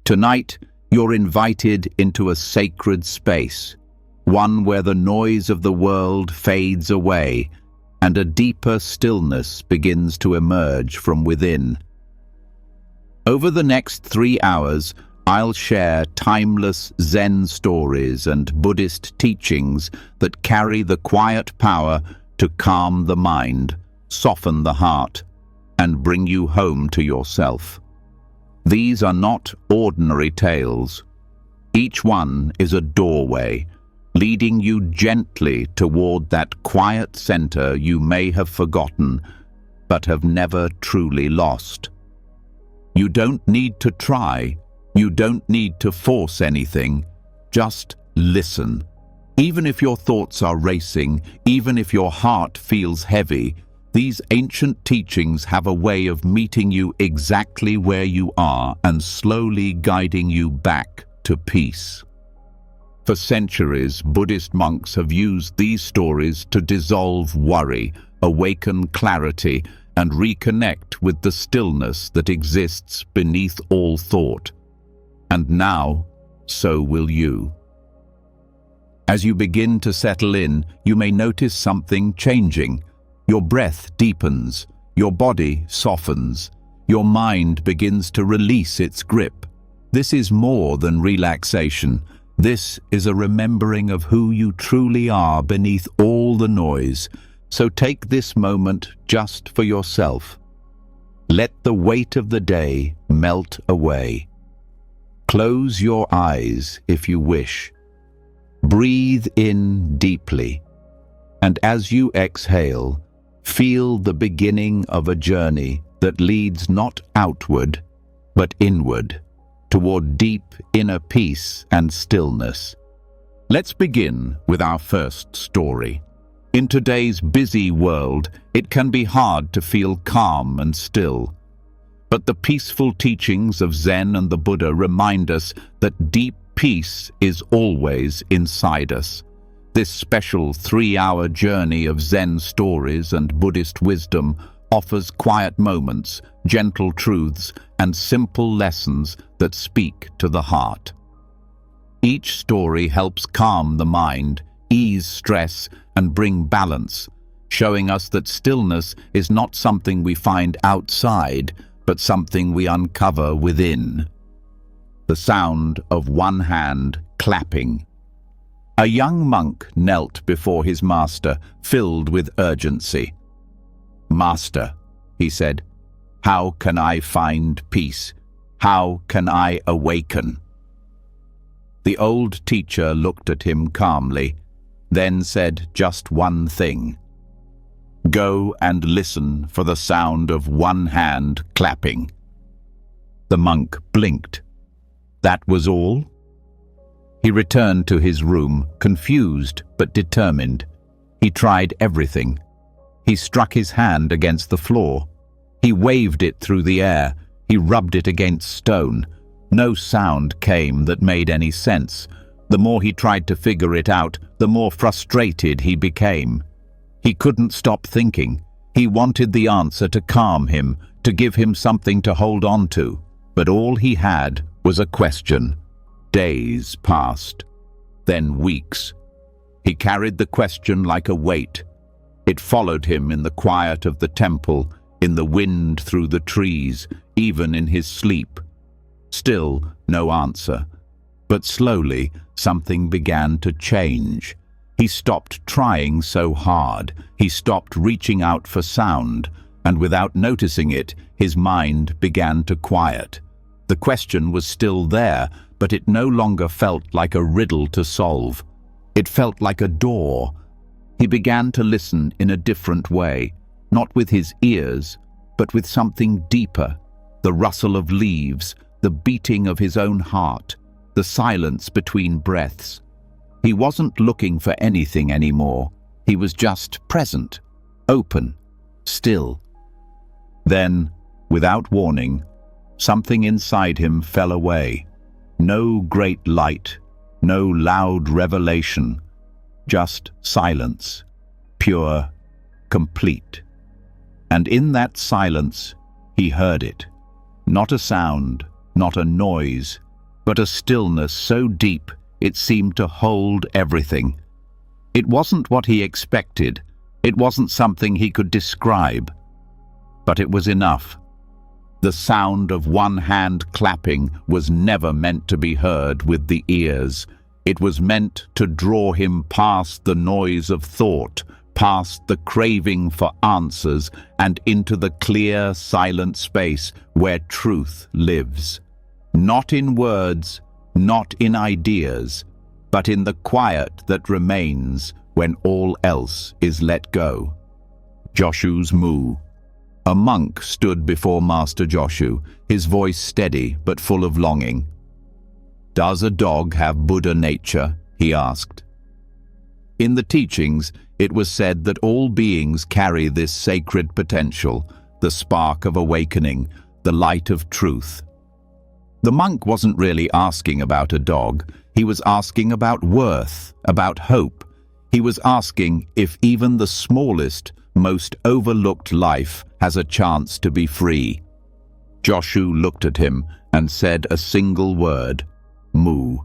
Tonight, you're invited into a sacred space, one where the noise of the world fades away and a deeper stillness begins to emerge from within. Over the next 3 hours, I'll share timeless Zen stories and Buddhist teachings that carry the quiet power to calm the mind, soften the heart, and bring you home to yourself. These are not ordinary tales. Each one is a doorway, leading you gently toward that quiet center you may have forgotten, but have never truly lost. You don't need to try. You don't need to force anything. Just listen. Even if your thoughts are racing, even if your heart feels heavy, these ancient teachings have a way of meeting you exactly where you are and slowly guiding you back to peace. For centuries, Buddhist monks have used these stories to dissolve worry, awaken clarity, and reconnect with the stillness that exists beneath all thought. And now, so will you. As you begin to settle in, you may notice something changing. Your breath deepens, your body softens, your mind begins to release its grip. This is more than relaxation. This is a remembering of who you truly are beneath all the noise. So take this moment just for yourself. Let the weight of the day melt away. Close your eyes if you wish. Breathe in deeply. And as you exhale, feel the beginning of a journey that leads not outward, but inward, toward deep inner peace and stillness. Let's begin with our first story. In today's busy world, it can be hard to feel calm and still. But the peaceful teachings of Zen and the Buddha remind us that deep peace is always inside us. This special 3-hour journey of Zen stories and Buddhist wisdom offers quiet moments, gentle truths, and simple lessons that speak to the heart. Each story helps calm the mind, ease stress, and bring balance, showing us that stillness is not something we find outside, but something we uncover within. The sound of one hand clapping. A young monk knelt before his master, filled with urgency. "Master," he said, "how can I find peace? How can I awaken?" The old teacher looked at him calmly, then said just one thing. "Go and listen for the sound of one hand clapping." The monk blinked. That was all? He returned to his room, confused but determined. He tried everything. He struck his hand against the floor. He waved it through the air. He rubbed it against stone. No sound came that made any sense. The more he tried to figure it out, the more frustrated he became. He couldn't stop thinking. He wanted the answer to calm him, to give him something to hold on to. But all he had was a question. Days passed, then weeks. He carried the question like a weight. It followed him in the quiet of the temple, in the wind through the trees, even in his sleep. Still no answer. But slowly, something began to change. He stopped trying so hard. He stopped reaching out for sound, and without noticing it, his mind began to quiet. The question was still there, but it no longer felt like a riddle to solve. It felt like a door. He began to listen in a different way, not with his ears, but with something deeper. The rustle of leaves, the beating of his own heart, the silence between breaths. He wasn't looking for anything anymore. He was just present, open, still. Then, without warning, something inside him fell away. No great light, no loud revelation, just silence, pure, complete. And in that silence, he heard it. Not a sound, not a noise, but a stillness so deep it seemed to hold everything. It wasn't what he expected. It wasn't something he could describe. But it was enough. The sound of one hand clapping was never meant to be heard with the ears. It was meant to draw him past the noise of thought, past the craving for answers, and into the clear, silent space where truth lives. Not in words, not in ideas, but in the quiet that remains when all else is let go. Joshu's Moo. A monk stood before Master Joshu, his voice steady but full of longing. "Does a dog have Buddha nature?" he asked. In the teachings, it was said that all beings carry this sacred potential, the spark of awakening, the light of truth. The monk wasn't really asking about a dog. He was asking about worth, about hope. He was asking if even the smallest, most overlooked life has a chance to be free. Joshu looked at him and said a single word, "Moo."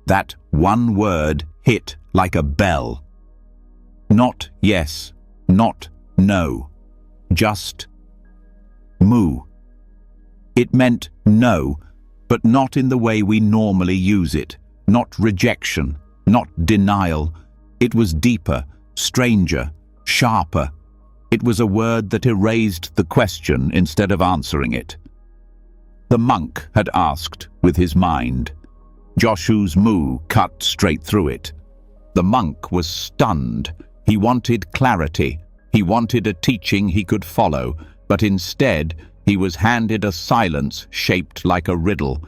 That one word hit like a bell. Not yes, not no, just Moo. It meant no, but not in the way we normally use it, not rejection, not denial. It was deeper, stranger, sharper. It was a word that erased the question instead of answering it. The monk had asked with his mind. Joshu's Moo cut straight through it. The monk was stunned. He wanted clarity. He wanted a teaching he could follow, but instead he was handed a silence shaped like a riddle.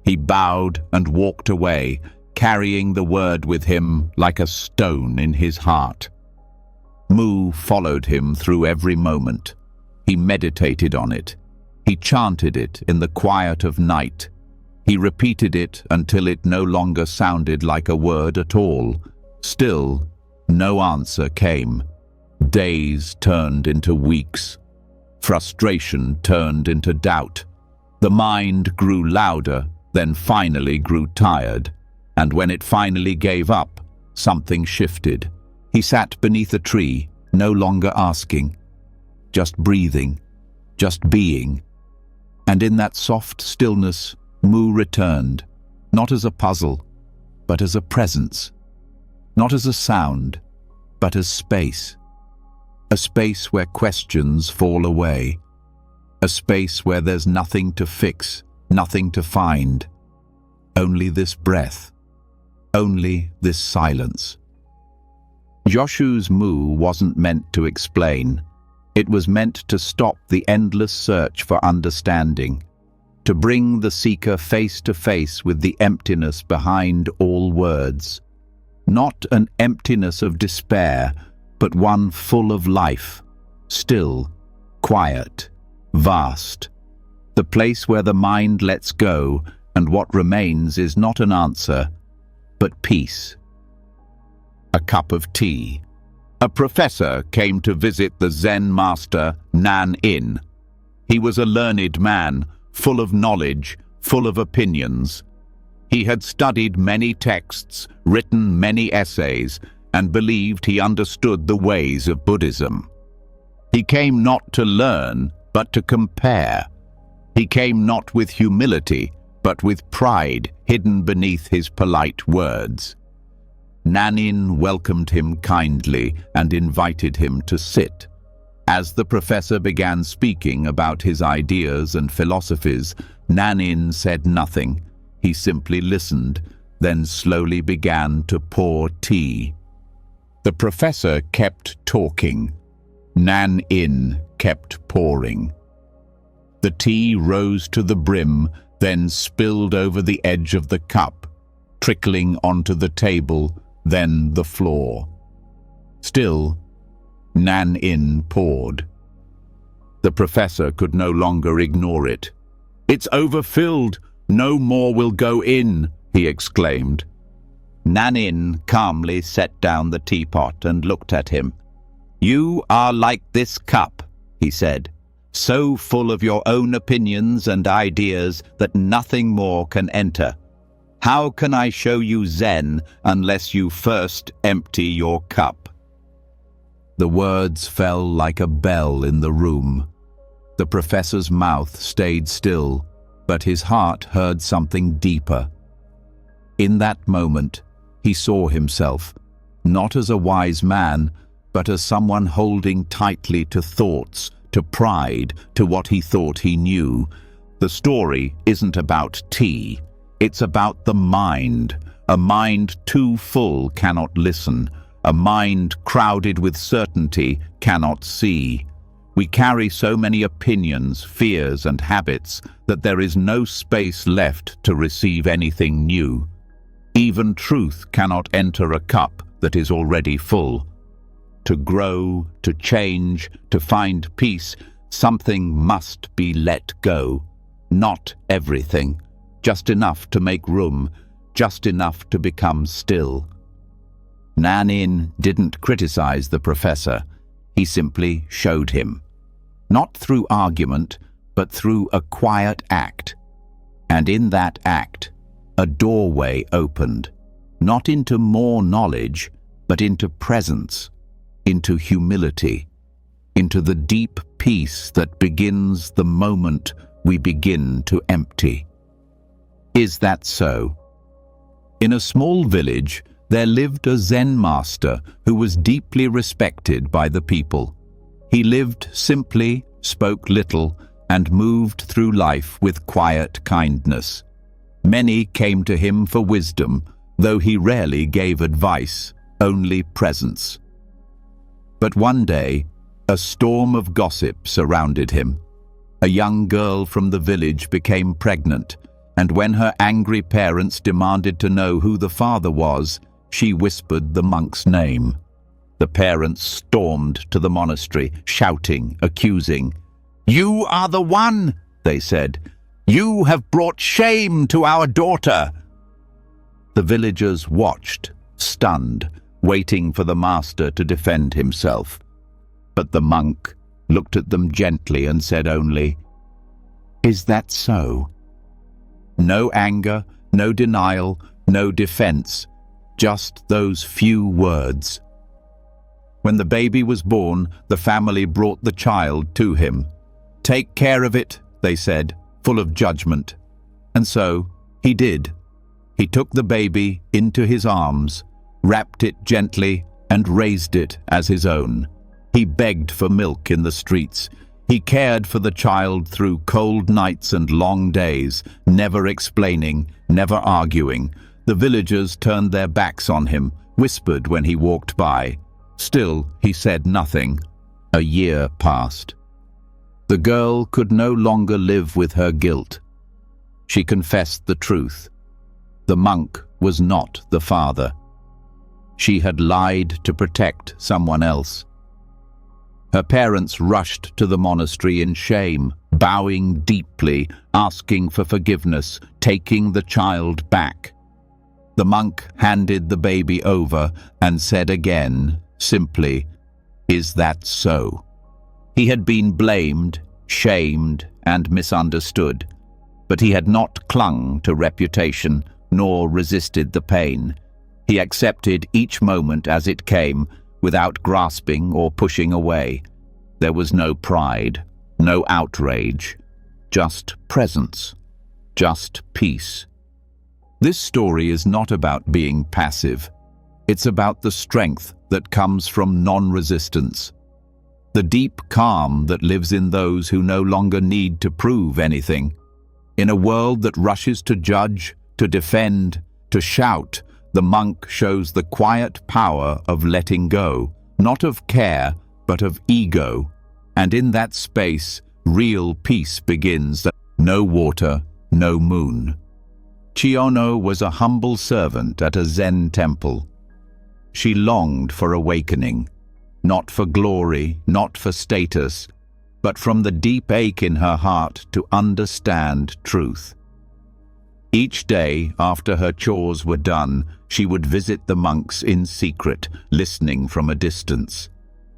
He bowed and walked away, carrying the word with him like a stone in his heart. Moo followed him through every moment. He meditated on it. He chanted it in the quiet of night. He repeated it until it no longer sounded like a word at all. Still, no answer came. Days turned into weeks. Frustration turned into doubt. The mind grew louder, then finally grew tired. And when it finally gave up, something shifted. He sat beneath a tree, no longer asking, just breathing, just being. And in that soft stillness, Moo returned, not as a puzzle, but as a presence. Not as a sound, but as space. A space where questions fall away. A space where there's nothing to fix, nothing to find. Only this breath. Only this silence. Joshu's Moo wasn't meant to explain. It was meant to stop the endless search for understanding, to bring the seeker face to face with the emptiness behind all words. Not an emptiness of despair, but one full of life, still, quiet, vast. The place where the mind lets go and what remains is not an answer, but peace. A cup of tea. A professor came to visit the Zen master Nan In. He was a learned man, full of knowledge, full of opinions. He had studied many texts, written many essays, and believed he understood the ways of Buddhism. He came not to learn, but to compare. He came not with humility, but with pride hidden beneath his polite words. Nanin welcomed him kindly and invited him to sit. As the professor began speaking about his ideas and philosophies, Nanin said nothing. He simply listened, then slowly began to pour tea. The professor kept talking. Nanin kept pouring. The tea rose to the brim, then spilled over the edge of the cup, trickling onto the table, then the floor. Still, Nanin poured. The professor could no longer ignore it. "It's overfilled. No more will go in," he exclaimed. Nanin calmly set down the teapot and looked at him. "You are like this cup," he said, so full of your own opinions and ideas that nothing more can enter. How can I show you Zen unless you first empty your cup?" The words fell like a bell in the room. The professor's mouth stayed still, but his heart heard something deeper. In that moment, he saw himself, not as a wise man, but as someone holding tightly to thoughts, to pride, to what he thought he knew. The story isn't about tea. It's about the mind. A mind too full cannot listen. A mind crowded with certainty cannot see. We carry so many opinions, fears, and habits that there is no space left to receive anything new. Even truth cannot enter a cup that is already full. To grow, to change, to find peace, something must be let go. Not everything. Just enough to make room, just enough to become still. Nanin didn't criticize the professor. He simply showed him. Not through argument, but through a quiet act. And in that act, a doorway opened, not into more knowledge, but into presence, into humility, into the deep peace that begins the moment we begin to empty. Is that so? In a small village, there lived a Zen master who was deeply respected by the people. He lived simply, spoke little, and moved through life with quiet kindness. Many came to him for wisdom, though he rarely gave advice, only presence. But one day, a storm of gossip surrounded him. A young girl from the village became pregnant, and when her angry parents demanded to know who the father was, she whispered the monk's name. The parents stormed to the monastery, shouting, accusing. "You are the one," they said. "You have brought shame to our daughter." The villagers watched, stunned, waiting for the master to defend himself. But the monk looked at them gently and said only, "Is that so?" No anger, no denial, no defense, just those few words. When the baby was born, the family brought the child to him. "Take care of it," they said, full of judgment. And so he did. He took the baby into his arms, wrapped it gently, and raised it as his own. He begged for milk in the streets. He cared for the child through cold nights and long days, never explaining, never arguing. The villagers turned their backs on him, whispered when he walked by. Still, he said nothing. A year passed. The girl could no longer live with her guilt. She confessed the truth. The monk was not the father. She had lied to protect someone else. Her parents rushed to the monastery in shame, bowing deeply, asking for forgiveness, taking the child back. The monk handed the baby over and said again, simply, "Is that so?" He had been blamed, shamed, and misunderstood, but he had not clung to reputation, nor resisted the pain. He accepted each moment as it came, without grasping or pushing away. There was no pride, no outrage, just presence, just peace. This story is not about being passive. It's about the strength that comes from non-resistance, the deep calm that lives in those who no longer need to prove anything. In a world that rushes to judge, to defend, to shout, the monk shows the quiet power of letting go, not of care, but of ego. And in that space, real peace begins. No water, no moon. Chiono was a humble servant at a Zen temple. She longed for awakening, not for glory, not for status, but from the deep ache in her heart to understand truth. Each day, after her chores were done, she would visit the monks in secret, listening from a distance.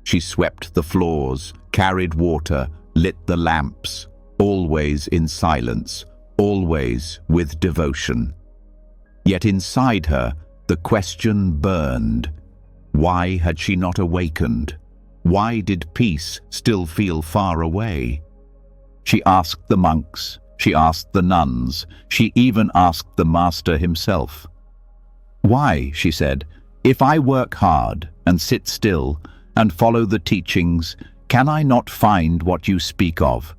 She swept the floors, carried water, lit the lamps, always in silence, always with devotion. Yet inside her, the question burned. Why had she not awakened? Why did peace still feel far away? She asked the monks, she asked the nuns, she even asked the master himself. "Why," she said, "if I work hard and sit still and follow the teachings, can I not find what you speak of?"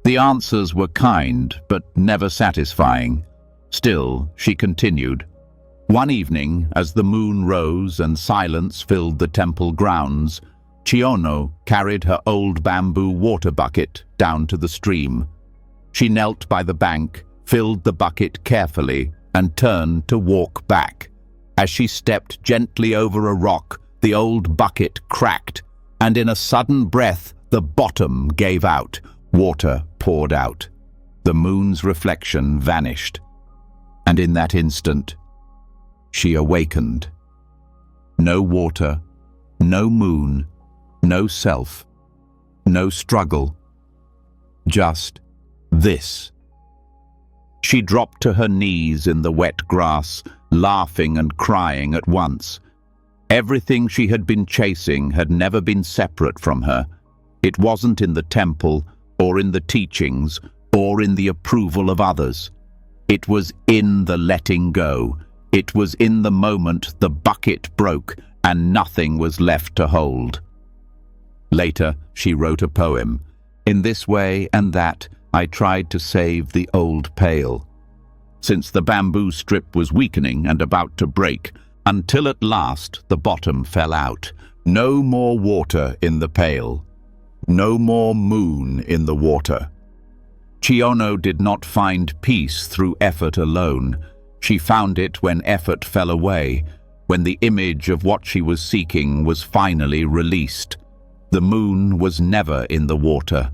The answers were kind, but never satisfying. Still, she continued. One evening, as the moon rose and silence filled the temple grounds, Chiono carried her old bamboo water bucket down to the stream. She knelt by the bank, filled the bucket carefully, and turned to walk back. As she stepped gently over a rock, the old bucket cracked, and in a sudden breath, the bottom gave out. Water poured out. The moon's reflection vanished. And in that instant, she awakened. No water, no moon, no self, no struggle. Just this. She dropped to her knees in the wet grass, laughing and crying at once. Everything she had been chasing had never been separate from her. It wasn't in the temple, or in the teachings, or in the approval of others. It was in the letting go. It was in the moment the bucket broke and nothing was left to hold. Later, she wrote a poem. In this way and that, I tried to save the old pail. Since the bamboo strip was weakening and about to break, until at last the bottom fell out. No more water in the pail. No more moon in the water. Chiono did not find peace through effort alone. She found it when effort fell away, when the image of what she was seeking was finally released. The moon was never in the water.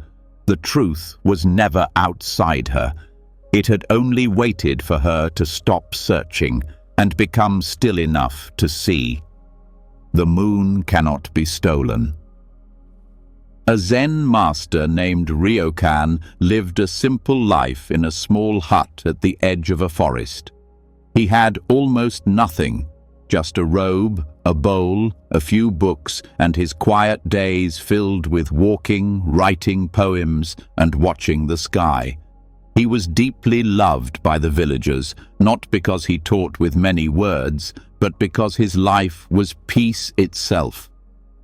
The truth was never outside her. It had only waited for her to stop searching and become still enough to see. The moon cannot be stolen. A Zen master named Ryokan lived a simple life in a small hut at the edge of a forest. He had almost nothing, just a robe, a bowl, a few books, and his quiet days filled with walking, writing poems, and watching the sky. He was deeply loved by the villagers, not because he taught with many words, but because his life was peace itself.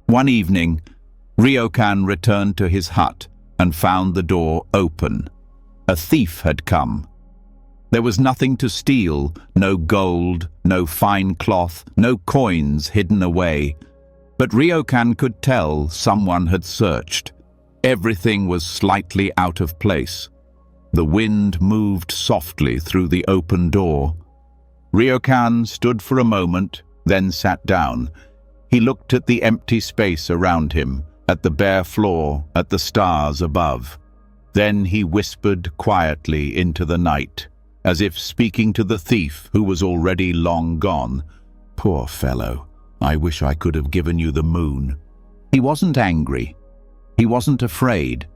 One evening, Ryokan returned to his hut and found the door open. A thief had come. There was nothing to steal, no gold, no fine cloth, no coins hidden away. But Ryokan could tell someone had searched. Everything was slightly out of place. The wind moved softly through the open door. Ryokan stood for a moment, then sat down. He looked at the empty space around him, at the bare floor, at the stars above. Then he whispered quietly into the night, as if speaking to the thief who was already long gone. "Poor fellow, I wish I could have given you the moon." He wasn't angry. He wasn't afraid.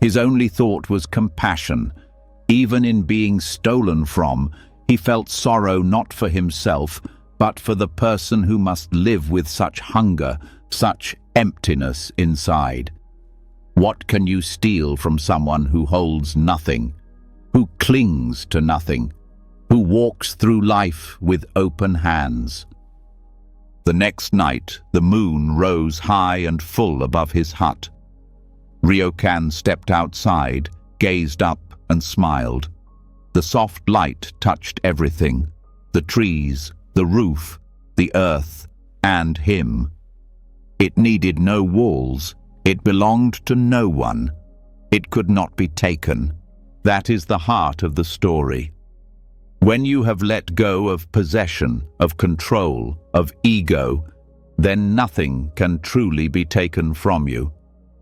His only thought was compassion. Even in being stolen from, he felt sorrow not for himself, but for the person who must live with such hunger, such emptiness inside. What can you steal from someone who holds nothing, who clings to nothing, who walks through life with open hands? The next night, the moon rose high and full above his hut. Ryokan stepped outside, gazed up and smiled. The soft light touched everything, the trees, the roof, the earth, and him. It needed no walls. It belonged to no one. It could not be taken. That is the heart of the story. When you have let go of possession, of control, of ego, then nothing can truly be taken from you,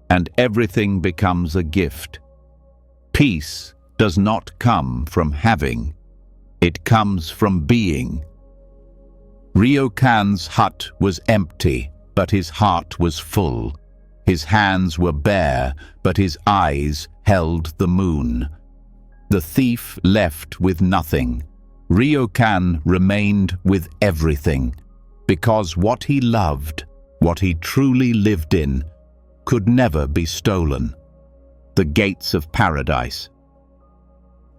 and everything becomes a gift. Peace does not come from having. It comes from being. Ryokan's hut was empty, but his heart was full. His hands were bare, but his eyes held the moon. The thief left with nothing. Ryokan remained with everything, because what he loved, what he truly lived in, could never be stolen. The gates of paradise.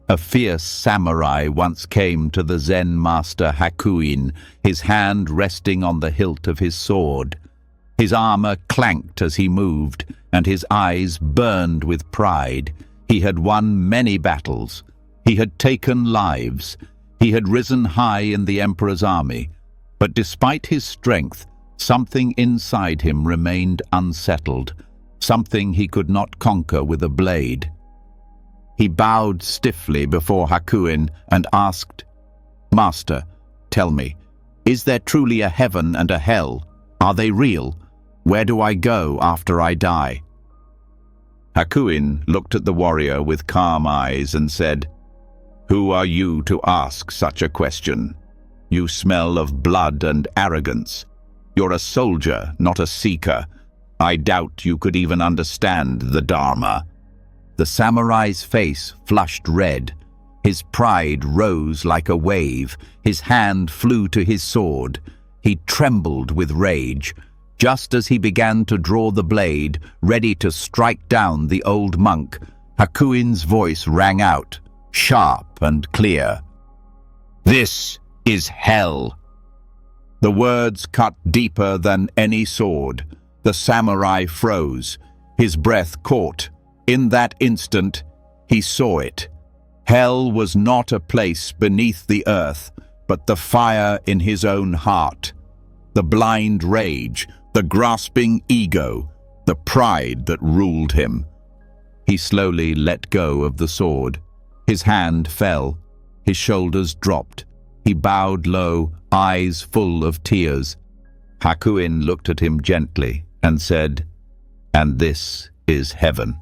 A fierce samurai once came to the Zen master Hakuin, his hand resting on the hilt of his sword. His armor clanked as he moved, and his eyes burned with pride. He had won many battles. He had taken lives. He had risen high in the emperor's army. But despite his strength, something inside him remained unsettled, something he could not conquer with a blade. He bowed stiffly before Hakuin and asked, "Master, tell me, is there truly a heaven and a hell? Are they real? Where do I go after I die?" Hakuin looked at the warrior with calm eyes and said, "Who are you to ask such a question? You smell of blood and arrogance. You're a soldier, not a seeker. I doubt you could even understand the Dharma." The samurai's face flushed red. His pride rose like a wave. His hand flew to his sword. He trembled with rage. Just as he began to draw the blade, ready to strike down the old monk, Hakuin's voice rang out, sharp and clear. "This is hell." The words cut deeper than any sword. The samurai froze. His breath caught. In that instant, he saw it. Hell was not a place beneath the earth, but the fire in his own heart. The blind rage, the grasping ego, the pride that ruled him. He slowly let go of the sword. His hand fell. His shoulders dropped. He bowed low, eyes full of tears. Hakuin looked at him gently and said, "And this is heaven."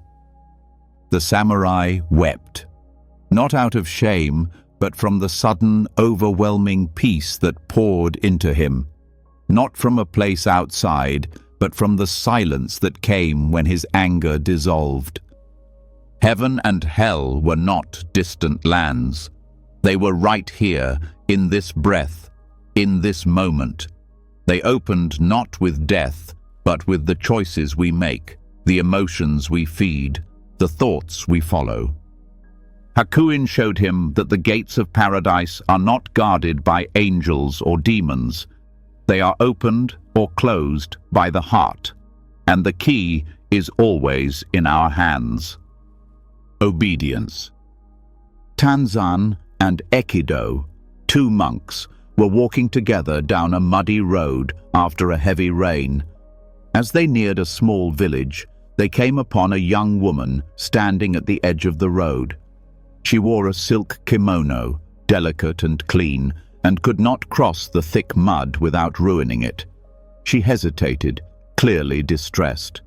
The samurai wept, not out of shame, but from the sudden, overwhelming peace that poured into him. Not from a place outside, but from the silence that came when his anger dissolved. Heaven and hell were not distant lands. They were right here, in this breath, in this moment. They opened not with death, but with the choices we make, the emotions we feed, the thoughts we follow. Hakuin showed him that the gates of paradise are not guarded by angels or demons. They are opened or closed by the heart, and the key is always in our hands. Obedience. Tanzan and Ekido, two monks, were walking together down a muddy road after a heavy rain. As they neared a small village, they came upon a young woman standing at the edge of the road. She wore a silk kimono, delicate and clean, and could not cross the thick mud without ruining it. She hesitated, clearly distressed.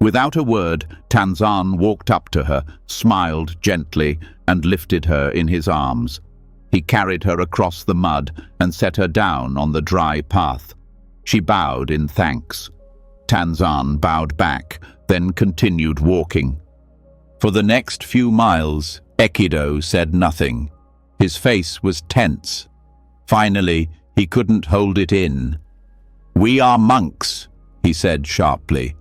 Without a word, Tanzan walked up to her, smiled gently, and lifted her in his arms. He carried her across the mud and set her down on the dry path. She bowed in thanks. Tanzan bowed back, then continued walking. For the next few miles, Ekido said nothing. His face was tense. Finally, he couldn't hold it in. "We are monks," he said sharply.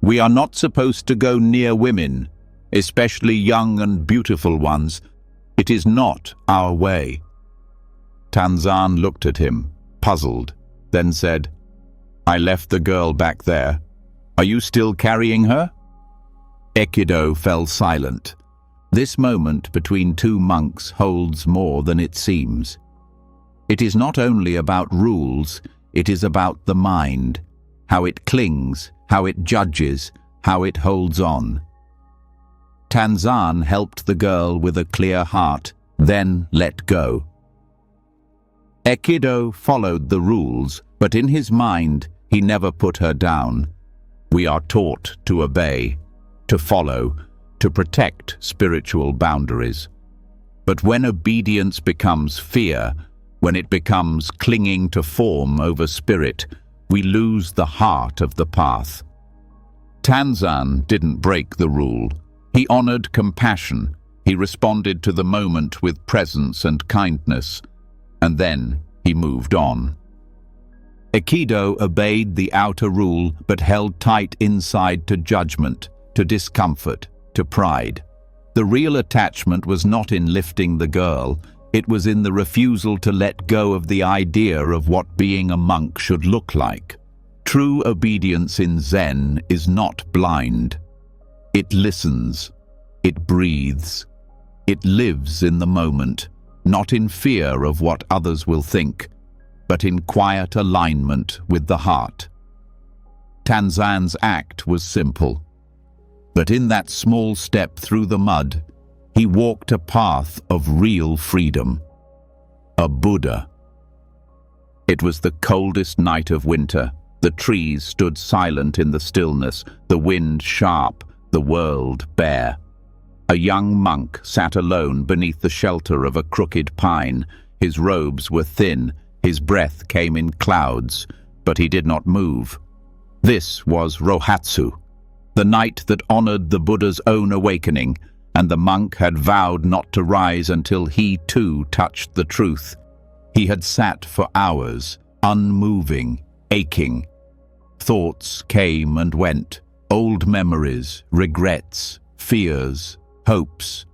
"We are not supposed to go near women, especially young and beautiful ones. It is not our way." Tanzan looked at him, puzzled, then said, "I left the girl back there. Are you still carrying her?" Ekido fell silent. This moment between two monks holds more than it seems. It is not only about rules, it is about the mind, how it clings, how it judges, how it holds on. Tanzan helped the girl with a clear heart, then let go. Ekido followed the rules, but in his mind he never put her down. We are taught to obey, to follow, to protect spiritual boundaries. But when obedience becomes fear, when it becomes clinging to form over spirit, we lose the heart of the path. Tanzan didn't break the rule. He honored compassion. He responded to the moment with presence and kindness. And then he moved on. Aikido obeyed the outer rule but held tight inside to judgment, to discomfort, to pride. The real attachment was not in lifting the girl, it was in the refusal to let go of the idea of what being a monk should look like. True obedience in Zen is not blind. It listens, it breathes, it lives in the moment, not in fear of what others will think, but in quiet alignment with the heart. Tanzan's act was simple, but in that small step through the mud, he walked a path of real freedom. A Buddha. It was the coldest night of winter. The trees stood silent in the stillness, the wind sharp, the world bare. A young monk sat alone beneath the shelter of a crooked pine. His robes were thin, his breath came in clouds, but he did not move. This was Rohatsu, the night that honored the Buddha's own awakening, and the monk had vowed not to rise until he too touched the truth. He had sat for hours, unmoving, aching. Thoughts came and went, old memories, regrets, fears, hopes.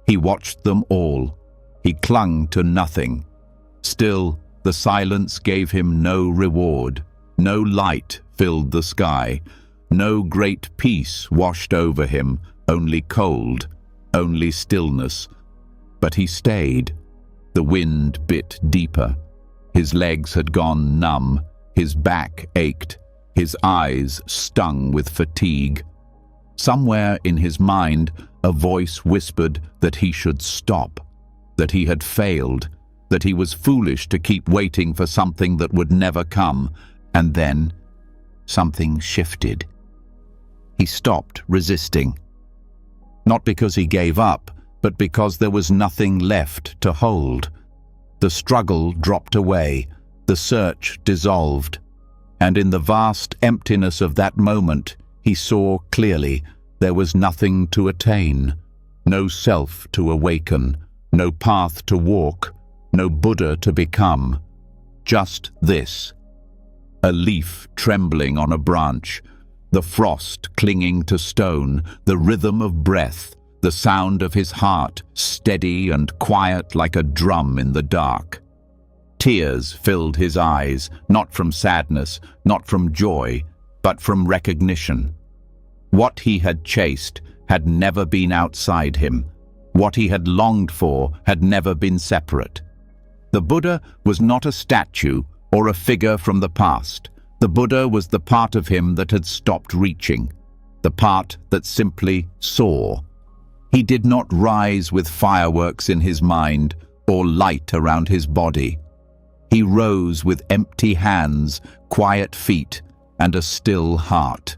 He watched them all. He clung to nothing. Still, the silence gave him no reward. No light filled the sky. No great peace washed over him, only cold, only stillness. But he stayed. The wind bit deeper. His legs had gone numb. His back ached. His eyes stung with fatigue. Somewhere in his mind, a voice whispered that he should stop, that he had failed, that he was foolish to keep waiting for something that would never come. And then, something shifted. He stopped resisting. Not because he gave up, but because there was nothing left to hold. The struggle dropped away, the search dissolved, and in the vast emptiness of that moment, he saw clearly there was nothing to attain, no self to awaken, no path to walk, no Buddha to become. Just this. A leaf trembling on a branch, the frost clinging to stone, the rhythm of breath, the sound of his heart, steady and quiet like a drum in the dark. Tears filled his eyes, not from sadness, not from joy, but from recognition. What he had chased had never been outside him. What he had longed for had never been separate. The Buddha was not a statue or a figure from the past. The Buddha was the part of him that had stopped reaching, the part that simply saw. He did not rise with fireworks in his mind or light around his body. He rose with empty hands, quiet feet, and a still heart.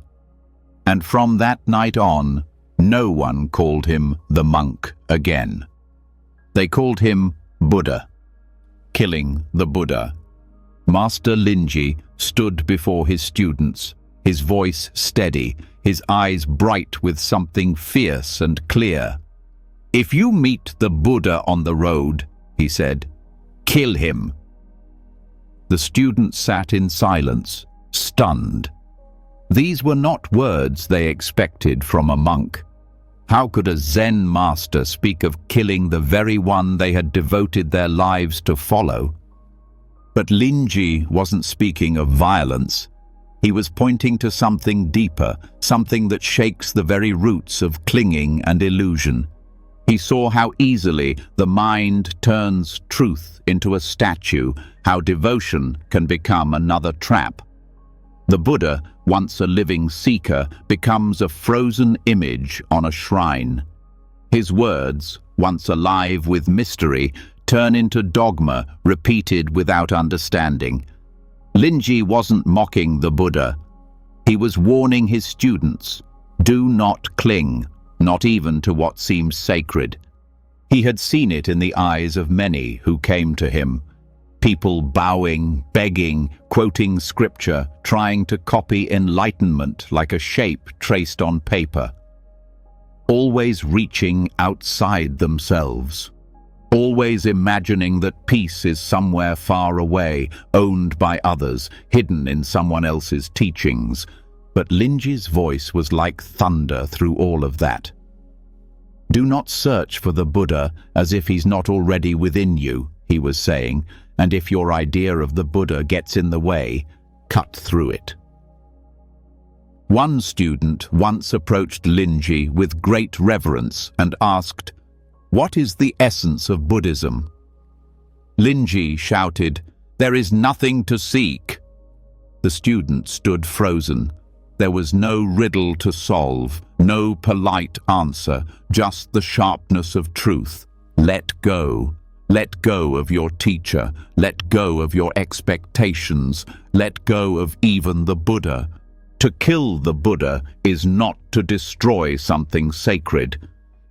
And from that night on, no one called him the monk again. They called him Buddha. Killing the Buddha. Master Linji stood before his students, his voice steady, his eyes bright with something fierce and clear. "If you meet the Buddha on the road," he said, "kill him." The students sat in silence, stunned. These were not words they expected from a monk. How could a Zen master speak of killing the very one they had devoted their lives to follow? But Linji wasn't speaking of violence. He was pointing to something deeper, something that shakes the very roots of clinging and illusion. He saw how easily the mind turns truth into a statue, how devotion can become another trap. The Buddha, once a living seeker, becomes a frozen image on a shrine. His words, once alive with mystery, turn into dogma repeated without understanding. Linji wasn't mocking the Buddha. He was warning his students, do not cling, not even to what seems sacred. He had seen it in the eyes of many who came to him. People bowing, begging, quoting scripture, trying to copy enlightenment like a shape traced on paper. Always reaching outside themselves. Always imagining that peace is somewhere far away, owned by others, hidden in someone else's teachings. But Linji's voice was like thunder through all of that. Do not search for the Buddha as if he's not already within you, he was saying, and if your idea of the Buddha gets in the way, cut through it. One student once approached Linji with great reverence and asked, "What is the essence of Buddhism?" Linji shouted, "There is nothing to seek." The student stood frozen. There was no riddle to solve, no polite answer, just the sharpness of truth. Let go. Let go of your teacher. Let go of your expectations. Let go of even the Buddha. To kill the Buddha is not to destroy something sacred.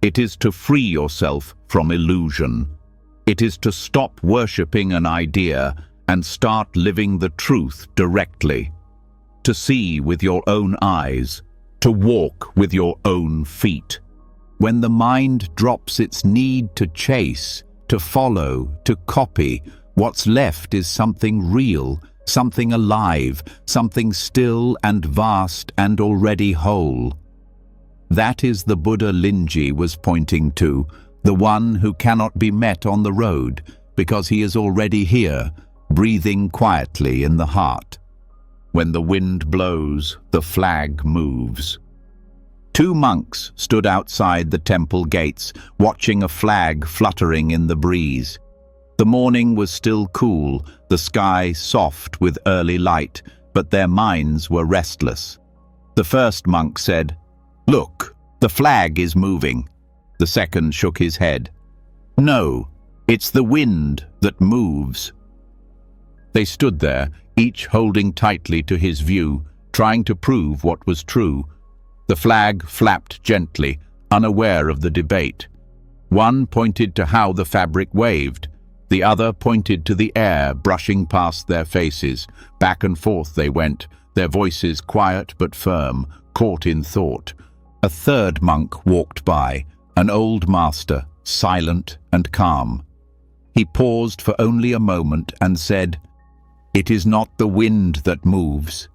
It is to free yourself from illusion. It is to stop worshipping an idea and start living the truth directly. To see with your own eyes, to walk with your own feet. When the mind drops its need to chase, to follow, to copy, what's left is something real, something alive, something still and vast and already whole. That is the Buddha Linji was pointing to, the one who cannot be met on the road, because he is already here, breathing quietly in the heart. When the wind blows, the flag moves. Two monks stood outside the temple gates, watching a flag fluttering in the breeze. The morning was still cool, the sky soft with early light, but their minds were restless. The first monk said, "Look, the flag is moving." The second shook his head. "No, it's the wind that moves." They stood there, each holding tightly to his view, trying to prove what was true. The flag flapped gently, unaware of the debate. One pointed to how the fabric waved. The other pointed to the air brushing past their faces. Back and forth they went, their voices quiet but firm, caught in thought. A third monk walked by, an old master, silent and calm. He paused for only a moment and said, "It is not the wind that moves.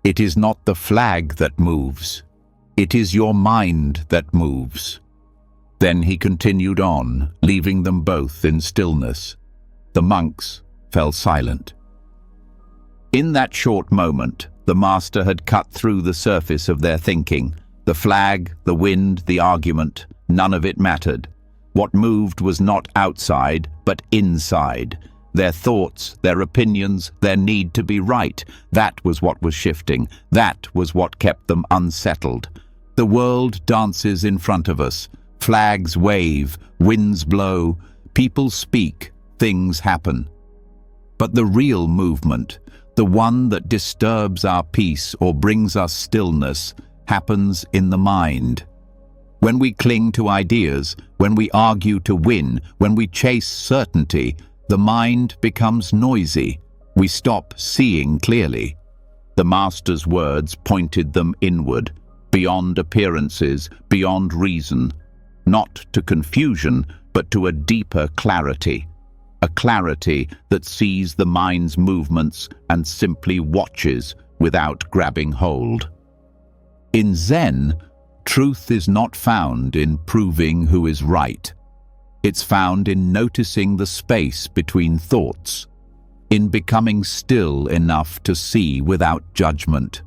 It is not the flag that moves. It is your mind that moves." Then he continued on, leaving them both in stillness. The monks fell silent. In that short moment, the master had cut through the surface of their thinking. The flag, the wind, the argument, none of it mattered. What moved was not outside, but inside. Their thoughts, their opinions, their need to be right. That was what was shifting. That was what kept them unsettled. The world dances in front of us. Flags wave, winds blow, people speak, things happen. But the real movement, the one that disturbs our peace or brings us stillness, happens in the mind. When we cling to ideas, when we argue to win, when we chase certainty, the mind becomes noisy. We stop seeing clearly. The master's words pointed them inward, beyond appearances, beyond reason, not to confusion, but to a deeper clarity. A clarity that sees the mind's movements and simply watches without grabbing hold. In Zen, truth is not found in proving who is right. It's found in noticing the space between thoughts, in becoming still enough to see without judgment.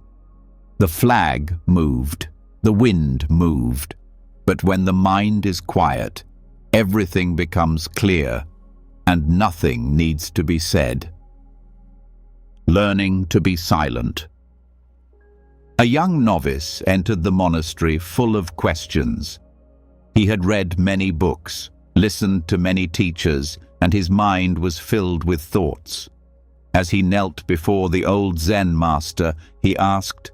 The flag moved, the wind moved, but when the mind is quiet, everything becomes clear, and nothing needs to be said. Learning to be silent. A young novice entered the monastery full of questions. He had read many books, listened to many teachers, and his mind was filled with thoughts. As he knelt before the old Zen master, he asked,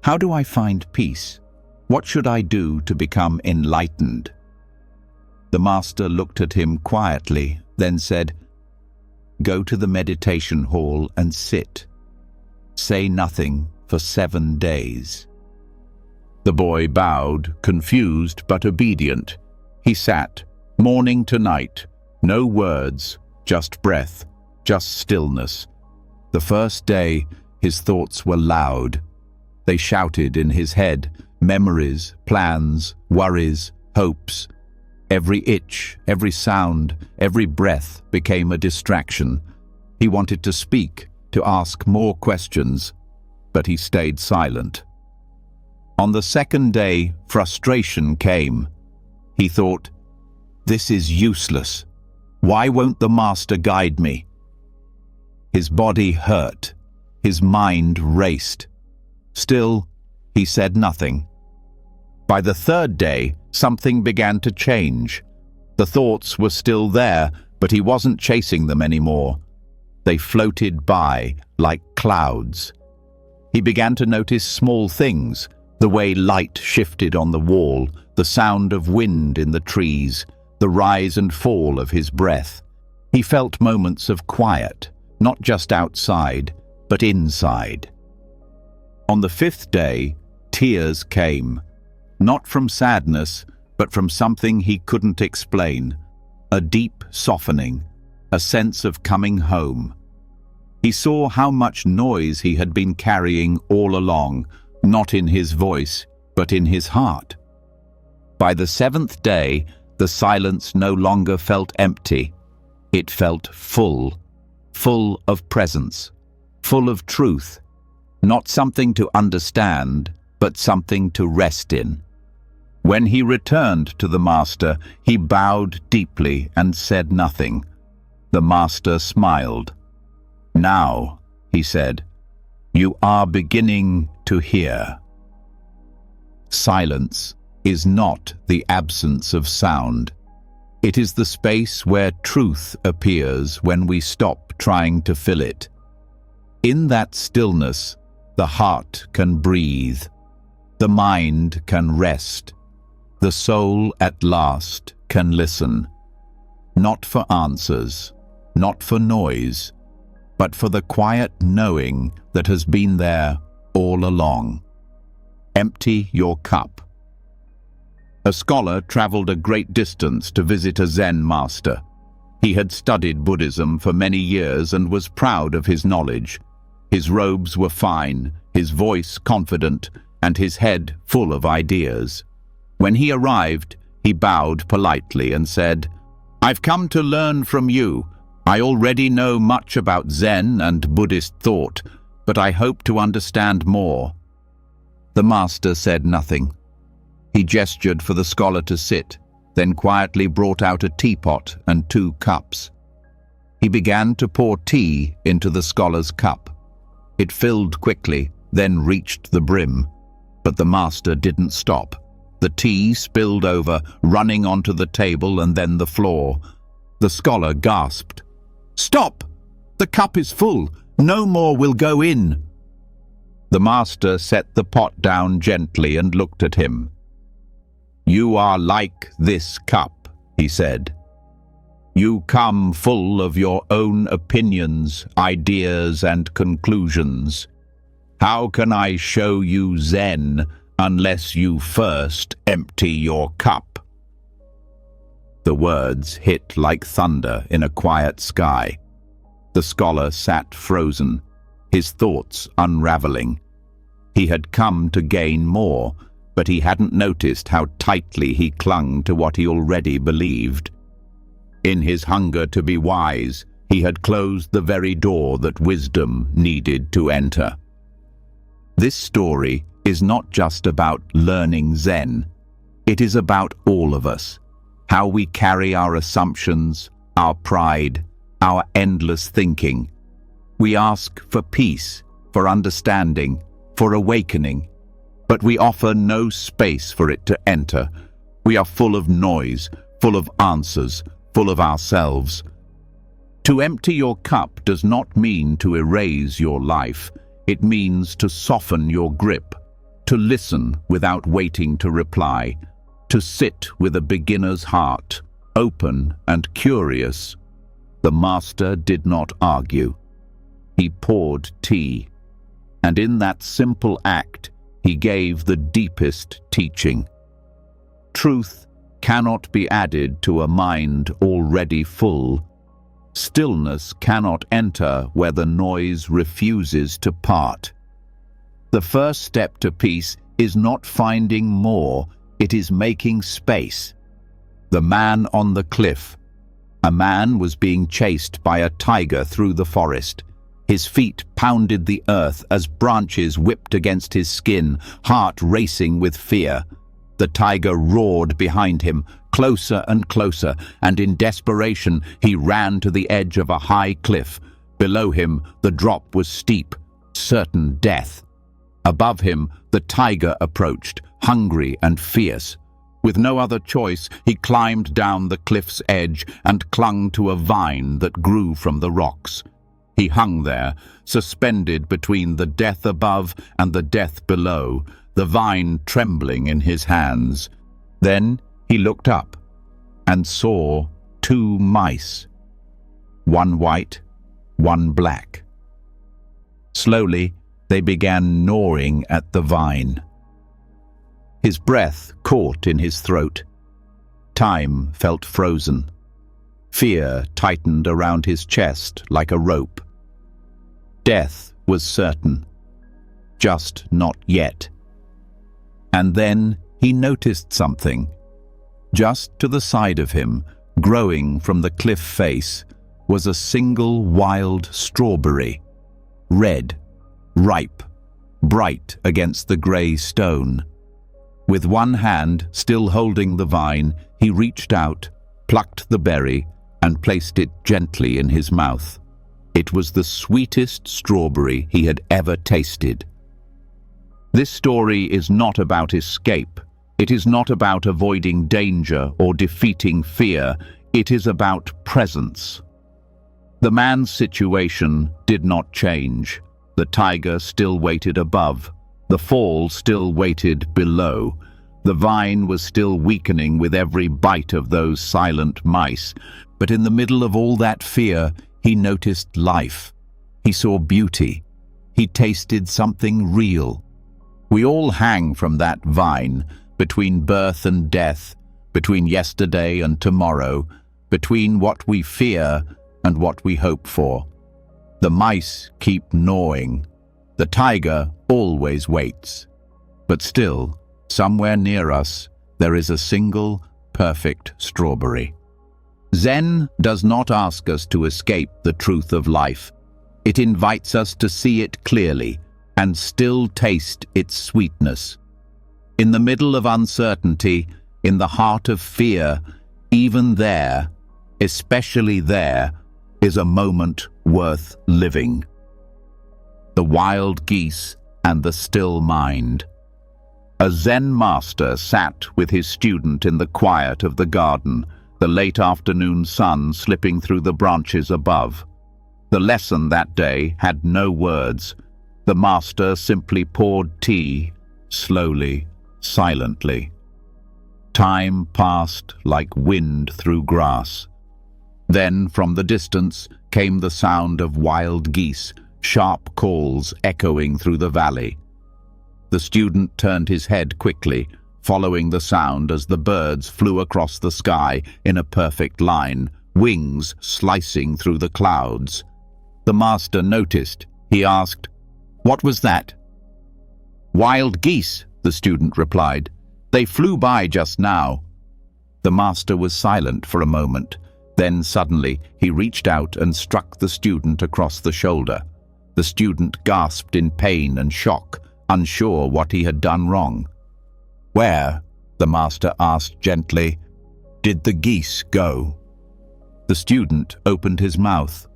"How do I find peace? What should I do to become enlightened?" The master looked at him quietly, then said, Go to the meditation hall and sit. Say nothing for 7 days." The boy bowed, confused but obedient. He sat, morning to night, no words, just breath, just stillness. The first day, his thoughts were loud. They shouted in his head, memories, plans, worries, hopes. Every itch, every sound, every breath became a distraction. He wanted to speak, to ask more questions, but he stayed silent. On the second day, frustration came. He thought, "This is useless. Why won't the master guide me?" His body hurt. His mind raced. Still, he said nothing. By the third day, something began to change. The thoughts were still there, but he wasn't chasing them anymore. They floated by like clouds. He began to notice small things, the way light shifted on the wall, the sound of wind in the trees, the rise and fall of his breath. He felt moments of quiet, not just outside, but inside. On the fifth day, tears came, not from sadness, but from something he couldn't explain, a deep softening, a sense of coming home. He saw how much noise he had been carrying all along, not in his voice, but in his heart. By the seventh day, the silence no longer felt empty. It felt full, full of presence, full of truth, not something to understand, but something to rest in. When he returned to the master, he bowed deeply and said nothing. The master smiled. "Now," he said, "you are beginning to hear." Silence is not the absence of sound. It is the space where truth appears when we stop trying to fill it. In that stillness, the heart can breathe, the mind can rest, the soul at last can listen. Not for answers, not for noise, but for the quiet knowing that has been there all along. Empty your cup. A scholar traveled a great distance to visit a Zen master. He had studied Buddhism for many years and was proud of his knowledge. His robes were fine, his voice confident, and his head full of ideas. When he arrived, he bowed politely and said, "I've come to learn from you. I already know much about Zen and Buddhist thought, but I hope to understand more." The master said nothing. He gestured for the scholar to sit, then quietly brought out a teapot and 2 cups. He began to pour tea into the scholar's cup. It filled quickly, then reached the brim, but the master didn't stop. The tea spilled over, running onto the table and then the floor. The scholar gasped. "Stop! The cup is full. No more will go in." The master set the pot down gently and looked at him. "You are like this cup," he said. "You come full of your own opinions, ideas, and conclusions. How can I show you Zen unless you first empty your cup?" The words hit like thunder in a quiet sky. The scholar sat frozen, his thoughts unraveling. He had come to gain more, but he hadn't noticed how tightly he clung to what he already believed. In his hunger to be wise, he had closed the very door that wisdom needed to enter. This story is not just about learning Zen. It is about all of us, how we carry our assumptions, our pride, our endless thinking. We ask for peace, for understanding, for awakening, but we offer no space for it to enter. We are full of noise, full of answers, full of ourselves. To empty your cup does not mean to erase your life. It means to soften your grip, to listen without waiting to reply, to sit with a beginner's heart, open and curious. The master did not argue. He poured tea, and in that simple act he gave the deepest teaching. Truth cannot be added to a mind already full. Stillness cannot enter where the noise refuses to part. The first step to peace is not finding more, it is making space. The man on the cliff. A man was being chased by a tiger through the forest. His feet pounded the earth as branches whipped against his skin, heart racing with fear. The tiger roared behind him, closer and closer, and in desperation he ran to the edge of a high cliff. Below him the drop was steep, certain death. Above him the tiger approached, hungry and fierce. With no other choice, he climbed down the cliff's edge and clung to a vine that grew from the rocks. He hung there, suspended between the death above and the death below, the vine trembling in his hands. Then he looked up and saw 2 mice, one white, one black. Slowly, they began gnawing at the vine. His breath caught in his throat. Time felt frozen. Fear tightened around his chest like a rope. Death was certain, just not yet. And then he noticed something. Just to the side of him, growing from the cliff face, was a single wild strawberry, red, ripe, bright against the grey stone. With one hand still holding the vine, he reached out, plucked the berry, and placed it gently in his mouth. It was the sweetest strawberry he had ever tasted. This story is not about escape. It is not about avoiding danger or defeating fear. It is about presence. The man's situation did not change. The tiger still waited above. The fall still waited below. The vine was still weakening with every bite of those silent mice. But in the middle of all that fear, he noticed life. He saw beauty. He tasted something real. We all hang from that vine, between birth and death, between yesterday and tomorrow, between what we fear and what we hope for. The mice keep gnawing. The tiger always waits. But still, somewhere near us, there is a single, perfect strawberry. Zen does not ask us to escape the truth of life. It invites us to see it clearly and still taste its sweetness. In the middle of uncertainty, in the heart of fear, even there, especially there, is a moment worth living. The wild geese and the still mind. A Zen master sat with his student in the quiet of the garden, the late afternoon sun slipping through the branches above. The lesson that day had no words. The master simply poured tea, slowly, silently. Time passed like wind through grass. Then, from the distance, came the sound of wild geese, sharp calls echoing through the valley. The student turned his head quickly, following the sound as the birds flew across the sky in a perfect line, wings slicing through the clouds. The master noticed. He asked, "What was that?" "Wild geese," the student replied. "They flew by just now." The master was silent for a moment. Then suddenly he reached out and struck the student across the shoulder. The student gasped in pain and shock, unsure what he had done wrong. "Where," the master asked gently, "did the geese go?" The student opened his mouth,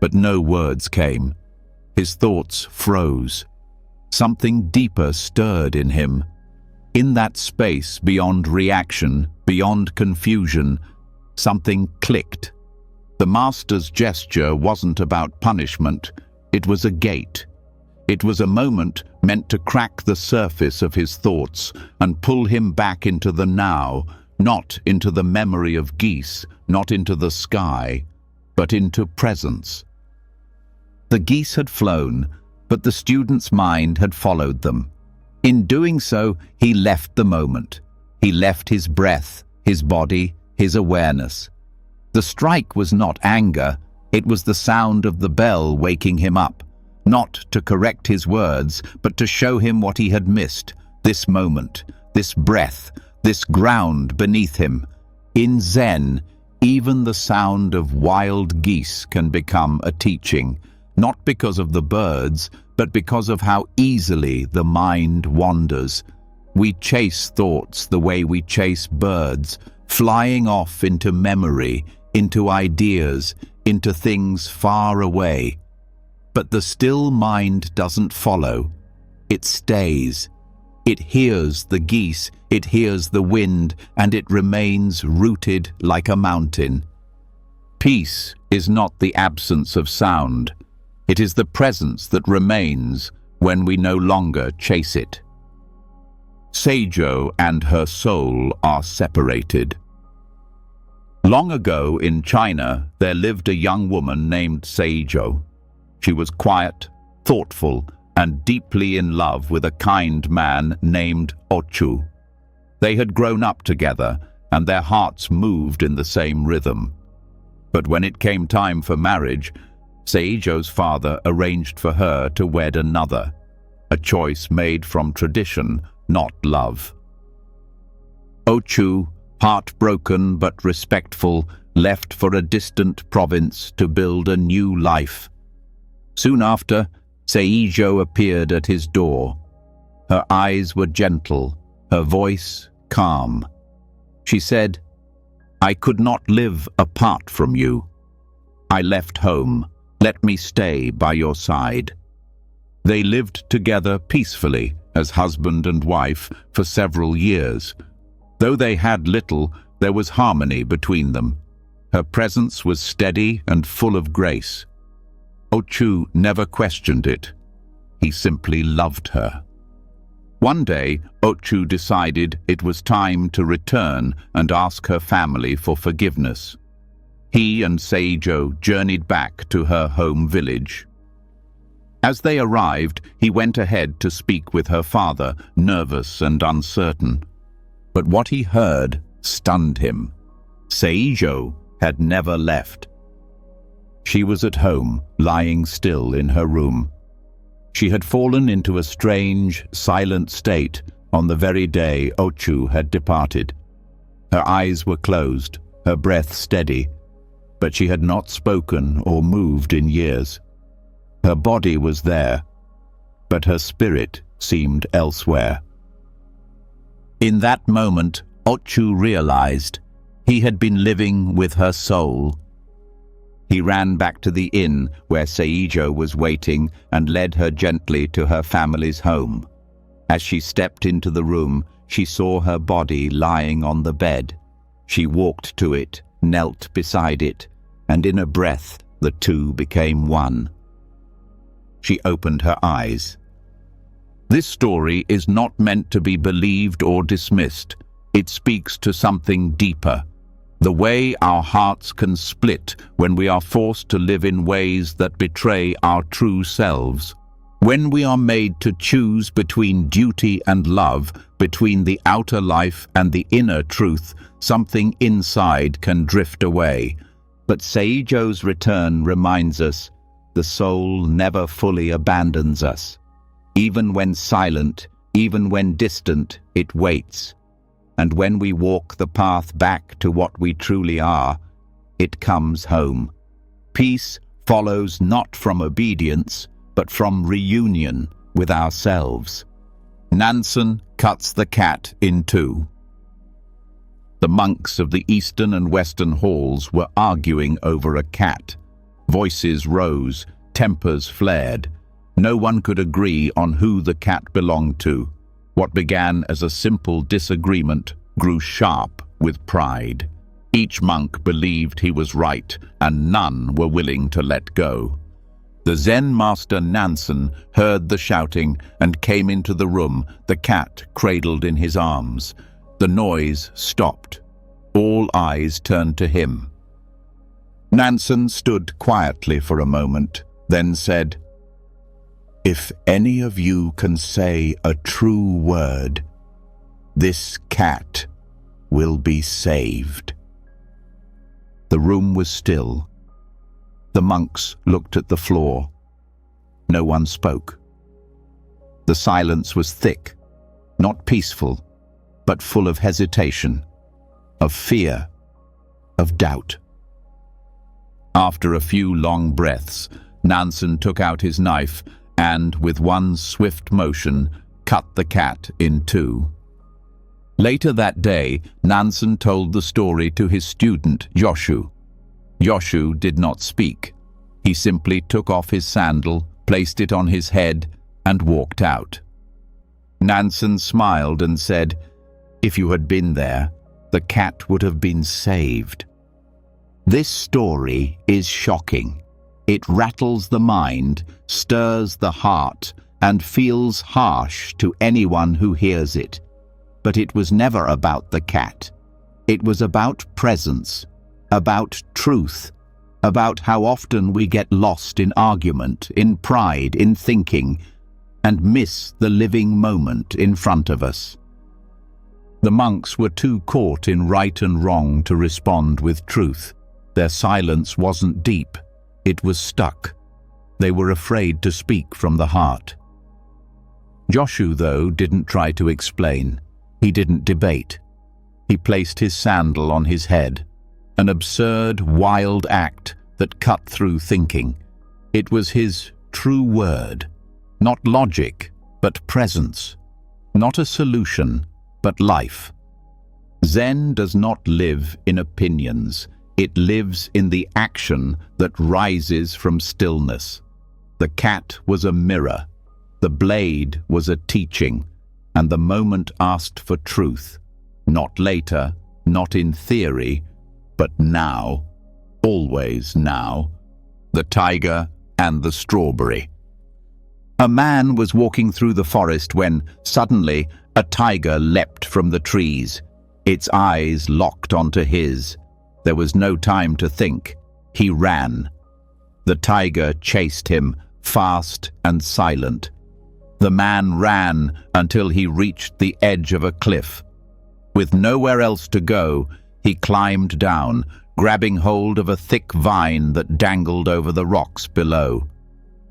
but no words came. His thoughts froze. Something deeper stirred in him. In that space beyond reaction, beyond confusion, something clicked. The master's gesture wasn't about punishment. It was a gate. It was a moment meant to crack the surface of his thoughts and pull him back into the now, not into the memory of geese, not into the sky. but into presence. The geese had flown, but the student's mind had followed them. In doing so, he left the moment. He left his breath, his body, his awareness. The strike was not anger, it was the sound of the bell waking him up, not to correct his words, but to show him what he had missed, this moment, this breath, this ground beneath him. In Zen, even the sound of wild geese can become a teaching, not because of the birds, but because of how easily the mind wanders. We chase thoughts the way we chase birds, flying off into memory, into ideas, into things far away. But the still mind doesn't follow. It stays. It hears the geese, it hears the wind, and it remains rooted like a mountain. Peace is not the absence of sound. It is the presence that remains when we no longer chase it. Seijo and her soul are separated. Long ago in China, there lived a young woman named Seijo. She was quiet, thoughtful, and deeply in love with a kind man named Ochu. They had grown up together, and their hearts moved in the same rhythm. But when it came time for marriage, Seijo's father arranged for her to wed another, a choice made from tradition, not love. Ochu, heartbroken but respectful, left for a distant province to build a new life. Soon after, Seijo appeared at his door. Her eyes were gentle, her voice calm. She said, "I could not live apart from you. I left home. Let me stay by your side." They lived together peacefully as husband and wife for several years. Though they had little, there was harmony between them. Her presence was steady and full of grace. Ochu never questioned it. He simply loved her. One day, Ochu decided it was time to return and ask her family for forgiveness. He and Seijo journeyed back to her home village. As they arrived, he went ahead to speak with her father, nervous and uncertain. But what he heard stunned him. Seijo had never left. She was at home, lying still in her room. She had fallen into a strange, silent state on the very day Ochu had departed. Her eyes were closed, her breath steady, but she had not spoken or moved in years. Her body was there, but her spirit seemed elsewhere. In that moment, Ochu realized he had been living with her soul. He ran back to the inn where Seijo was waiting and led her gently to her family's home. As she stepped into the room, she saw her body lying on the bed. She walked to it, knelt beside it, and in a breath, the two became one. She opened her eyes. This story is not meant to be believed or dismissed. It speaks to something deeper. The way our hearts can split when we are forced to live in ways that betray our true selves. When we are made to choose between duty and love, between the outer life and the inner truth, something inside can drift away. But Seijo's return reminds us the soul never fully abandons us. Even when silent, even when distant, it waits. And when we walk the path back to what we truly are, it comes home. Peace follows not from obedience, but from reunion with ourselves. Nansen cuts the cat in two. The monks of the eastern and western halls were arguing over a cat. Voices rose, tempers flared. No one could agree on who the cat belonged to. What began as a simple disagreement grew sharp with pride. Each monk believed he was right, and none were willing to let go. The Zen master Nansen heard the shouting and came into the room, the cat cradled in his arms. The noise stopped. All eyes turned to him. Nansen stood quietly for a moment, then said, "If any of you can say a true word, this cat will be saved." The room was still. The monks looked at the floor. No one spoke. The silence was thick, not peaceful, but full of hesitation, of fear, of doubt. After a few long breaths, Nansen took out his knife and, with one swift motion, cut the cat in two. Later that day, Nansen told the story to his student, Joshu. Joshu did not speak. He simply took off his sandal, placed it on his head, and walked out. Nansen smiled and said, "If you had been there, the cat would have been saved." This story is shocking. It rattles the mind, stirs the heart, and feels harsh to anyone who hears it. But it was never about the cat. It was about presence, about truth, about how often we get lost in argument, in pride, in thinking, and miss the living moment in front of us. The monks were too caught in right and wrong to respond with truth. Their silence wasn't deep, it was stuck. They were afraid to speak from the heart. Joshu, though, didn't try to explain. He didn't debate. He placed his sandal on his head, an absurd, wild act that cut through thinking. It was his true word, not logic, but presence, not a solution, but life. Zen does not live in opinions. It lives in the action that rises from stillness. The cat was a mirror, the blade was a teaching, and the moment asked for truth, not later, not in theory, but now, always now. The tiger and the strawberry. A man was walking through the forest when, suddenly, a tiger leapt from the trees. Its eyes locked onto his. There was no time to think. He ran. The tiger chased him, fast and silent. The man ran until he reached the edge of a cliff. With nowhere else to go, he climbed down, grabbing hold of a thick vine that dangled over the rocks below.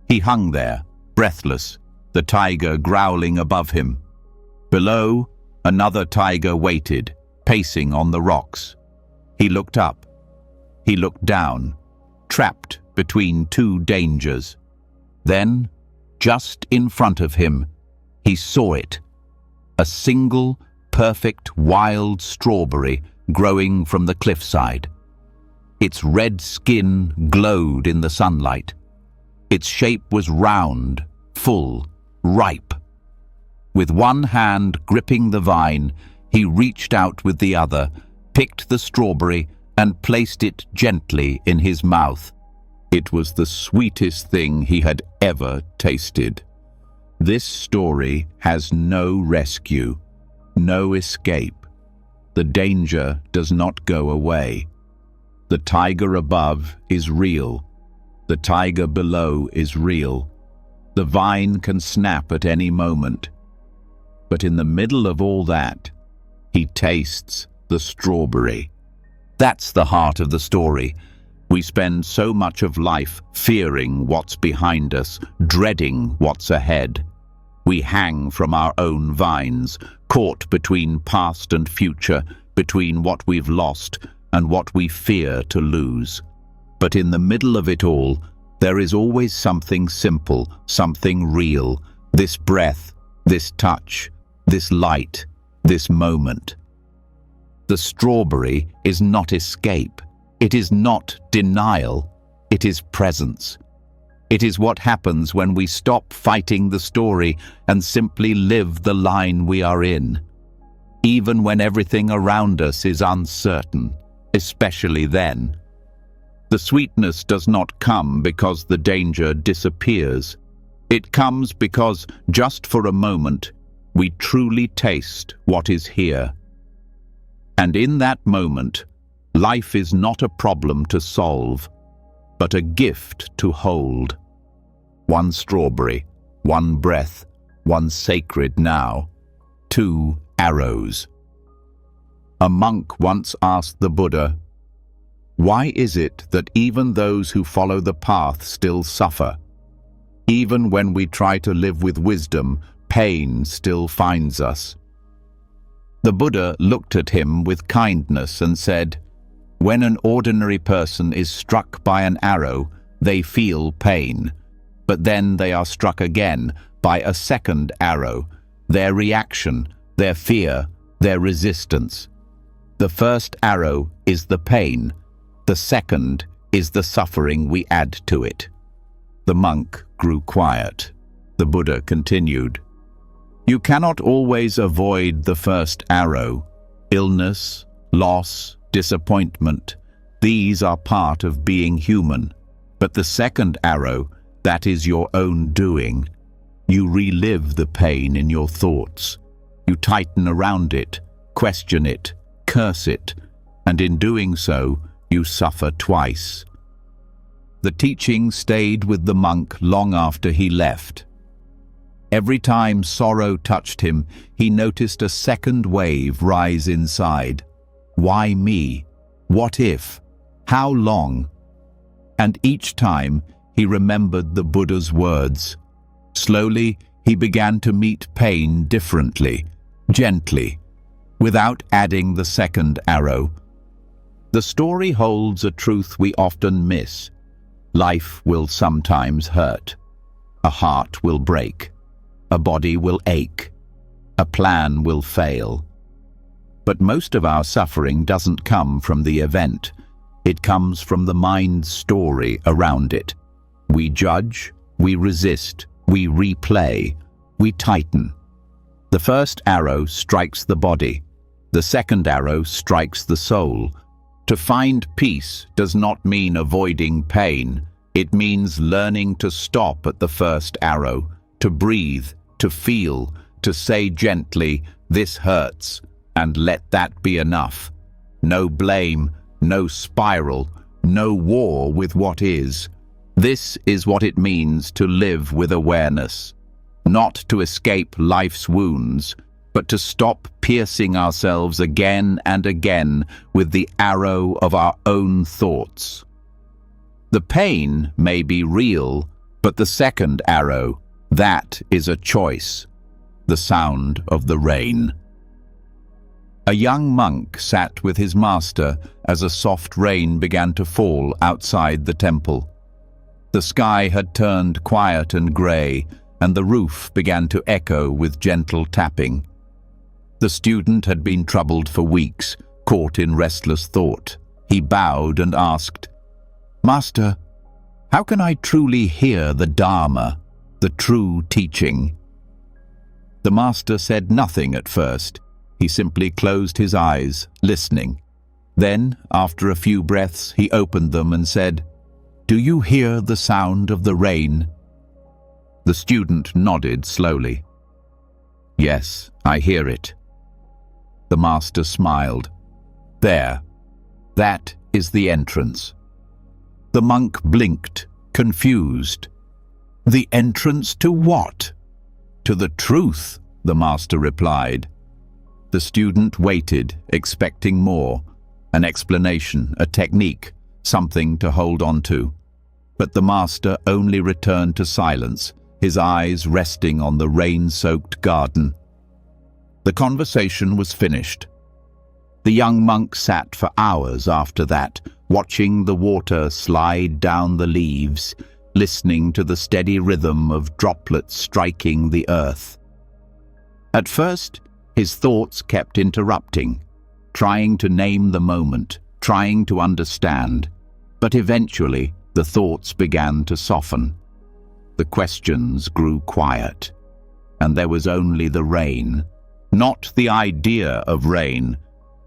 He hung there, breathless, the tiger growling above him. Below, another tiger waited, pacing on the rocks. He looked up. He looked down, trapped between two dangers. Then, just in front of him, he saw it. A single, perfect, wild strawberry growing from the cliffside. Its red skin glowed in the sunlight. Its shape was round, full, ripe. With one hand gripping the vine, he reached out with the other, picked the strawberry, and placed it gently in his mouth. It was the sweetest thing he had ever tasted. This story has no rescue, no escape. The danger does not go away. The tiger above is real. The tiger below is real. The vine can snap at any moment. But in the middle of all that, he tastes the strawberry. That's the heart of the story. We spend so much of life fearing what's behind us, dreading what's ahead. We hang from our own vines, caught between past and future, between what we've lost and what we fear to lose. But in the middle of it all, there is always something simple, something real, this breath, this touch, this light, this moment. The strawberry is not escape. It is not denial. It is presence. It is what happens when we stop fighting the story and simply live the line we are in. Even when everything around us is uncertain, especially then. The sweetness does not come because the danger disappears. It comes because, just for a moment, we truly taste what is here. And in that moment, Life is not a problem to solve, but a gift to hold. One strawberry, one breath, one sacred now, two arrows. A monk once asked the Buddha, "Why is it that even those who follow the path still suffer? Even when we try to live with wisdom, pain still finds us." The Buddha looked at him with kindness and said, "When an ordinary person is struck by an arrow, they feel pain. But then they are struck again by a second arrow, their reaction, their fear, their resistance. The first arrow is the pain, the second is the suffering we add to it." The monk grew quiet. The Buddha continued, "You cannot always avoid the first arrow. Illness, loss, disappointment, these are part of being human. But the second arrow, that is your own doing. You relive the pain in your thoughts. You tighten around it, question it, curse it, and in doing so, you suffer twice." The teaching stayed with the monk long after he left. Every time sorrow touched him, he noticed a second wave rise inside. Why me? What if? How long? And each time he remembered the Buddha's words. Slowly, he began to meet pain differently, gently, without adding the second arrow. The story holds a truth we often miss. Life will sometimes hurt. A heart will break. A body will ache. A plan will fail. But most of our suffering doesn't come from the event. It comes from the mind's story around it. We judge, we resist, we replay, we tighten. The first arrow strikes the body. The second arrow strikes the soul. To find peace does not mean avoiding pain. It means learning to stop at the first arrow, to breathe, to feel, to say gently, "This hurts," and let that be enough. No blame, no spiral, no war with what is. This is what it means to live with awareness. Not to escape life's wounds, but to stop piercing ourselves again and again with the arrow of our own thoughts. The pain may be real, but the second arrow, that is a choice. The sound of the rain. A young monk sat with his master as a soft rain began to fall outside the temple. The sky had turned quiet and grey, and the roof began to echo with gentle tapping. The student had been troubled for weeks, caught in restless thought. He bowed and asked, "Master, how can I truly hear the Dharma, the true teaching?" The master said nothing at first. He simply closed his eyes, listening. Then, after a few breaths, he opened them and said, "Do you hear the sound of the rain?" The student nodded slowly. "Yes, I hear it." The master smiled. "There, that is the entrance." The monk blinked, confused. "The entrance to what?" "To the truth," the master replied. The student waited, expecting more, an explanation, a technique, something to hold on to. But the master only returned to silence, his eyes resting on the rain-soaked garden. The conversation was finished. The young monk sat for hours after that, watching the water slide down the leaves, listening to the steady rhythm of droplets striking the earth. At first, his thoughts kept interrupting, trying to name the moment, trying to understand. But eventually, the thoughts began to soften. The questions grew quiet, and there was only the rain. Not the idea of rain,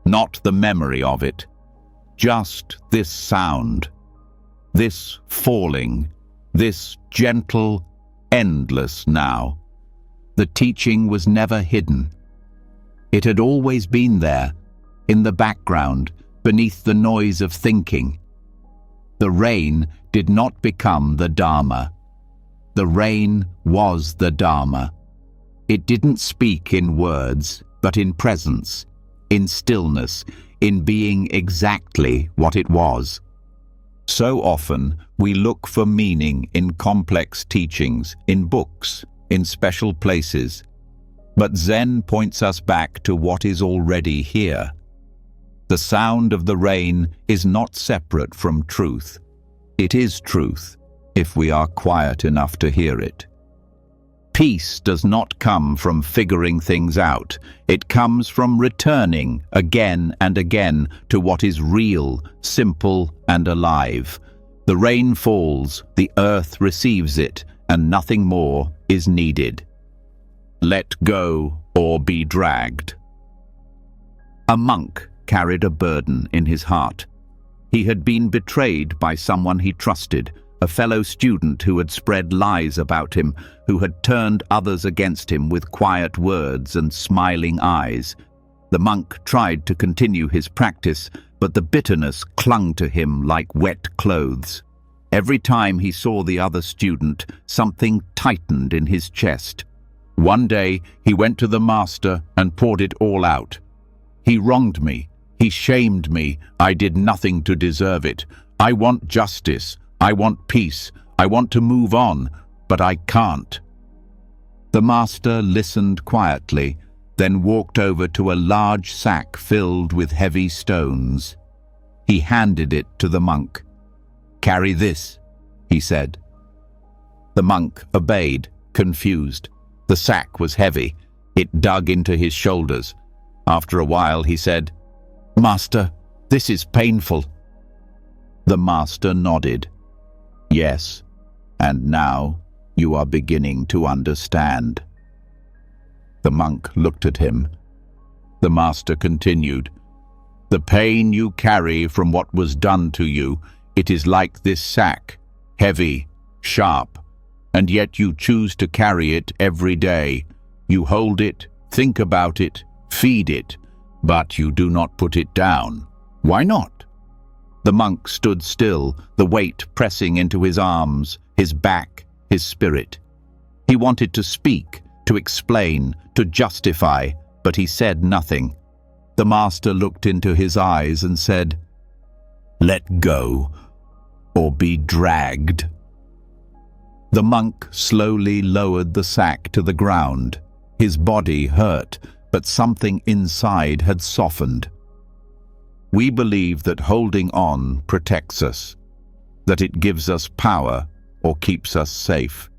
not the memory of it. Just this sound, this falling, this gentle, endless now. The teaching was never hidden. It had always been there, in the background, beneath the noise of thinking. The rain did not become the Dharma. The rain was the Dharma. It didn't speak in words, but in presence, in stillness, in being exactly what it was. So often we look for meaning in complex teachings, in books, in special places. But Zen points us back to what is already here. The sound of the rain is not separate from truth. It is truth, if we are quiet enough to hear it. Peace does not come from figuring things out. It comes from returning again and again to what is real, simple, and alive. The rain falls, the earth receives it, and nothing more is needed. Let go or be dragged. A monk carried a burden in his heart. He had been betrayed by someone he trusted, a fellow student who had spread lies about him, who had turned others against him with quiet words and smiling eyes. The monk tried to continue his practice, but the bitterness clung to him like wet clothes. Every time he saw the other student, something tightened in his chest. One day he went to the master and poured it all out. He wronged me. He shamed me. I did nothing to deserve it. I want justice. I want peace. I want to move on, but I can't. The master listened quietly, then walked over to a large sack filled with heavy stones. He handed it to the monk. "Carry this," he said. The monk obeyed, confused. The sack was heavy. It dug into his shoulders. After a while he said, "Master, this is painful." The master nodded. "Yes, and now you are beginning to understand." The monk looked at him. The master continued, "The pain you carry from what was done to you, it is like this sack, heavy, sharp, and yet you choose to carry it every day. You hold it, think about it, feed it, but you do not put it down. Why not?" The monk stood still, the weight pressing into his arms, his back, his spirit. He wanted to speak, to explain, to justify, but he said nothing. The master looked into his eyes and said, "Let go, or be dragged." The monk slowly lowered the sack to the ground. His body hurt, but something inside had softened. We believe that holding on protects us, that it gives us power or keeps us safe.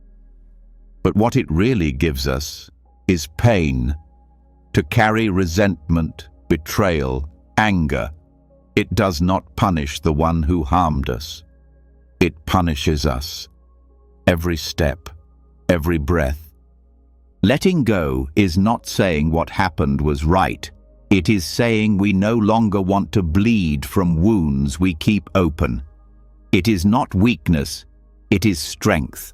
But what it really gives us is pain. To carry resentment, betrayal, anger, it does not punish the one who harmed us. It punishes us. Every step, every breath. Letting go is not saying what happened was right. It is saying we no longer want to bleed from wounds we keep open. It is not weakness, it is strength.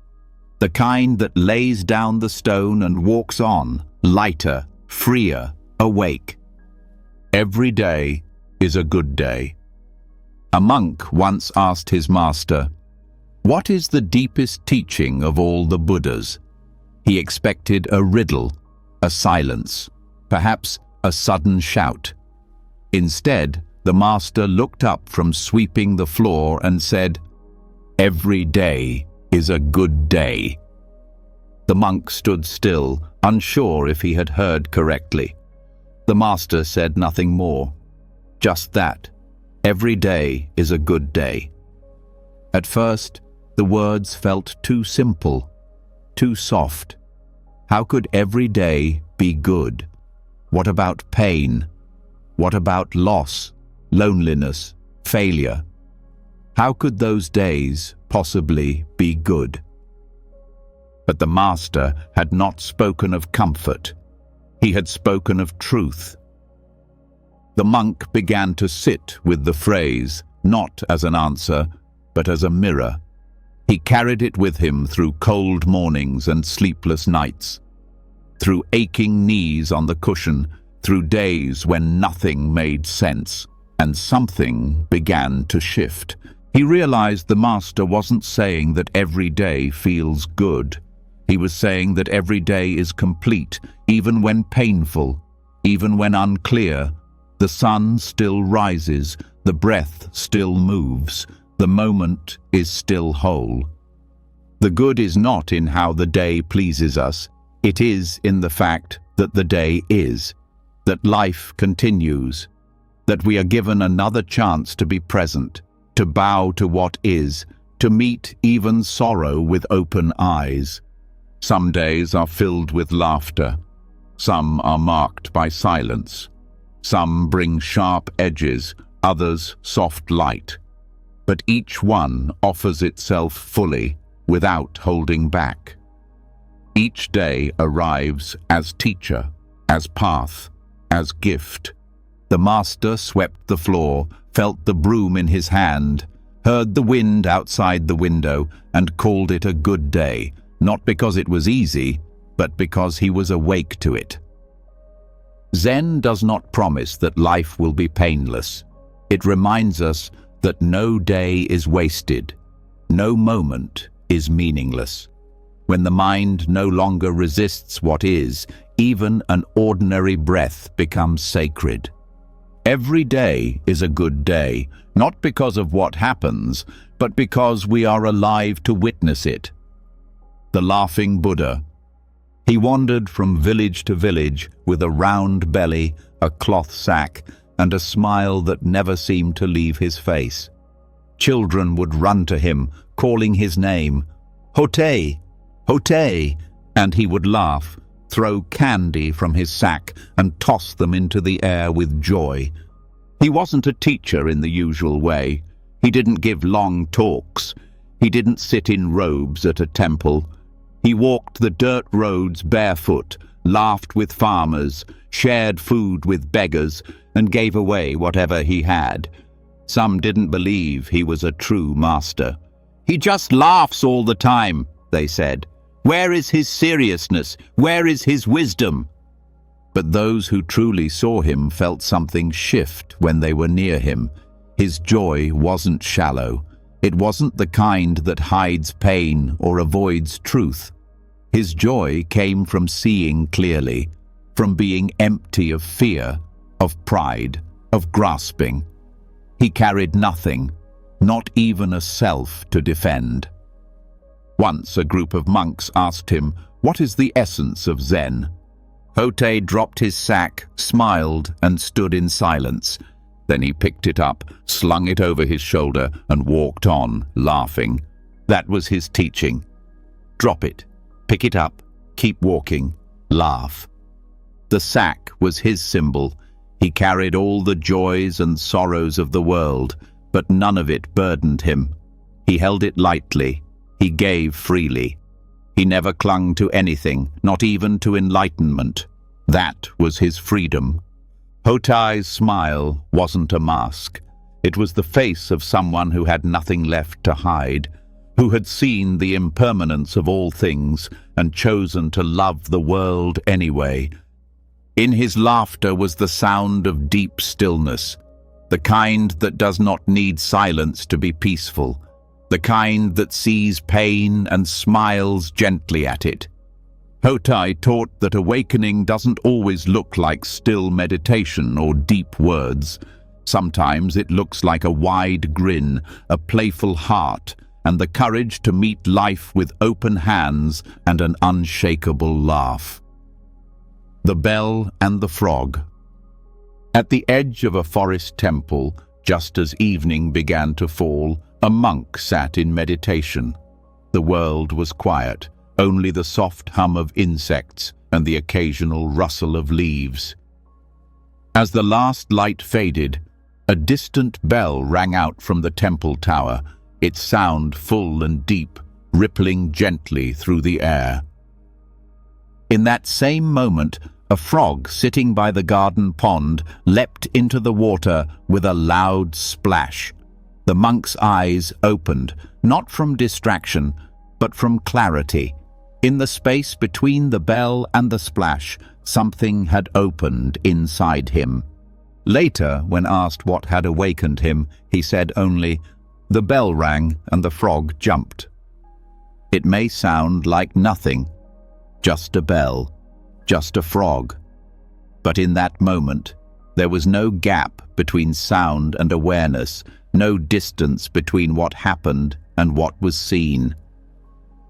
The kind that lays down the stone and walks on, lighter, freer, awake. Every day is a good day. A monk once asked his master, "What is the deepest teaching of all the Buddhas?" He expected a riddle, a silence, perhaps a sudden shout. Instead, the master looked up from sweeping the floor and said, "Every day is a good day." The monk stood still, unsure if he had heard correctly. The master said nothing more. Just that. Every day is a good day. At first, the words felt too simple, too soft. How could every day be good? What about pain? What about loss, loneliness, failure? How could those days possibly be good? But the master had not spoken of comfort. He had spoken of truth. The monk began to sit with the phrase, not as an answer, but as a mirror. He carried it with him through cold mornings and sleepless nights, through aching knees on the cushion, through days when nothing made sense, and something began to shift. He realized the master wasn't saying that every day feels good. He was saying that every day is complete, even when painful, even when unclear. The sun still rises, the breath still moves, the moment is still whole. The good is not in how the day pleases us, it is in the fact that the day is, that life continues, that we are given another chance to be present, to bow to what is, to meet even sorrow with open eyes. Some days are filled with laughter, some are marked by silence, some bring sharp edges, others soft light, but each one offers itself fully, without holding back. Each day arrives as teacher, as path, as gift. The master swept the floor, felt the broom in his hand, heard the wind outside the window, and called it a good day, not because it was easy, but because he was awake to it. Zen does not promise that life will be painless. It reminds us that no day is wasted, no moment is meaningless. When the mind no longer resists what is, even an ordinary breath becomes sacred. Every day is a good day, not because of what happens, but because we are alive to witness it. The laughing Buddha. He wandered from village to village with a round belly, a cloth sack, and a smile that never seemed to leave his face. Children would run to him, calling his name, "Hote! Hote!" and he would laugh, throw candy from his sack, and toss them into the air with joy. He wasn't a teacher in the usual way. He didn't give long talks. He didn't sit in robes at a temple. He walked the dirt roads barefoot, laughed with farmers, shared food with beggars, and gave away whatever he had. Some didn't believe he was a true master. "He just laughs all the time," they said. "Where is his seriousness? Where is his wisdom?" But those who truly saw him felt something shift when they were near him. His joy wasn't shallow. It wasn't the kind that hides pain or avoids truth. His joy came from seeing clearly, from being empty of fear, of pride, of grasping. He carried nothing, not even a self to defend. Once a group of monks asked him, "What is the essence of Zen?" Hote dropped his sack, smiled, and stood in silence. Then he picked it up, slung it over his shoulder, and walked on, laughing. That was his teaching. Drop it, pick it up, keep walking, laugh. The sack was his symbol. He carried all the joys and sorrows of the world, but none of it burdened him. He held it lightly. He gave freely. He never clung to anything, not even to enlightenment. That was his freedom. Hotai's smile wasn't a mask. It was the face of someone who had nothing left to hide, who had seen the impermanence of all things and chosen to love the world anyway. In his laughter was the sound of deep stillness, the kind that does not need silence to be peaceful, the kind that sees pain and smiles gently at it. Hotai taught that awakening doesn't always look like still meditation or deep words. Sometimes it looks like a wide grin, a playful heart, and the courage to meet life with open hands and an unshakable laugh. The Bell and the Frog. At the edge of a forest temple, just as evening began to fall, a monk sat in meditation. The world was quiet, only the soft hum of insects and the occasional rustle of leaves. As the last light faded, a distant bell rang out from the temple tower, its sound full and deep, rippling gently through the air. In that same moment, a frog sitting by the garden pond leapt into the water with a loud splash. The monk's eyes opened, not from distraction, but from clarity. In the space between the bell and the splash, something had opened inside him. Later, when asked what had awakened him, he said only, "The bell rang and the frog jumped." It may sound like nothing, just a bell, just a frog. But in that moment, there was no gap between sound and awareness, no distance between what happened and what was seen.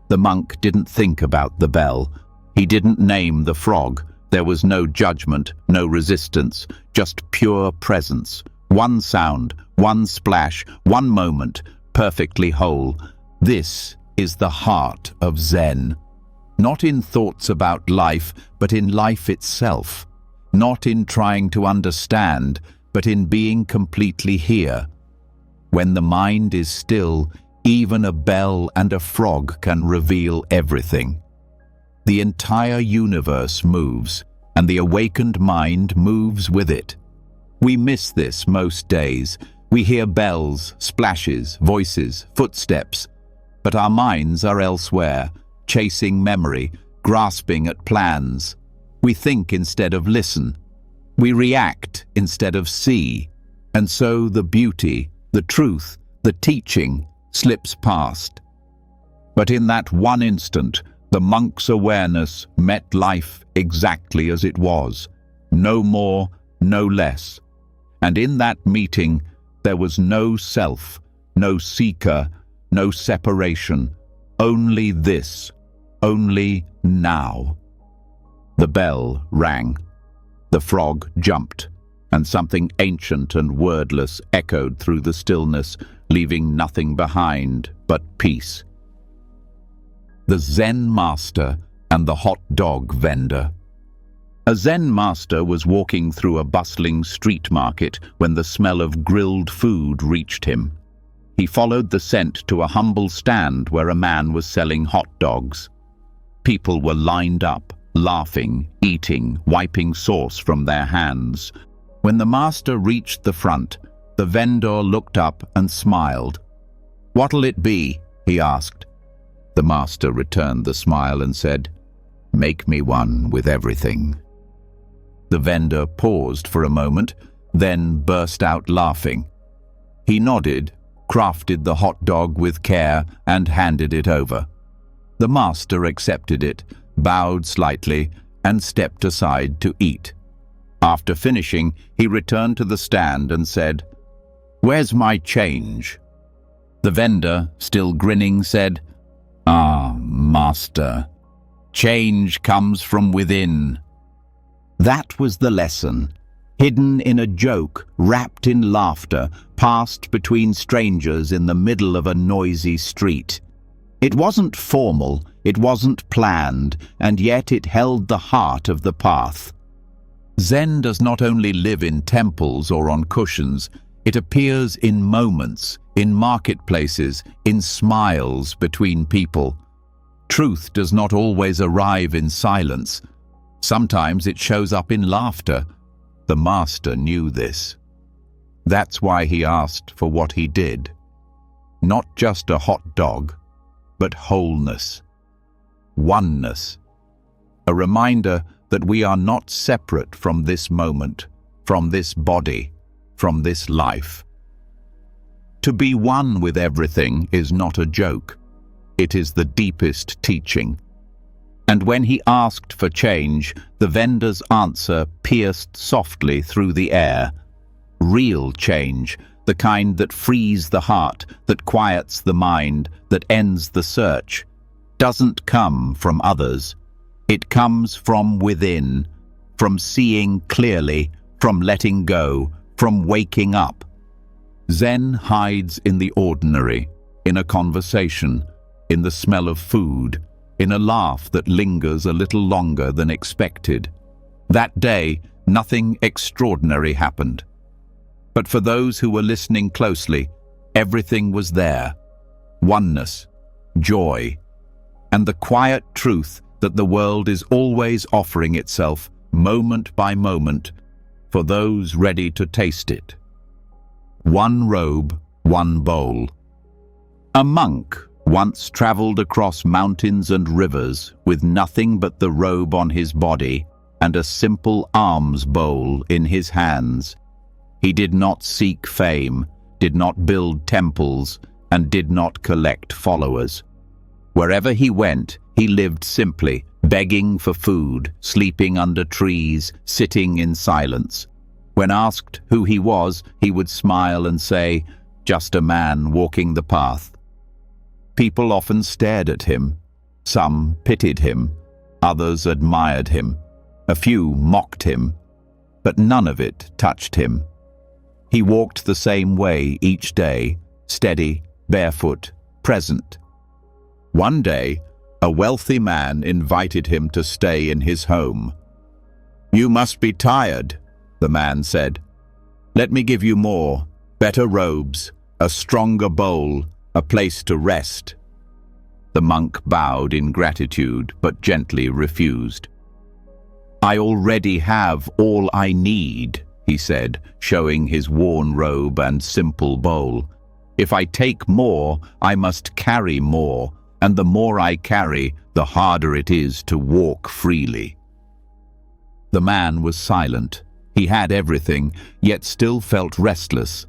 The monk didn't think about the bell. He didn't name the frog. There was no judgment, no resistance, just pure presence. One sound, one splash, one moment, perfectly whole. This is the heart of Zen. Not in thoughts about life, but in life itself. Not in trying to understand, but in being completely here. When the mind is still, even a bell and a frog can reveal everything. The entire universe moves, and the awakened mind moves with it. We miss this most days. We hear bells, splashes, voices, footsteps, but our minds are elsewhere, chasing memory, grasping at plans. We think instead of listen. We react instead of see. And so the beauty, the truth, the teaching slips past. But in that one instant, the monk's awareness met life exactly as it was. No more, no less. And in that meeting, there was no self, no seeker, no separation. Only this, only now. The bell rang. The frog jumped, and something ancient and wordless echoed through the stillness, leaving nothing behind but peace. The Zen master and the hot dog vendor. A Zen master was walking through a bustling street market when the smell of grilled food reached him. He followed the scent to a humble stand where a man was selling hot dogs. People were lined up, laughing, eating, wiping sauce from their hands. When the master reached the front, the vendor looked up and smiled. "What'll it be?" he asked. The master returned the smile and said, "Make me one with everything." The vendor paused for a moment, then burst out laughing. He nodded, crafted the hot dog with care, and handed it over. The master accepted it, bowed slightly, and stepped aside to eat. After finishing, he returned to the stand and said, "Where's my change?" The vendor, still grinning, said, "Ah, master, change comes from within." That was the lesson, hidden in a joke, wrapped in laughter, passed between strangers in the middle of a noisy street. It wasn't formal, it wasn't planned, and yet it held the heart of the path. Zen does not only live in temples or on cushions, it appears in moments, in marketplaces, in smiles between people. Truth does not always arrive in silence. Sometimes it shows up in laughter. The master knew this. That's why he asked for what he did. Not just a hot dog, but wholeness, oneness. A reminder that we are not separate from this moment, from this body, from this life. To be one with everything is not a joke. It is the deepest teaching. And when he asked for change, the vendor's answer pierced softly through the air. Real change, the kind that frees the heart, that quiets the mind, that ends the search, doesn't come from others. It comes from within, from seeing clearly, from letting go, from waking up. Zen hides in the ordinary, in a conversation, in the smell of food, in a laugh that lingers a little longer than expected. That day, nothing extraordinary happened. But for those who were listening closely, everything was there. Oneness, joy, and the quiet truth that the world is always offering itself, moment by moment, for those ready to taste it. One robe, one bowl. A monk once traveled across mountains and rivers with nothing but the robe on his body and a simple alms bowl in his hands. He did not seek fame, did not build temples, and did not collect followers. Wherever he went, he lived simply, begging for food, sleeping under trees, sitting in silence. When asked who he was, he would smile and say, "Just a man walking the path." People often stared at him. Some pitied him, others admired him, a few mocked him, but none of it touched him. He walked the same way each day, steady, barefoot, present. One day, a wealthy man invited him to stay in his home. "You must be tired," the man said. "Let me give you more, better robes, a stronger bowl, a place to rest." The monk bowed in gratitude, but gently refused. "I already have all I need," he said, showing his worn robe and simple bowl. "If I take more, I must carry more, and the more I carry, the harder it is to walk freely." The man was silent. He had everything, yet still felt restless.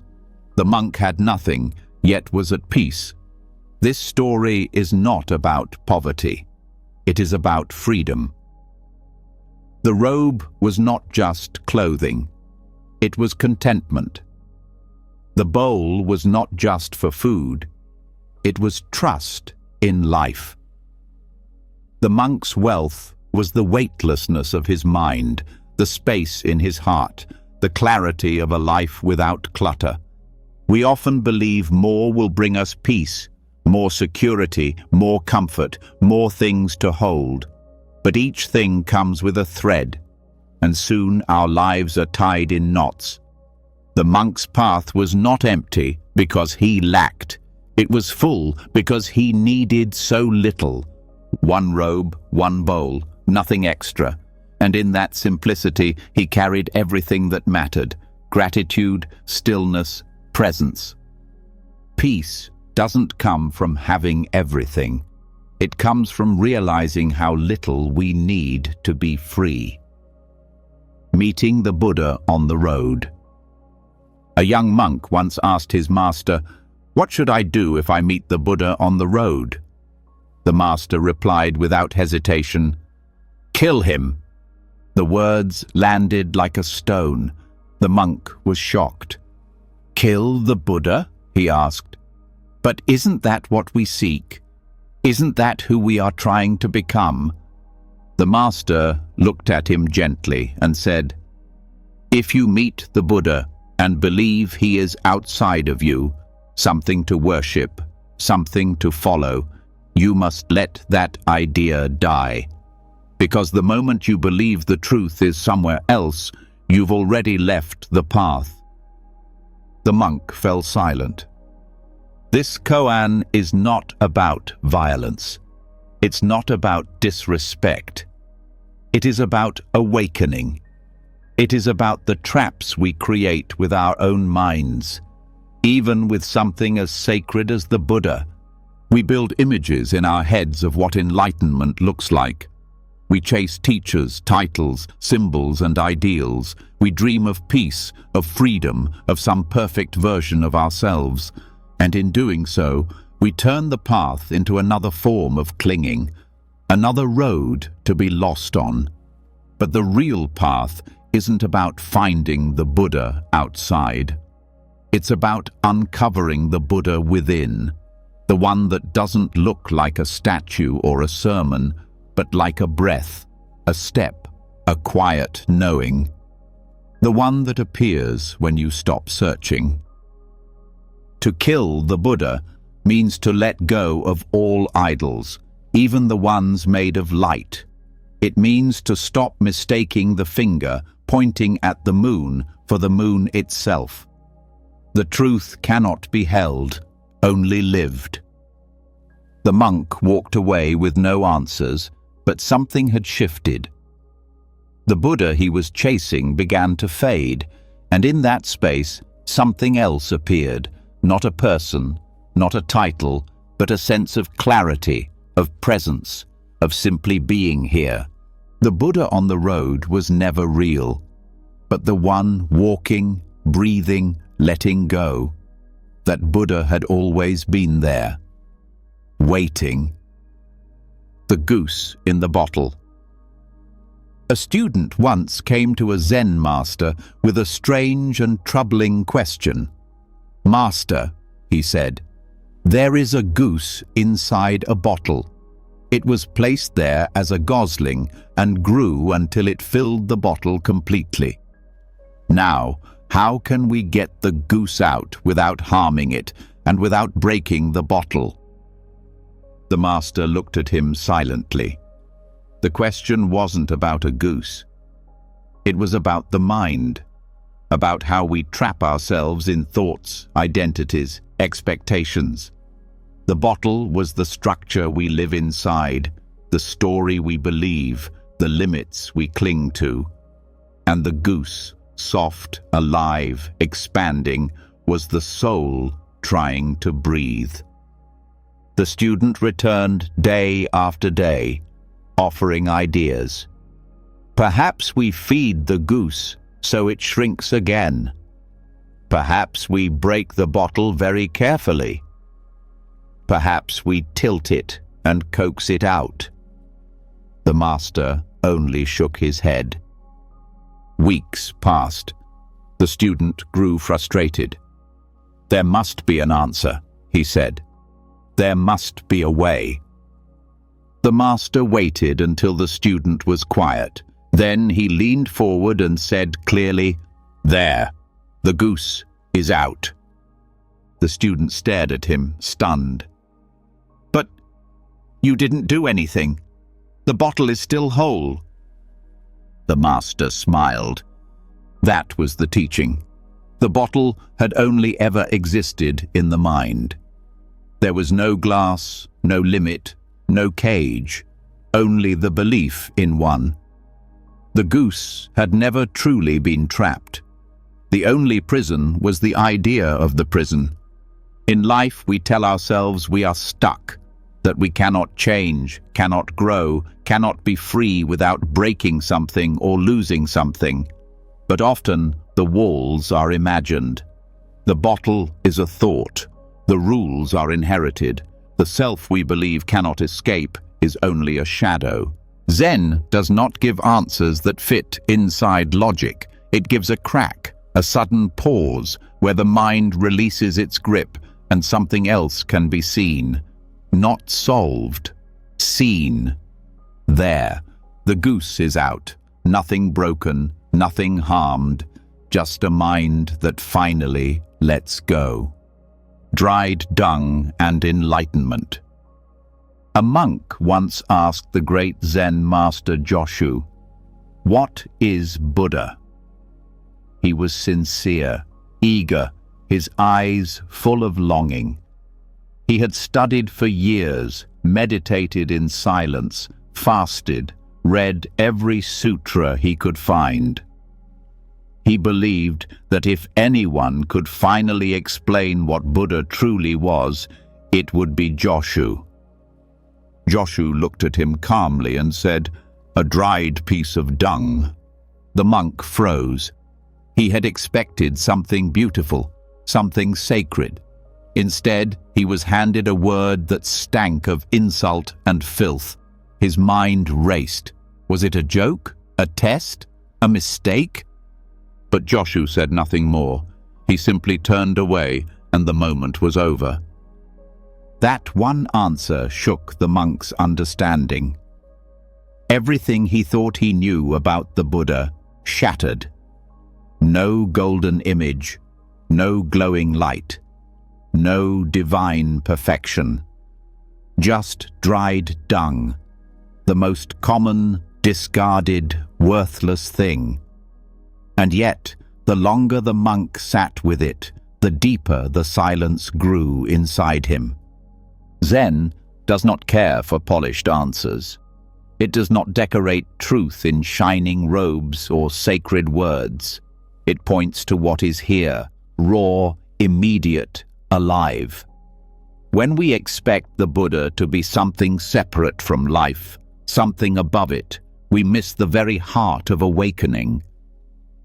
The monk had nothing, yet was at peace. This story is not about poverty. It is about freedom. The robe was not just clothing. It was contentment. The bowl was not just for food. It was trust in life. The monk's wealth was the weightlessness of his mind, the space in his heart, the clarity of a life without clutter. We often believe more will bring us peace, more security, more comfort, more things to hold. But each thing comes with a thread, and soon our lives are tied in knots. The monk's path was not empty because he lacked. It was full because he needed so little. One robe, one bowl, nothing extra. And in that simplicity, he carried everything that mattered: gratitude, stillness, presence. Peace doesn't come from having everything. It comes from realizing how little we need to be free. Meeting the Buddha on the road. A young monk once asked his master, "What should I do if I meet the Buddha on the road?" The master replied without hesitation, "Kill him." The words landed like a stone. The monk was shocked. "Kill the Buddha?" he asked. "But isn't that what we seek? Isn't that who we are trying to become?" The master looked at him gently and said, "If you meet the Buddha and believe he is outside of you, something to worship, something to follow, you must let that idea die. Because the moment you believe the truth is somewhere else, you've already left the path." The monk fell silent. This koan is not about violence. It's not about disrespect. It is about awakening. It is about the traps we create with our own minds. Even with something as sacred as the Buddha, we build images in our heads of what enlightenment looks like. We chase teachers, titles, symbols, and ideals. We dream of peace, of freedom, of some perfect version of ourselves. And in doing so, we turn the path into another form of clinging, another road to be lost on. But the real path isn't about finding the Buddha outside. It's about uncovering the Buddha within, the one that doesn't look like a statue or a sermon, but like a breath, a step, a quiet knowing. The one that appears when you stop searching. To kill the Buddha means to let go of all idols, even the ones made of light. It means to stop mistaking the finger pointing at the moon for the moon itself. The truth cannot be held, only lived. The monk walked away with no answers, but something had shifted. The Buddha he was chasing began to fade, and in that space, something else appeared. Not a person, not a title, but a sense of clarity, of presence, of simply being here. The Buddha on the road was never real, but the one walking, breathing, letting go, that Buddha had always been there, waiting. The goose in the bottle. A student once came to a Zen master with a strange and troubling question. "Master," he said, "there is a goose inside a bottle. It was placed there as a gosling and grew until it filled the bottle completely. Now, how can we get the goose out without harming it and without breaking the bottle?" The master looked at him silently. The question wasn't about a goose. It was about the mind, about how we trap ourselves in thoughts, identities, expectations. The bottle was the structure we live inside, the story we believe, the limits we cling to. And the goose, soft, alive, expanding, was the soul trying to breathe. The student returned day after day, offering ideas. Perhaps we feed the goose so it shrinks again. Perhaps we break the bottle very carefully. Perhaps we tilt it and coax it out. The master only shook his head. Weeks passed. The student grew frustrated. "There must be an answer," he said. "There must be a way." The master waited until the student was quiet. Then he leaned forward and said clearly, "There, the goose is out." The student stared at him, stunned. "But you didn't do anything. The bottle is still whole." The master smiled. That was the teaching. The bottle had only ever existed in the mind. There was no glass, no limit, no cage, only the belief in one. The goose had never truly been trapped. The only prison was the idea of the prison. In life, we tell ourselves we are stuck, that we cannot change, cannot grow, cannot be free without breaking something or losing something. But often, the walls are imagined. The bottle is a thought. The rules are inherited. The self we believe cannot escape is only a shadow. Zen does not give answers that fit inside logic. It gives a crack, a sudden pause, where the mind releases its grip and something else can be seen. Not solved, seen. There, the goose is out. Nothing broken, nothing harmed, just a mind that finally lets go. Dried dung and enlightenment. A monk once asked the great Zen master Joshu, "What is Buddha?" He was sincere, eager, his eyes full of longing. He had studied for years, meditated in silence, fasted, read every sutra he could find. He believed that if anyone could finally explain what Buddha truly was, it would be Joshu. Joshu looked at him calmly and said, "A dried piece of dung." The monk froze. He had expected something beautiful, something sacred. Instead, he was handed a word that stank of insult and filth. His mind raced. Was it a joke? A test? A mistake? But Joshu said nothing more. He simply turned away, and the moment was over. That one answer shook the monk's understanding. Everything he thought he knew about the Buddha shattered. No golden image, no glowing light, no divine perfection. Just dried dung, the most common, discarded, worthless thing. And yet, the longer the monk sat with it, the deeper the silence grew inside him. Zen does not care for polished answers. It does not decorate truth in shining robes or sacred words. It points to what is here, raw, immediate, alive. When we expect the Buddha to be something separate from life, something above it, we miss the very heart of awakening.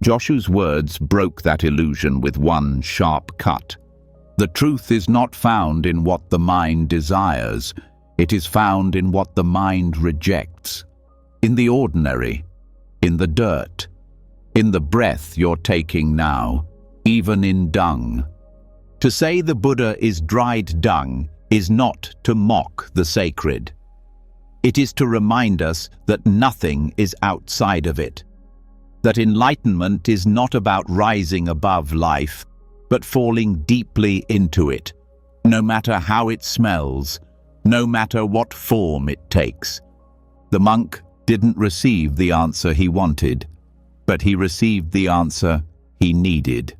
Joshua's words broke that illusion with one sharp cut. The truth is not found in what the mind desires. It is found in what the mind rejects. In the ordinary, in the dirt, in the breath you're taking now, even in dung. To say the Buddha is dried dung is not to mock the sacred. It is to remind us that nothing is outside of it, that enlightenment is not about rising above life, but falling deeply into it, no matter how it smells, no matter what form it takes. The monk didn't receive the answer he wanted, but he received the answer he needed.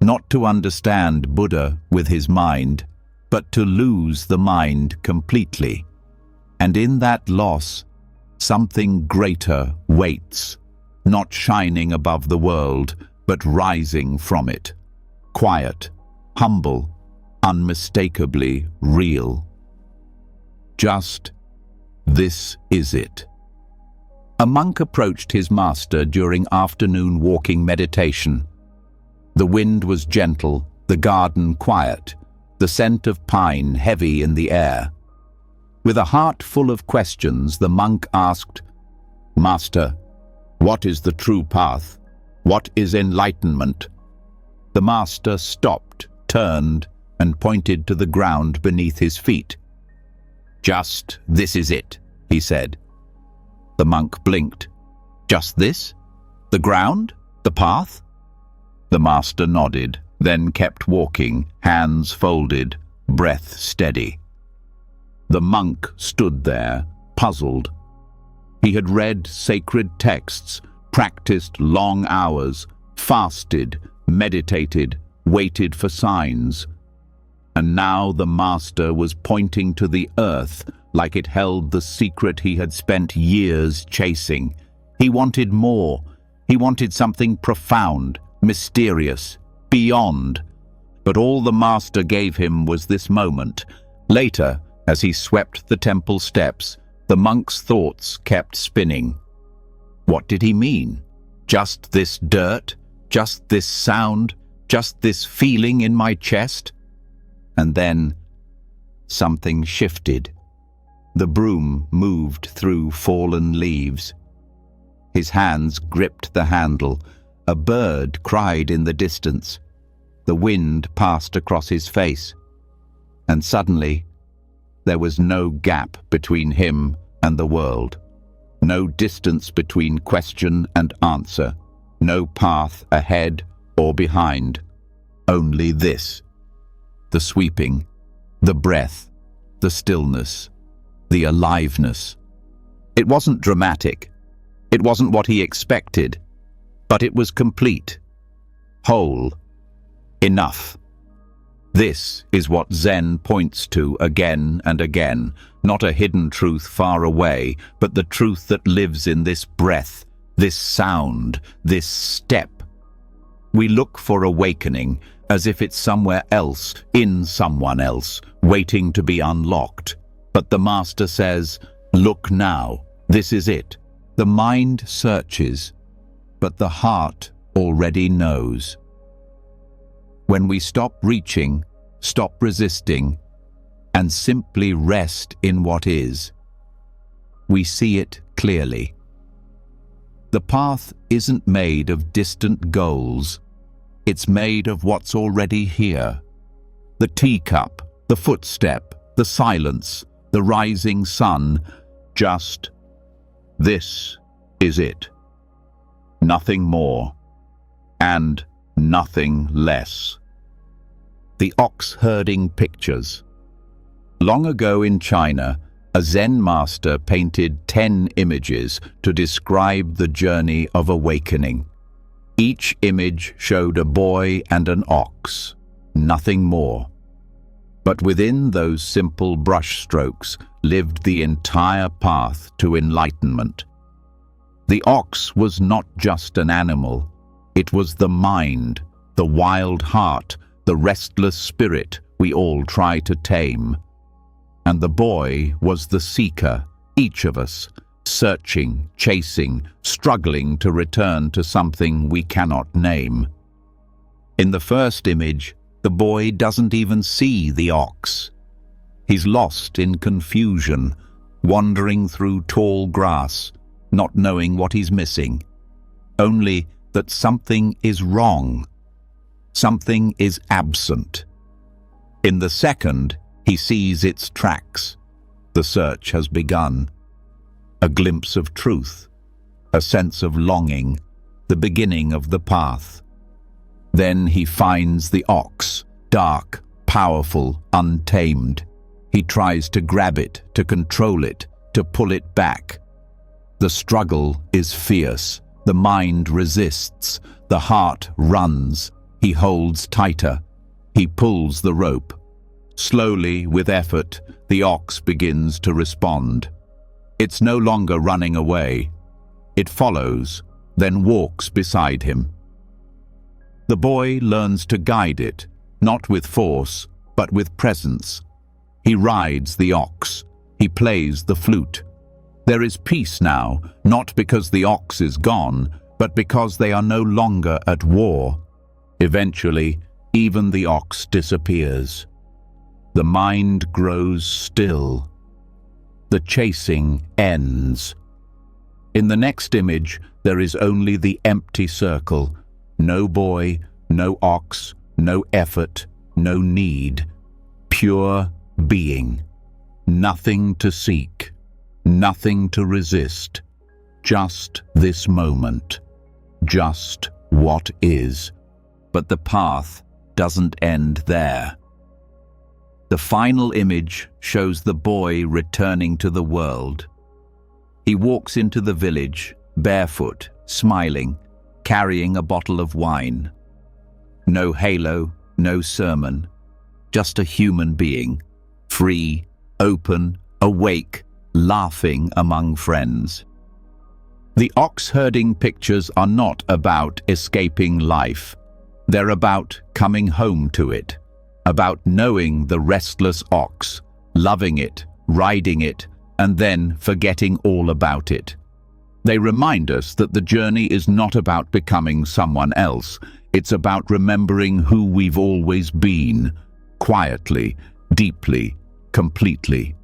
Not to understand Buddha with his mind, but to lose the mind completely. And in that loss, something greater waits, not shining above the world, but rising from it. Quiet, humble, unmistakably real. Just, this is it. A monk approached his master during afternoon walking meditation. The wind was gentle, the garden quiet, the scent of pine heavy in the air. With a heart full of questions, the monk asked, "Master, what is the true path? What is enlightenment?" The master stopped, turned, and pointed to the ground beneath his feet. "Just this is it," he said. The monk blinked. "Just this? The ground? The path?" The master nodded, then kept walking, hands folded, breath steady. The monk stood there, puzzled. He had read sacred texts, practiced long hours, fasted, meditated, waited for signs. And now the master was pointing to the earth like it held the secret he had spent years chasing. He wanted more. He wanted something profound, mysterious, beyond. But all the master gave him was this moment. Later, as he swept the temple steps, the monk's thoughts kept spinning. What did he mean? Just this dirt? Just this sound? Just this feeling in my chest? And then something shifted. The broom moved through fallen leaves. His hands gripped the handle. A bird cried in the distance. The wind passed across his face. And suddenly, there was no gap between him and the world. No distance between question and answer. No path ahead or behind. Only this. The sweeping, the breath, the stillness, the aliveness. It wasn't dramatic. It wasn't what he expected. But it was complete. Whole. Enough. This is what Zen points to again and again. Not a hidden truth far away, but the truth that lives in this breath, this sound, this step. We look for awakening as if it's somewhere else, in someone else, waiting to be unlocked. But the master says, "Look now, this is it." The mind searches, but the heart already knows. When we stop reaching, stop resisting, and simply rest in what is, we see it clearly. The path isn't made of distant goals. It's made of what's already here. The teacup, the footstep, the silence, the rising sun. Just this is it. Nothing more, and nothing less. The ox-herding pictures. Long ago in China, a Zen master painted 10 images to describe the journey of awakening. Each image showed a boy and an ox, nothing more. But within those simple brushstrokes lived the entire path to enlightenment. The ox was not just an animal. It was the mind, the wild heart, the restless spirit we all try to tame. And the boy was the seeker, each of us, searching, chasing, struggling to return to something we cannot name. In the first image, the boy doesn't even see the ox. He's lost in confusion, wandering through tall grass, not knowing what he's missing. Only that something is wrong. Something is absent. In the second, he sees its tracks. The search has begun. A glimpse of truth, a sense of longing, the beginning of the path. Then he finds the ox, dark, powerful, untamed. He tries to grab it, to control it, to pull it back. The struggle is fierce. The mind resists. The heart runs. He holds tighter. He pulls the rope. Slowly, with effort, the ox begins to respond. It's no longer running away. It follows, then walks beside him. The boy learns to guide it, not with force, but with presence. He rides the ox. He plays the flute. There is peace now, not because the ox is gone, but because they are no longer at war. Eventually, even the ox disappears. The mind grows still. The chasing ends. In the next image, there is only the empty circle. No boy, no ox, no effort, no need. Pure being. Nothing to seek. Nothing to resist. Just this moment. Just what is. But the path doesn't end there. The final image shows the boy returning to the world. He walks into the village, barefoot, smiling, carrying a bottle of wine. No halo, no sermon, just a human being, free, open, awake, laughing among friends. The ox-herding pictures are not about escaping life. They're about coming home to it, about knowing the restless ox, loving it, riding it, and then forgetting all about it. They remind us that the journey is not about becoming someone else. It's about remembering who we've always been, quietly, deeply, completely.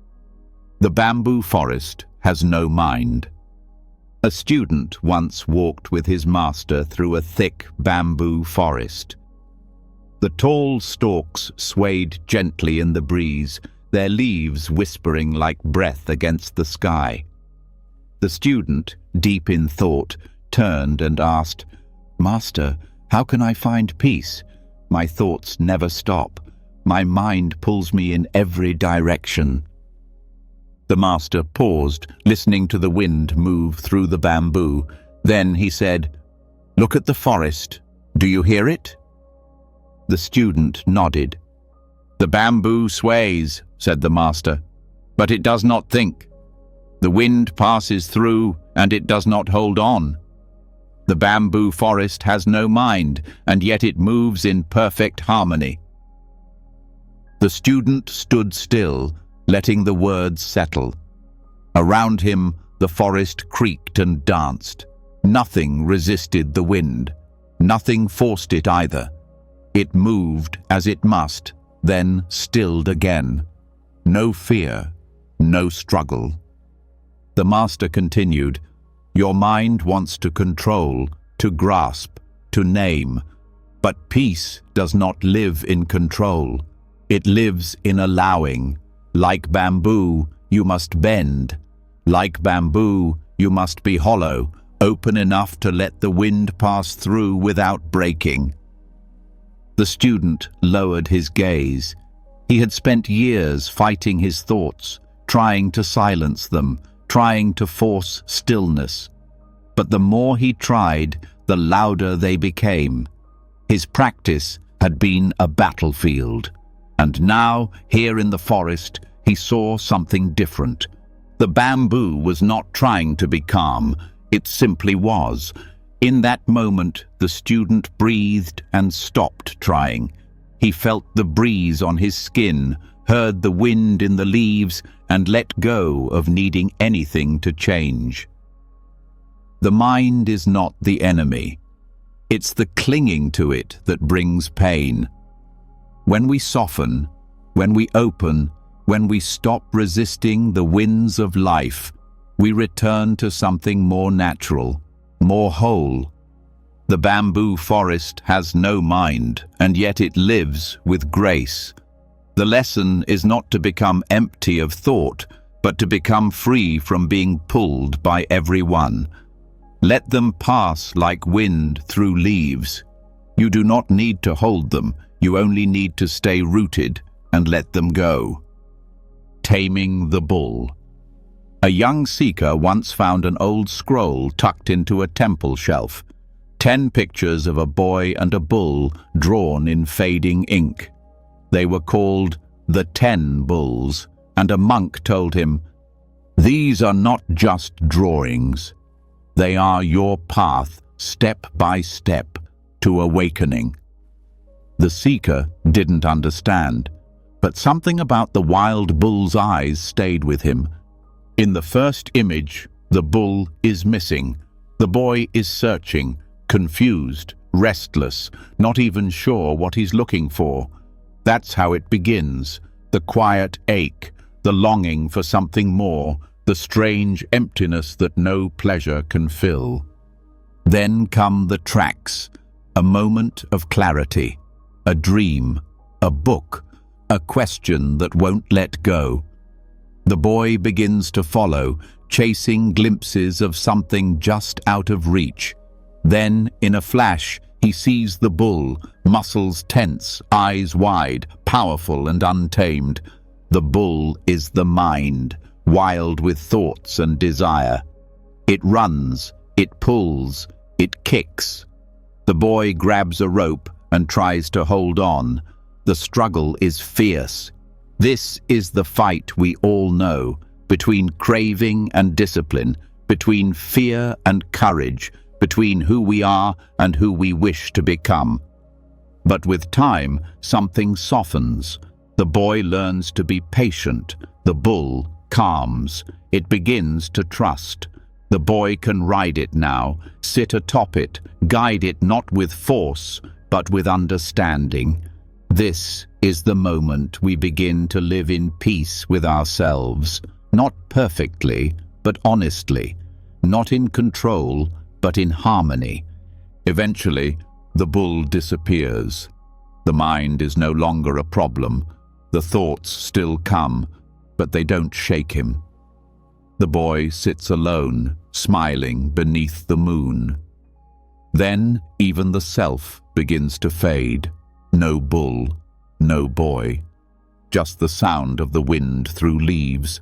The bamboo forest has no mind. A student once walked with his master through a thick bamboo forest. The tall stalks swayed gently in the breeze, their leaves whispering like breath against the sky. The student, deep in thought, turned and asked, "Master, how can I find peace? My thoughts never stop. My mind pulls me in every direction." The master paused, listening to the wind move through the bamboo. Then he said, "Look at the forest. Do you hear it?" The student nodded. "The bamboo sways," said the master, "but it does not think. The wind passes through, and it does not hold on. The bamboo forest has no mind, and yet it moves in perfect harmony." The student stood still, letting the words settle. Around him, the forest creaked and danced. Nothing resisted the wind. Nothing forced it either. It moved as it must, then stilled again. No fear, no struggle. The master continued, "Your mind wants to control, to grasp, to name. But peace does not live in control. It lives in allowing. Like bamboo, you must bend. Like bamboo, you must be hollow, open enough to let the wind pass through without breaking." The student lowered his gaze. He had spent years fighting his thoughts, trying to silence them, trying to force stillness. But the more he tried, the louder they became. His practice had been a battlefield. And now, here in the forest, he saw something different. The bamboo was not trying to be calm, it simply was. In that moment, the student breathed and stopped trying. He felt the breeze on his skin, heard the wind in the leaves, and let go of needing anything to change. The mind is not the enemy. It's the clinging to it that brings pain. When we soften, when we open, when we stop resisting the winds of life, we return to something more natural, more whole. The bamboo forest has no mind, and yet it lives with grace. The lesson is not to become empty of thought, but to become free from being pulled by everyone. Let them pass like wind through leaves. You do not need to hold them, you only need to stay rooted and let them go. Taming the bull. A young seeker once found an old scroll tucked into a temple shelf. 10 pictures of a boy and a bull drawn in fading ink. They were called the 10 Bulls, and a monk told him, "These are not just drawings. They are your path, step by step, to awakening." The seeker didn't understand, but something about the wild bull's eyes stayed with him. In the first image, the bull is missing. The boy is searching, confused, restless, not even sure what he's looking for. That's how it begins, the quiet ache, the longing for something more, the strange emptiness that no pleasure can fill. Then come the tracks, a moment of clarity, a dream, a book, a question that won't let go. The boy begins to follow, chasing glimpses of something just out of reach. Then, in a flash, he sees the bull, muscles tense, eyes wide, powerful and untamed. The bull is the mind, wild with thoughts and desire. It runs, it pulls, it kicks. The boy grabs a rope and tries to hold on. The struggle is fierce. This is the fight we all know, between craving and discipline, between fear and courage, between who we are and who we wish to become. But with time, something softens. The boy learns to be patient. The bull calms. It begins to trust. The boy can ride it now, sit atop it, guide it not with force, but with understanding. This is the moment we begin to live in peace with ourselves, not perfectly, but honestly, not in control, but in harmony. Eventually, the bull disappears. The mind is no longer a problem. The thoughts still come, but they don't shake him. The boy sits alone, smiling beneath the moon. Then even the self begins to fade. No bull, no boy, just the sound of the wind through leaves.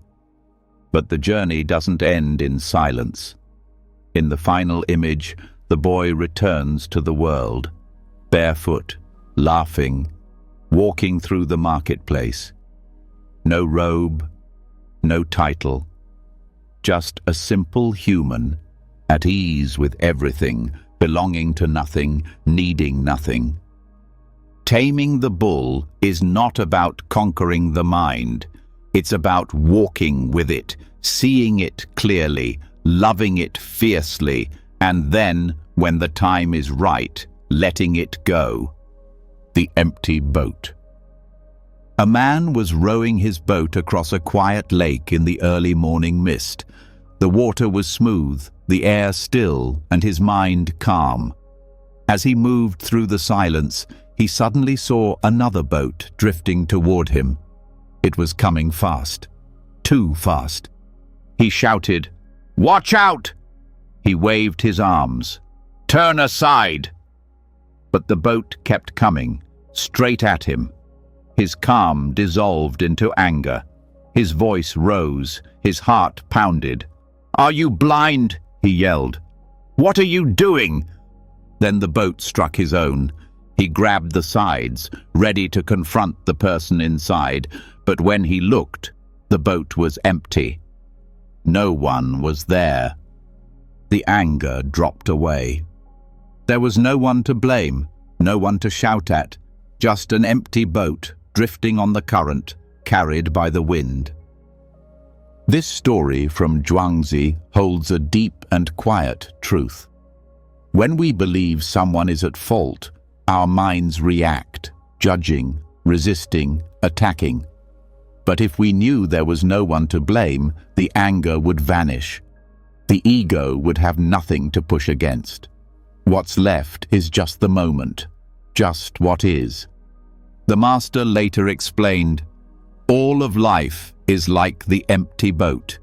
But the journey doesn't end in silence. In the final image, the boy returns to the world, barefoot, laughing, walking through the marketplace. No robe, no title, just a simple human, at ease with everything, belonging to nothing, needing nothing. Taming the bull is not about conquering the mind. It's about walking with it, seeing it clearly, loving it fiercely, and then, when the time is right, letting it go. The empty boat. A man was rowing his boat across a quiet lake in the early morning mist. The water was smooth, the air still, and his mind calm. As he moved through the silence, he suddenly saw another boat drifting toward him. It was coming fast. Too fast. He shouted, "Watch out!" He waved his arms. "Turn aside!" But the boat kept coming, straight at him. His calm dissolved into anger. His voice rose, his heart pounded. "Are you blind?" he yelled. "What are you doing?" Then the boat struck his own. He grabbed the sides, ready to confront the person inside, but when he looked, the boat was empty. No one was there. The anger dropped away. There was no one to blame, no one to shout at, just an empty boat drifting on the current, carried by the wind. This story from Zhuangzi holds a deep and quiet truth. When we believe someone is at fault, our minds react, judging, resisting, attacking. But if we knew there was no one to blame, the anger would vanish. The ego would have nothing to push against. What's left is just the moment, just what is. The master later explained, "All of life is like the empty boat.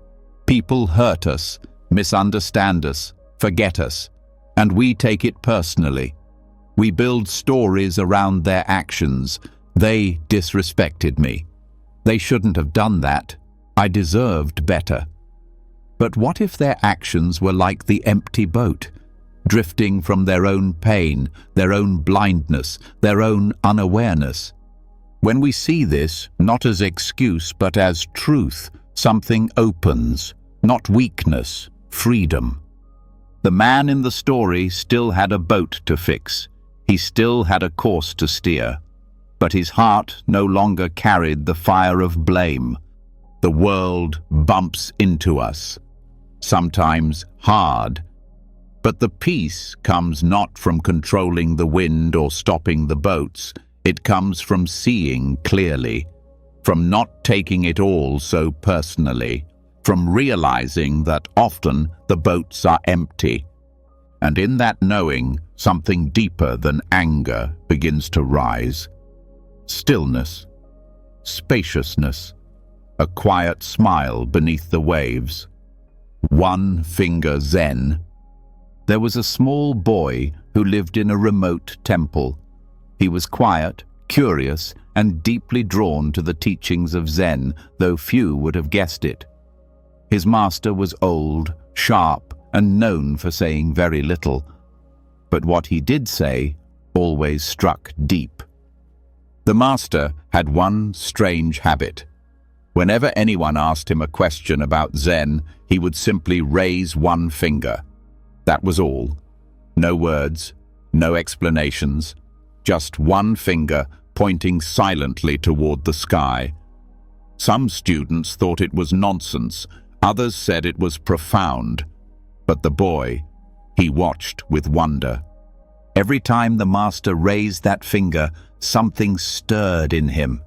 People hurt us, misunderstand us, forget us, and we take it personally. We build stories around their actions. They disrespected me. They shouldn't have done that. I deserved better." But what if their actions were like the empty boat, drifting from their own pain, their own blindness, their own unawareness? When we see this, not as excuse but as truth, something opens, not weakness, freedom. The man in the story still had a boat to fix. He still had a course to steer. But his heart no longer carried the fire of blame. The world bumps into us, sometimes hard. But the peace comes not from controlling the wind or stopping the boats. It comes from seeing clearly, from not taking it all so personally, from realizing that often the boats are empty. And in that knowing, something deeper than anger begins to rise. Stillness, spaciousness, a quiet smile beneath the waves. One finger Zen. There was a small boy who lived in a remote temple. He was quiet, curious, and deeply drawn to the teachings of Zen, though few would have guessed it. His master was old, sharp, and known for saying very little. But what he did say always struck deep. The master had one strange habit. Whenever anyone asked him a question about Zen, he would simply raise one finger. That was all. No words, no explanations, just one finger pointing silently toward the sky. Some students thought it was nonsense, others said it was profound. But the boy, he watched with wonder. Every time the master raised that finger, something stirred in him.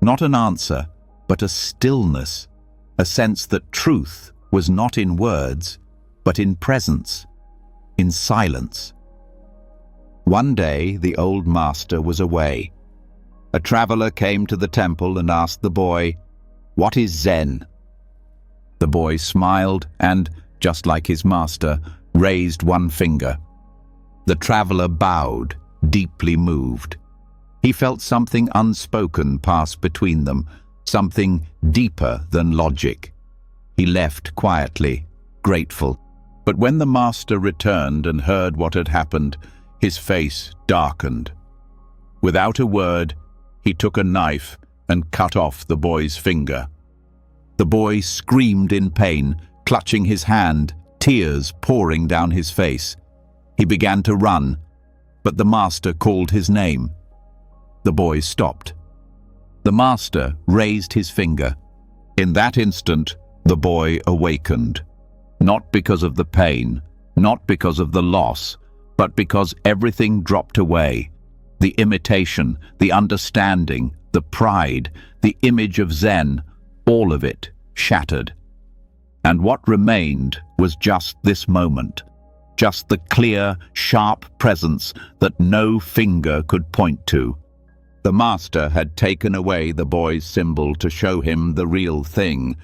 Not an answer, but a stillness, a sense that truth was not in words, but in presence, in silence. One day, the old master was away. A traveler came to the temple and asked the boy, "What is Zen?" The boy smiled and, just like his master, raised one finger. The traveler bowed, deeply moved. He felt something unspoken pass between them, something deeper than logic. He left quietly, grateful. But when the master returned and heard what had happened, his face darkened. Without a word, he took a knife and cut off the boy's finger. The boy screamed in pain, clutching his hand, tears pouring down his face. He began to run, but the master called his name. The boy stopped. The master raised his finger. In that instant, the boy awakened. Not because of the pain, not because of the loss, but because everything dropped away. The imitation, the understanding, the pride, the image of Zen, all of it shattered. And what remained was just this moment, just the clear, sharp presence that no finger could point to. The master had taken away the boy's symbol to show him the real thing,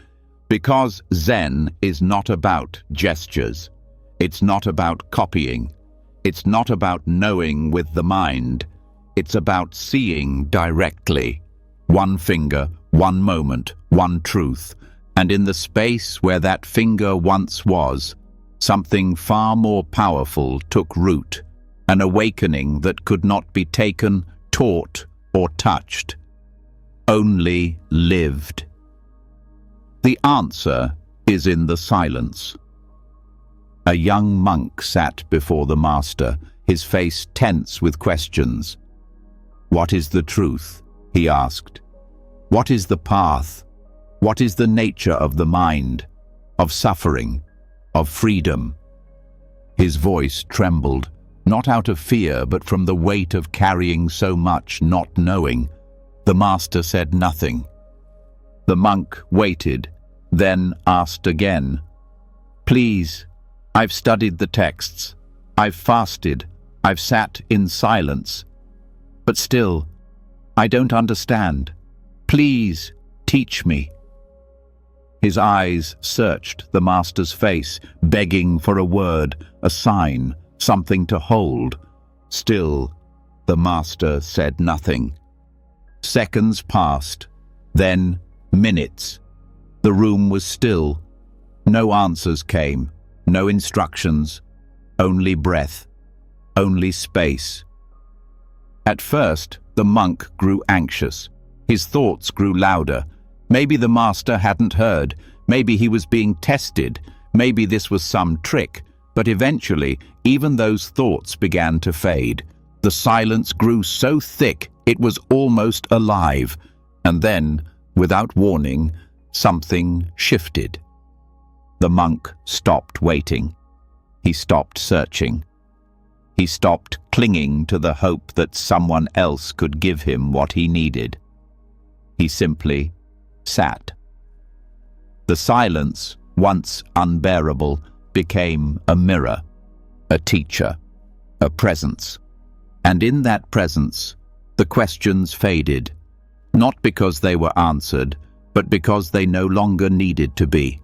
because Zen is not about gestures. It's not about copying. It's not about knowing with the mind. It's about seeing directly. One finger, one moment, one truth. And in the space where that finger once was, something far more powerful took root, an awakening that could not be taken, taught, or touched, only lived. The answer is in the silence. A young monk sat before the master, his face tense with questions. "What is the truth?" he asked. "What is the path?" What is the nature of the mind, of suffering, of freedom? His voice trembled, not out of fear, but from the weight of carrying so much, not knowing. The master said nothing. The monk waited, then asked again, "Please, I've studied the texts, I've fasted, I've sat in silence. But still, I don't understand. Please, teach me." His eyes searched the master's face, begging for a word, a sign, something to hold. Still, the master said nothing. Seconds passed, then minutes. The room was still. No answers came, no instructions, only breath, only space. At first, the monk grew anxious. His thoughts grew louder. Maybe the master hadn't heard. Maybe he was being tested. Maybe this was some trick. But eventually, even those thoughts began to fade. The silence grew so thick it was almost alive. And then, without warning, something shifted. The monk stopped waiting. He stopped searching. He stopped clinging to the hope that someone else could give him what he needed. He simply sat. The silence, once unbearable, became a mirror, a teacher, a presence. And in that presence, the questions faded, not because they were answered, but because they no longer needed to be.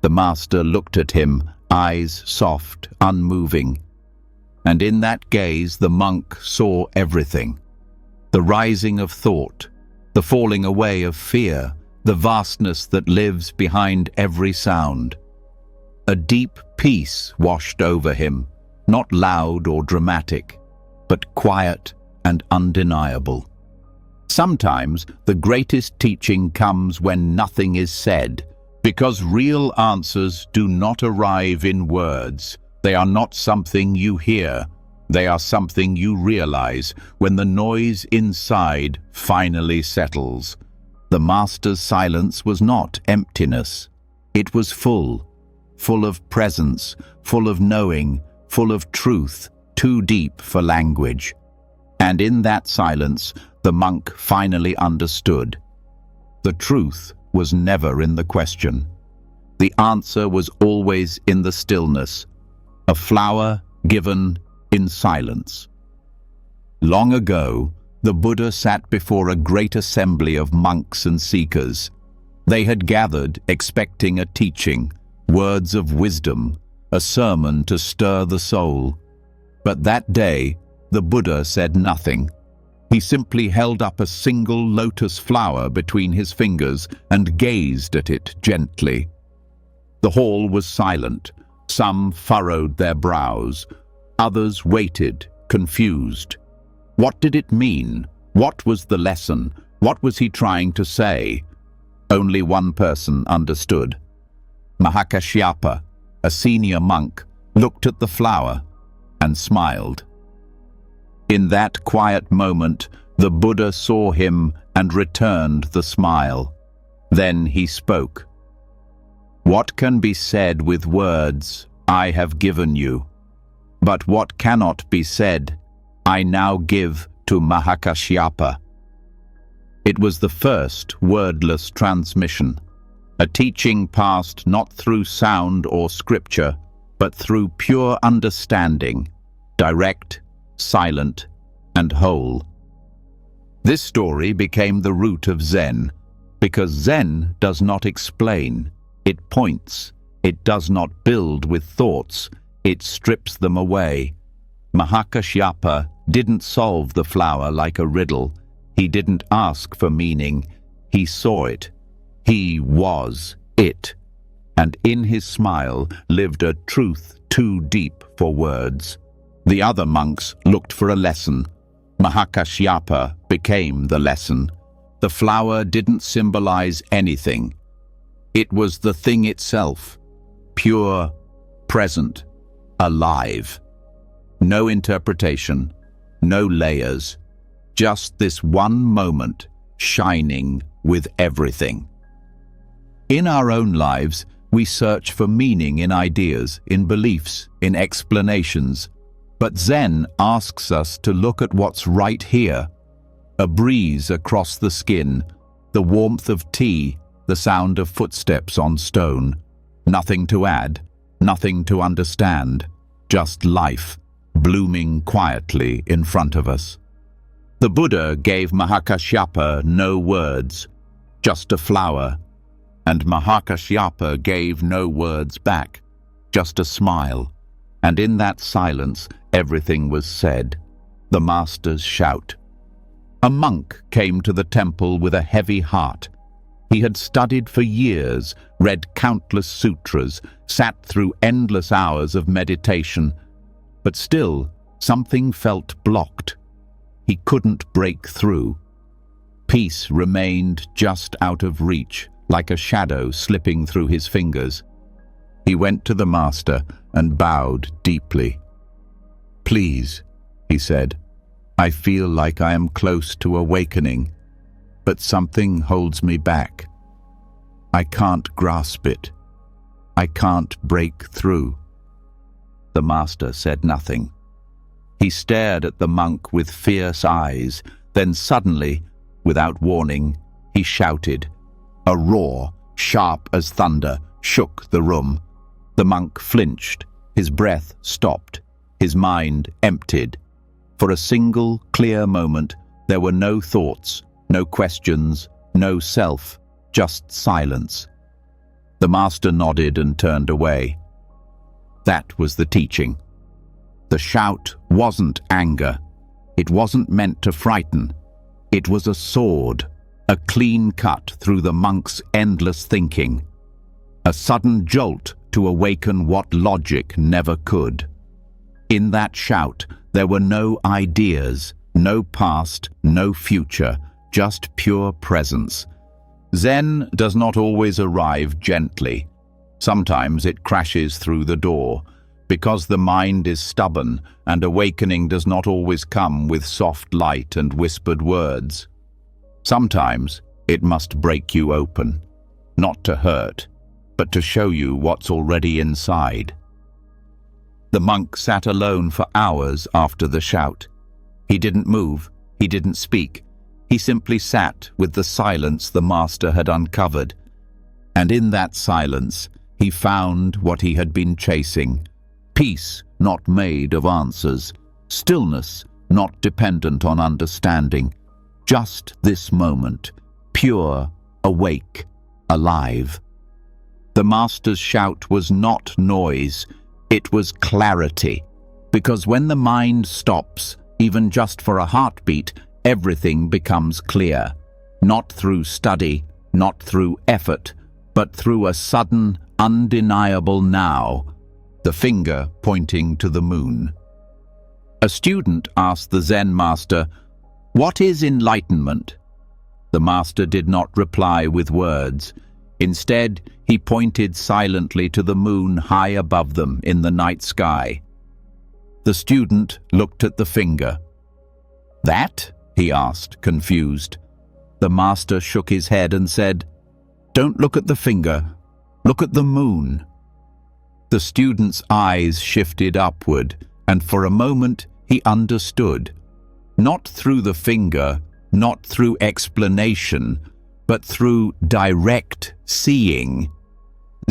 The master looked at him, eyes soft, unmoving. And in that gaze, the monk saw everything. The rising of thought, the falling away of fear, the vastness that lives behind every sound. A deep peace washed over him, not loud or dramatic, but quiet and undeniable. Sometimes the greatest teaching comes when nothing is said, because real answers do not arrive in words. They are not something you hear. They are something you realize when the noise inside finally settles. The master's silence was not emptiness. It was full of presence, full of knowing, full of truth, too deep for language. And in that silence, the monk finally understood. The truth was never in the question. The answer was always in the stillness, a flower given in silence. Long ago, the Buddha sat before a great assembly of monks and seekers. They had gathered expecting a teaching, words of wisdom, a sermon to stir the soul. But that day, the Buddha said nothing. He simply held up a single lotus flower between his fingers and gazed at it gently. The hall was silent. Some furrowed their brows. Others waited, confused. What did it mean? What was the lesson? What was he trying to say? Only one person understood. Mahakashyapa, a senior monk, looked at the flower and smiled. In that quiet moment, the Buddha saw him and returned the smile. Then he spoke. "What can be said with words, I have given you. But what cannot be said, I now give to Mahakashyapa." It was the first wordless transmission, a teaching passed not through sound or scripture, but through pure understanding, direct, silent, and whole. This story became the root of Zen, because Zen does not explain, it points. It does not build with thoughts, it strips them away. Mahakashyapa didn't solve the flower like a riddle. He didn't ask for meaning. He saw it. He was it. And in his smile lived a truth too deep for words. The other monks looked for a lesson. Mahakashyapa became the lesson. The flower didn't symbolize anything. It was the thing itself, pure, present, alive. No interpretation, no layers, just this one moment shining with everything. In our own lives, we search for meaning in ideas, in beliefs, in explanations. But Zen asks us to look at what's right here. A breeze across the skin, the warmth of tea, the sound of footsteps on stone. Nothing to add, nothing to understand, just life, blooming quietly in front of us. The Buddha gave Mahakashyapa no words, just a flower, and Mahakashyapa gave no words back, just a smile, and in that silence everything was said. The master's shout. A monk came to the temple with a heavy heart. He had studied for years, read countless sutras, sat through endless hours of meditation, but still something felt blocked. He couldn't break through. Peace remained just out of reach, like a shadow slipping through his fingers. He went to the master and bowed deeply. "Please," he said, "I feel like I am close to awakening, but something holds me back. I can't grasp it. I can't break through." The master said nothing. He stared at the monk with fierce eyes, then suddenly, without warning, he shouted. A roar, sharp as thunder, shook the room. The monk flinched, his breath stopped, his mind emptied. For a single, clear moment, there were no thoughts, no questions, no self, just silence. The master nodded and turned away. That was the teaching. The shout wasn't anger. It wasn't meant to frighten. It was a sword, a clean cut through the monk's endless thinking. A sudden jolt to awaken what logic never could. In that shout, there were no ideas, no past, no future, just pure presence. Zen does not always arrive gently. Sometimes it crashes through the door, because the mind is stubborn and awakening does not always come with soft light and whispered words. Sometimes it must break you open, not to hurt, but to show you what's already inside. The monk sat alone for hours after the shout. He didn't move, he didn't speak. He simply sat with the silence the master had uncovered. And in that silence, he found what he had been chasing. Peace not made of answers. Stillness not dependent on understanding. Just this moment, pure, awake, alive. The master's shout was not noise, it was clarity. Because when the mind stops, even just for a heartbeat, everything becomes clear. Not through study, not through effort, but through a sudden, undeniable now. The finger pointing to the moon. A student asked the Zen master, "What is enlightenment?" The master did not reply with words. Instead, he pointed silently to the moon high above them in the night sky. The student looked at the finger. "That?" he asked, confused. The master shook his head and said, "Don't look at the finger, look at the moon." The student's eyes shifted upward, and for a moment he understood. Not through the finger, not through explanation, but through direct seeing.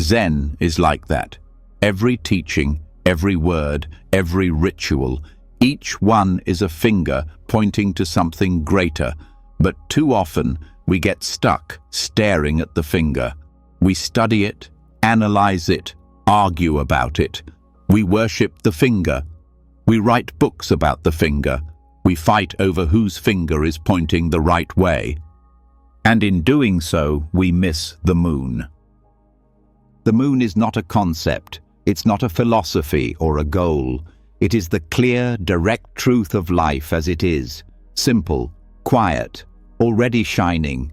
Zen is like that. Every teaching, every word, every ritual, each one is a finger pointing to something greater, but too often we get stuck staring at the finger. We study it, analyze it, argue about it. We worship the finger. We write books about the finger. We fight over whose finger is pointing the right way. And in doing so, we miss the moon. The moon is not a concept. It's not a philosophy or a goal. It is the clear, direct truth of life as it is. Simple, quiet, already shining.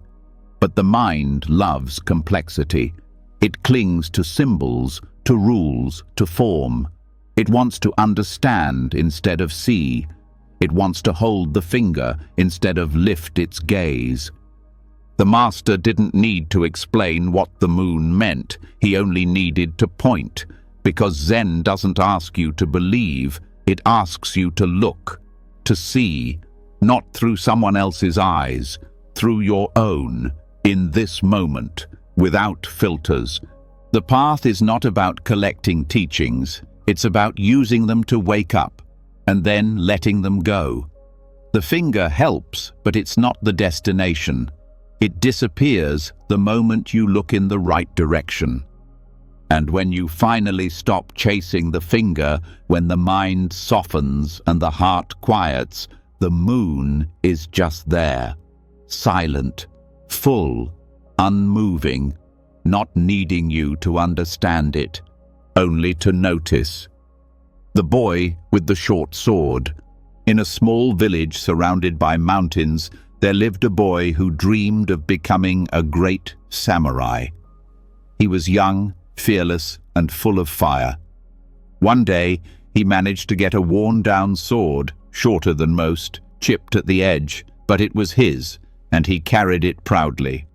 But the mind loves complexity. It clings to symbols, to rules, to form. It wants to understand instead of see. It wants to hold the finger instead of lift its gaze. The master didn't need to explain what the moon meant. He only needed to point, because Zen doesn't ask you to believe, it asks you to look, to see, not through someone else's eyes, through your own, in this moment, without filters. The path is not about collecting teachings, it's about using them to wake up, and then letting them go. The finger helps, but it's not the destination. It disappears the moment you look in the right direction. And when you finally stop chasing the finger, when the mind softens and the heart quiets, the moon is just there, silent, full, unmoving, not needing you to understand it, only to notice. The boy with the short sword. In a small village surrounded by mountains, there lived a boy who dreamed of becoming a great samurai. He was young, fearless, and full of fire. One day, he managed to get a worn-down sword, shorter than most, chipped at the edge, but it was his, and he carried it proudly.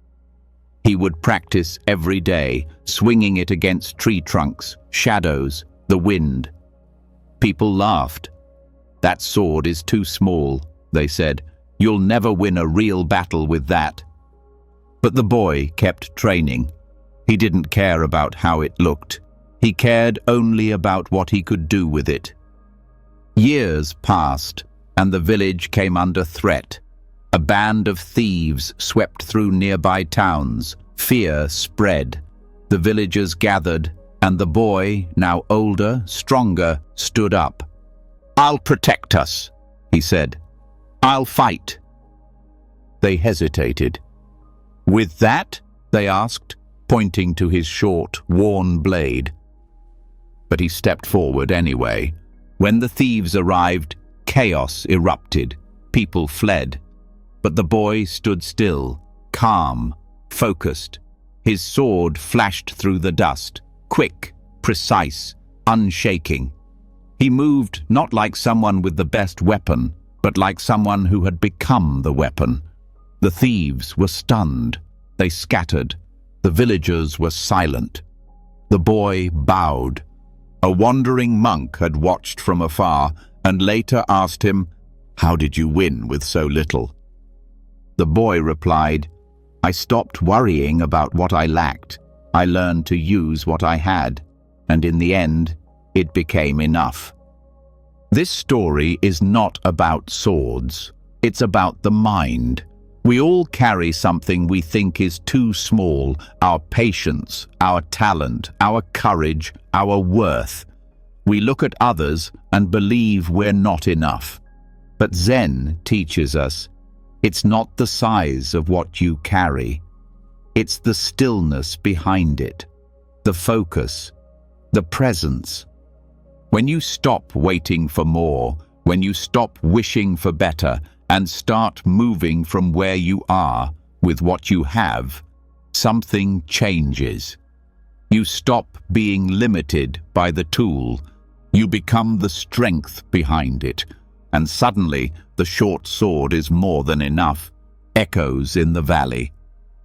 He would practice every day, swinging it against tree trunks, shadows, the wind. People laughed. "That sword is too small," they said. "You'll never win a real battle with that." But the boy kept training. He didn't care about how it looked. He cared only about what he could do with it. Years passed, and the village came under threat. A band of thieves swept through nearby towns. Fear spread. The villagers gathered, and the boy, now older, stronger, stood up. "I'll protect us," he said. "I'll fight." They hesitated. "With that?" they asked, pointing to his short, worn blade. But he stepped forward anyway. When the thieves arrived, chaos erupted. People fled. But the boy stood still, calm, focused. His sword flashed through the dust, quick, precise, unshaking. He moved not like someone with the best weapon, but like someone who had become the weapon. The thieves were stunned. They scattered. The villagers were silent. The boy bowed. A wandering monk had watched from afar and later asked him, "How did you win with so little?" The boy replied, "I stopped worrying about what I lacked. I learned to use what I had, and in the end, it became enough." This story is not about swords. It's about the mind. We all carry something we think is too small, our patience, our talent, our courage, our worth. We look at others and believe we're not enough. But Zen teaches us, it's not the size of what you carry. It's the stillness behind it, the focus, the presence. When you stop waiting for more, when you stop wishing for better, and start moving from where you are with what you have, something changes. You stop being limited by the tool. You become the strength behind it, and suddenly the short sword is more than enough. Echoes in the valley.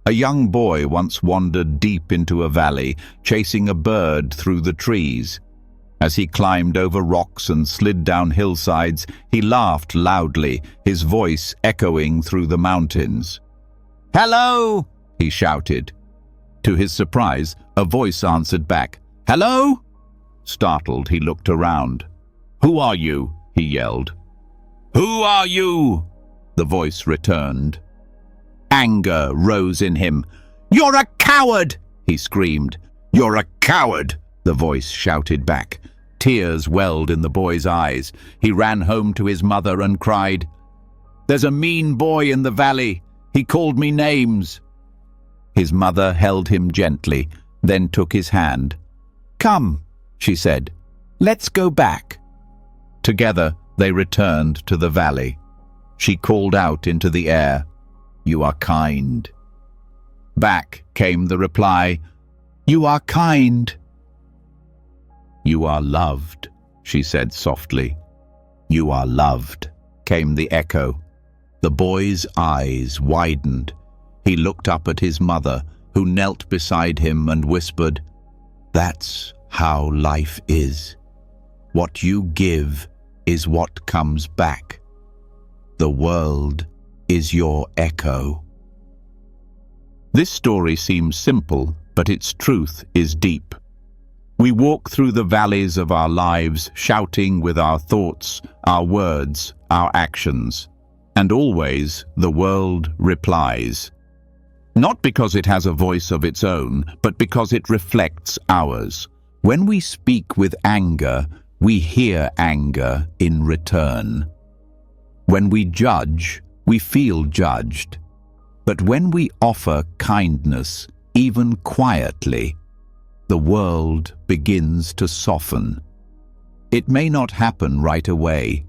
A young boy once wandered deep into a valley, chasing a bird through the trees. As he climbed over rocks and slid down hillsides, he laughed loudly, his voice echoing through the mountains. "Hello!" he shouted. To his surprise, a voice answered back. "Hello?" Startled, he looked around. "Who are you?" he yelled. "Who are you?" the voice returned. Anger rose in him. "You're a coward!" he screamed. "You're a coward!" the voice shouted back. Tears welled in the boy's eyes. He ran home to his mother and cried, "There's a mean boy in the valley. He called me names." His mother held him gently, then took his hand. "Come," she said, "let's go back." Together they returned to the valley. She called out into the air, "You are kind." Back came the reply, "You are kind." "You are loved," she said softly. "You are loved," came the echo. The boy's eyes widened. He looked up at his mother, who knelt beside him and whispered, "That's how life is. What you give is what comes back. The world is your echo." This story seems simple, but its truth is deep. We walk through the valleys of our lives, shouting with our thoughts, our words, our actions. And always the world replies. Not because it has a voice of its own, but because it reflects ours. When we speak with anger, we hear anger in return. When we judge, we feel judged. But when we offer kindness, even quietly, the world begins to soften. It may not happen right away.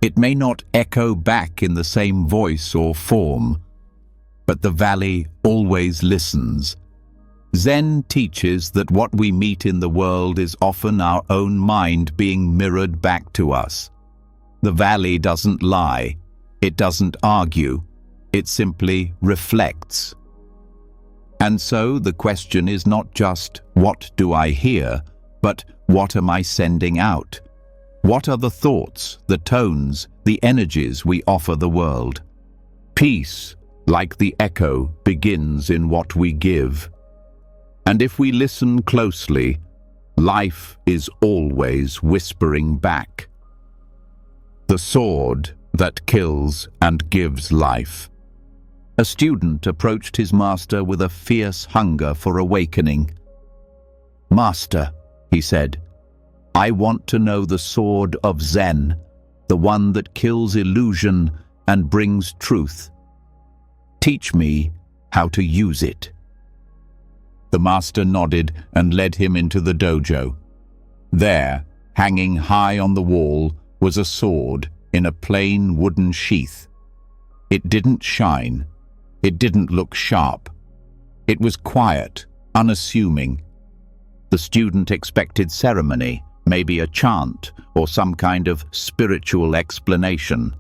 It may not echo back in the same voice or form, but the valley always listens. Zen teaches that what we meet in the world is often our own mind being mirrored back to us. The valley doesn't lie. It doesn't argue. It simply reflects. And so the question is not just, what do I hear, but what am I sending out? What are the thoughts, the tones, the energies we offer the world? Peace, like the echo, begins in what we give. And if we listen closely, life is always whispering back. The sword that kills and gives life. A student approached his master with a fierce hunger for awakening. "Master," he said, "I want to know the sword of Zen, the one that kills illusion and brings truth. Teach me how to use it." The master nodded and led him into the dojo. There, hanging high on the wall, was a sword in a plain wooden sheath. It didn't shine. It didn't look sharp. It was quiet, unassuming. The student expected ceremony, maybe a chant or some kind of spiritual explanation.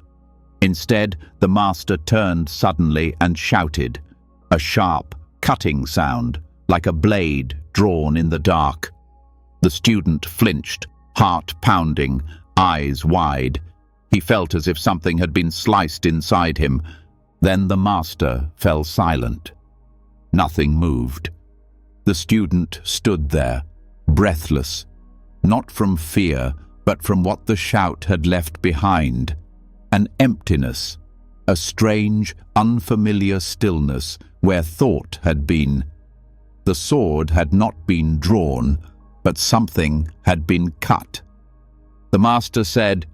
Instead, the master turned suddenly and shouted, a sharp, cutting sound, like a blade drawn in the dark. The student flinched, heart pounding, eyes wide. He felt as if something had been sliced inside him. Then the master fell silent. Nothing moved. The student stood there, breathless, not from fear, but from what the shout had left behind. An emptiness, a strange, unfamiliar stillness where thought had been. The sword had not been drawn, but something had been cut. The master said,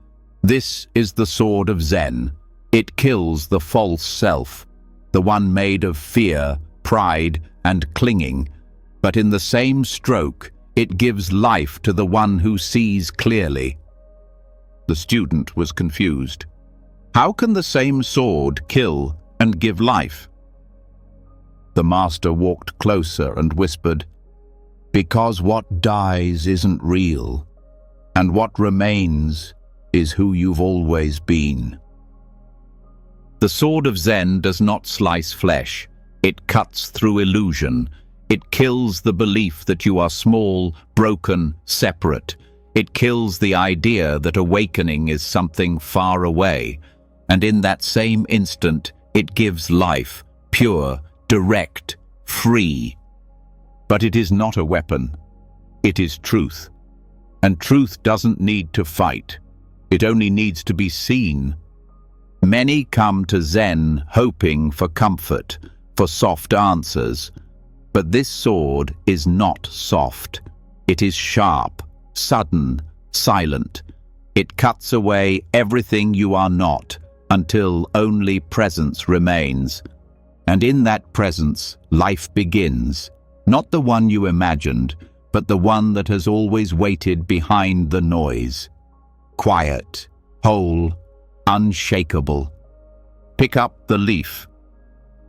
"This is the sword of Zen. It kills the false self, the one made of fear, pride, and clinging. But in the same stroke, it gives life to the one who sees clearly." The student was confused. How can the same sword kill and give life? The master walked closer and whispered, "Because what dies isn't real, and what remains is who you've always been." The sword of Zen does not slice flesh. It cuts through illusion. It kills the belief that you are small, broken, separate. It kills the idea that awakening is something far away. And in that same instant, it gives life, pure, direct, free. But it is not a weapon. It is truth. And truth doesn't need to fight. It only needs to be seen. Many come to Zen hoping for comfort, for soft answers. But this sword is not soft. It is sharp, sudden, silent. It cuts away everything you are not, until only presence remains. And in that presence, life begins. Not the one you imagined, but the one that has always waited behind the noise. Quiet, whole, unshakable. Pick up the leaf.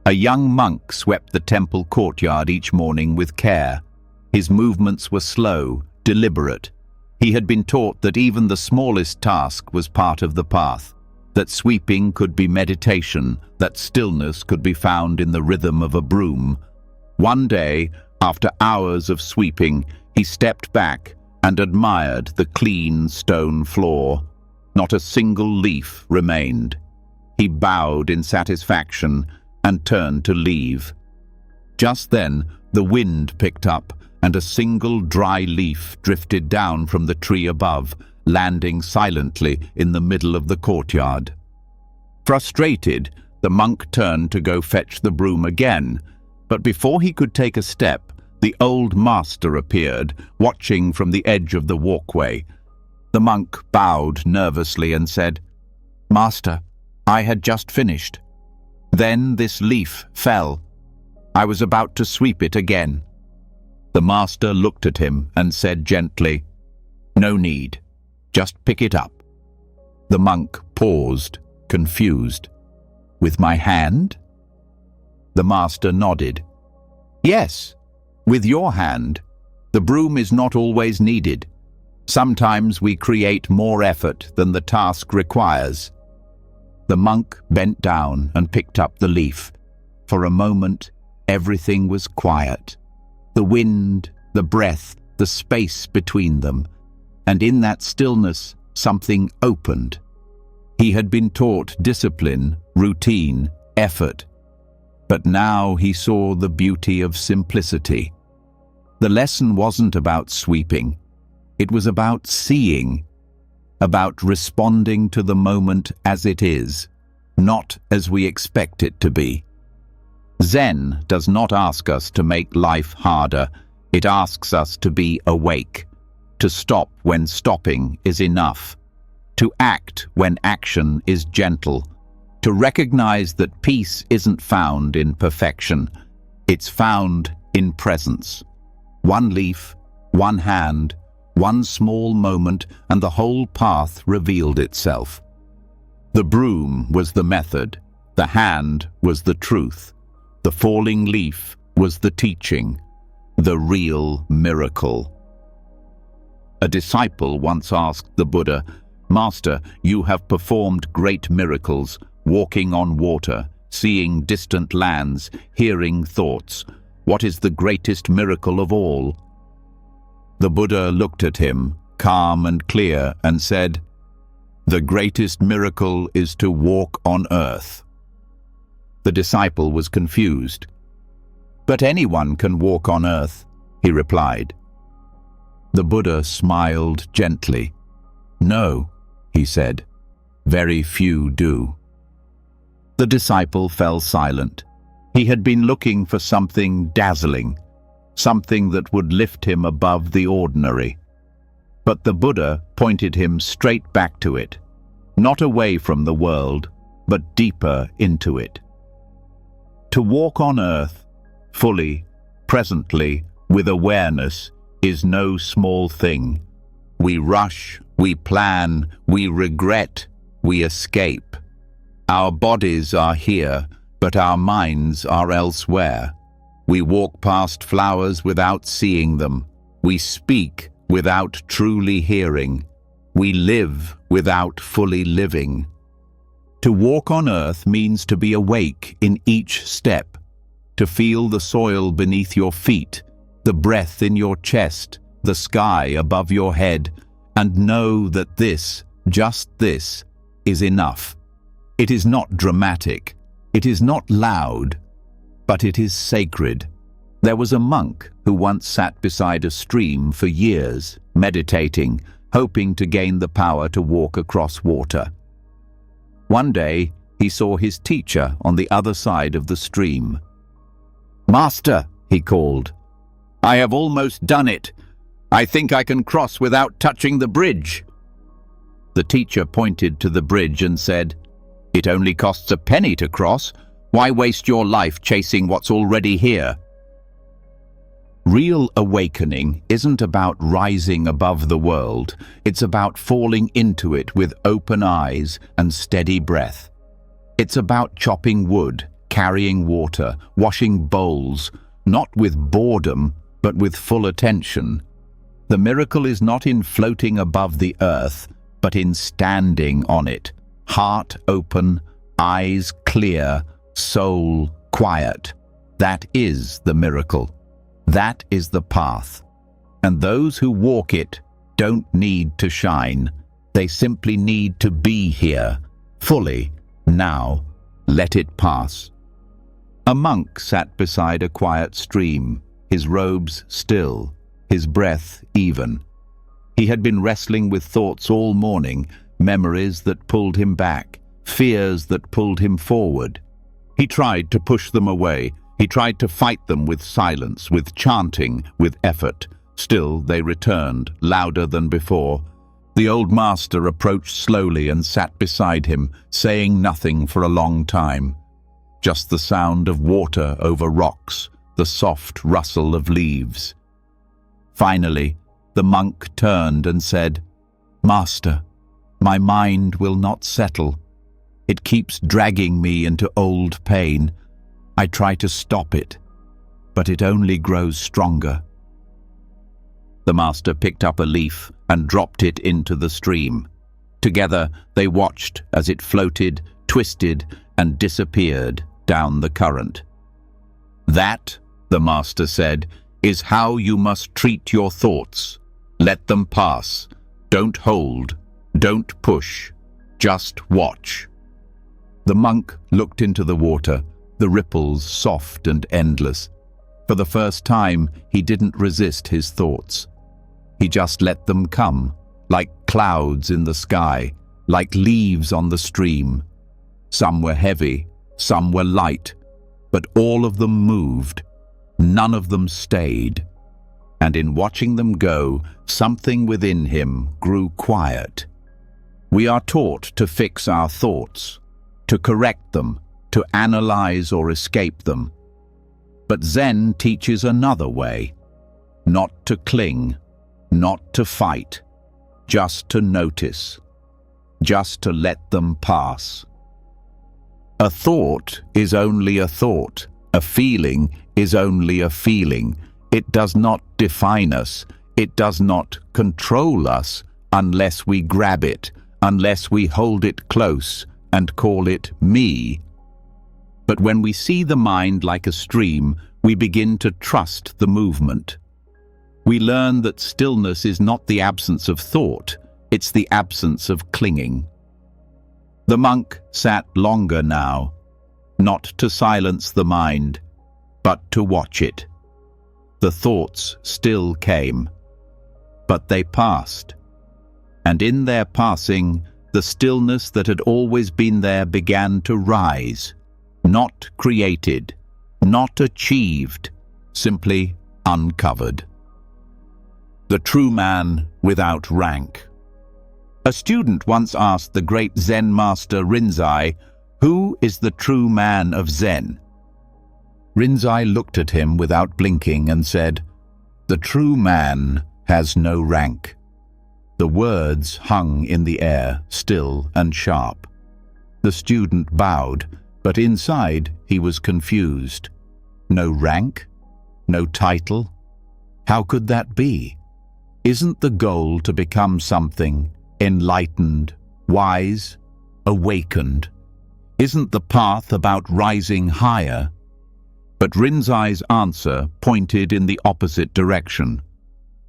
A young monk swept the temple courtyard each morning with care. His movements were slow, deliberate. He had been taught that even the smallest task was part of the path. that sweeping could be meditation, that stillness could be found in the rhythm of a broom. One day, after hours of sweeping, he stepped back and admired the clean stone floor. Not a single leaf remained. He bowed in satisfaction and turned to leave. Just then, the wind picked up, and a single dry leaf drifted down from the tree above, landing silently in the middle of the courtyard. Frustrated, the monk turned to go fetch the broom again, but before he could take a step, the old master appeared, watching from the edge of the walkway. The monk bowed nervously and said, "Master, I had just finished. Then this leaf fell. I was about to sweep it again." The master looked at him and said gently, "No need. Just pick it up." The monk paused, confused. "With my hand?" The master nodded. "Yes, with your hand. The broom is not always needed. Sometimes we create more effort than the task requires." The monk bent down and picked up the leaf. For a moment, everything was quiet. The wind, the breath, the space between them. And in that stillness, something opened. He had been taught discipline, routine, effort. But now he saw the beauty of simplicity. The lesson wasn't about sweeping. It was about seeing, about responding to the moment as it is, not as we expect it to be. Zen does not ask us to make life harder. It asks us to be awake, to stop when stopping is enough, to act when action is gentle, to recognize that peace isn't found in perfection. It's found in presence. One leaf, one hand, one small moment, and the whole path revealed itself. The broom was the method, the hand was the truth, the falling leaf was the teaching, the real miracle. A disciple once asked the Buddha, "Master, you have performed great miracles, walking on water, seeing distant lands, hearing thoughts. What is the greatest miracle of all?" The Buddha looked at him, calm and clear, and said, "The greatest miracle is to walk on earth." The disciple was confused. "But anyone can walk on earth," he replied. The Buddha smiled gently. "No," he said, "very few do." The disciple fell silent. He had been looking for something dazzling, something that would lift him above the ordinary. But the Buddha pointed him straight back to it, not away from the world, but deeper into it. To walk on earth, fully, presently, with awareness, is no small thing. We rush, we plan, we regret, we escape. Our bodies are here, but our minds are elsewhere. We walk past flowers without seeing them. We speak without truly hearing. We live without fully living. To walk on earth means to be awake in each step, to feel the soil beneath your feet, the breath in your chest, the sky above your head, and know that this, just this, is enough. It is not dramatic, it is not loud, but it is sacred. There was a monk who once sat beside a stream for years, meditating, hoping to gain the power to walk across water. One day, he saw his teacher on the other side of the stream. "Master," he called, "I have almost done it. I think I can cross without touching the bridge." The teacher pointed to the bridge and said, "It only costs a penny to cross. Why waste your life chasing what's already here?" Real awakening isn't about rising above the world. It's about falling into it with open eyes and steady breath. It's about chopping wood, carrying water, washing bowls, not with boredom, but with full attention. The miracle is not in floating above the earth, but in standing on it, Heart open, eyes clear, soul quiet. That is the miracle. That is the path. And those who walk it don't need to shine. They simply need to be here, fully, now. Let it pass. A monk sat beside a quiet stream, his robes still, his breath even. He had been wrestling with thoughts all morning, memories that pulled him back, fears that pulled him forward. He tried to push them away. He tried to fight them with silence, with chanting, with effort. Still, they returned, louder than before. The old master approached slowly and sat beside him, saying nothing for a long time. Just the sound of water over rocks, the soft rustle of leaves. Finally, the monk turned and said, "Master, my mind will not settle. It keeps dragging me into old pain. I try to stop it, but it only grows stronger." The master picked up a leaf and dropped it into the stream. Together they watched as it floated, twisted, and disappeared down the current. "That," the master said, "is how you must treat your thoughts. Let them pass. Don't hold. Don't push. Just watch." The monk looked into the water, the ripples soft and endless. For the first time, he didn't resist his thoughts. He just let them come, like clouds in the sky, like leaves on the stream. Some were heavy, some were light, but all of them moved. None of them stayed. And in watching them go, something within him grew quiet. We are taught to fix our thoughts, to correct them, to analyze or escape them. But Zen teaches another way: not to cling, not to fight, just to notice, just to let them pass. A thought is only a thought. A feeling is only a feeling. It does not define us. It does not control us unless we grab it, unless we hold it close and call it me. But when we see the mind like a stream, we begin to trust the movement. We learn that stillness is not the absence of thought, it's the absence of clinging. The monk sat longer now, not to silence the mind, but to watch it. The thoughts still came, but they passed. And in their passing, the stillness that had always been there began to rise, not created, not achieved, simply uncovered. The true man without rank. A student once asked the great Zen master Rinzai, "Who is the true man of Zen?" Rinzai looked at him without blinking and said, "The true man has no rank." The words hung in the air, still and sharp. The student bowed, but inside he was confused. No rank? No title? How could that be? Isn't the goal to become something enlightened, wise, awakened? Isn't the path about rising higher? But Rinzai's answer pointed in the opposite direction.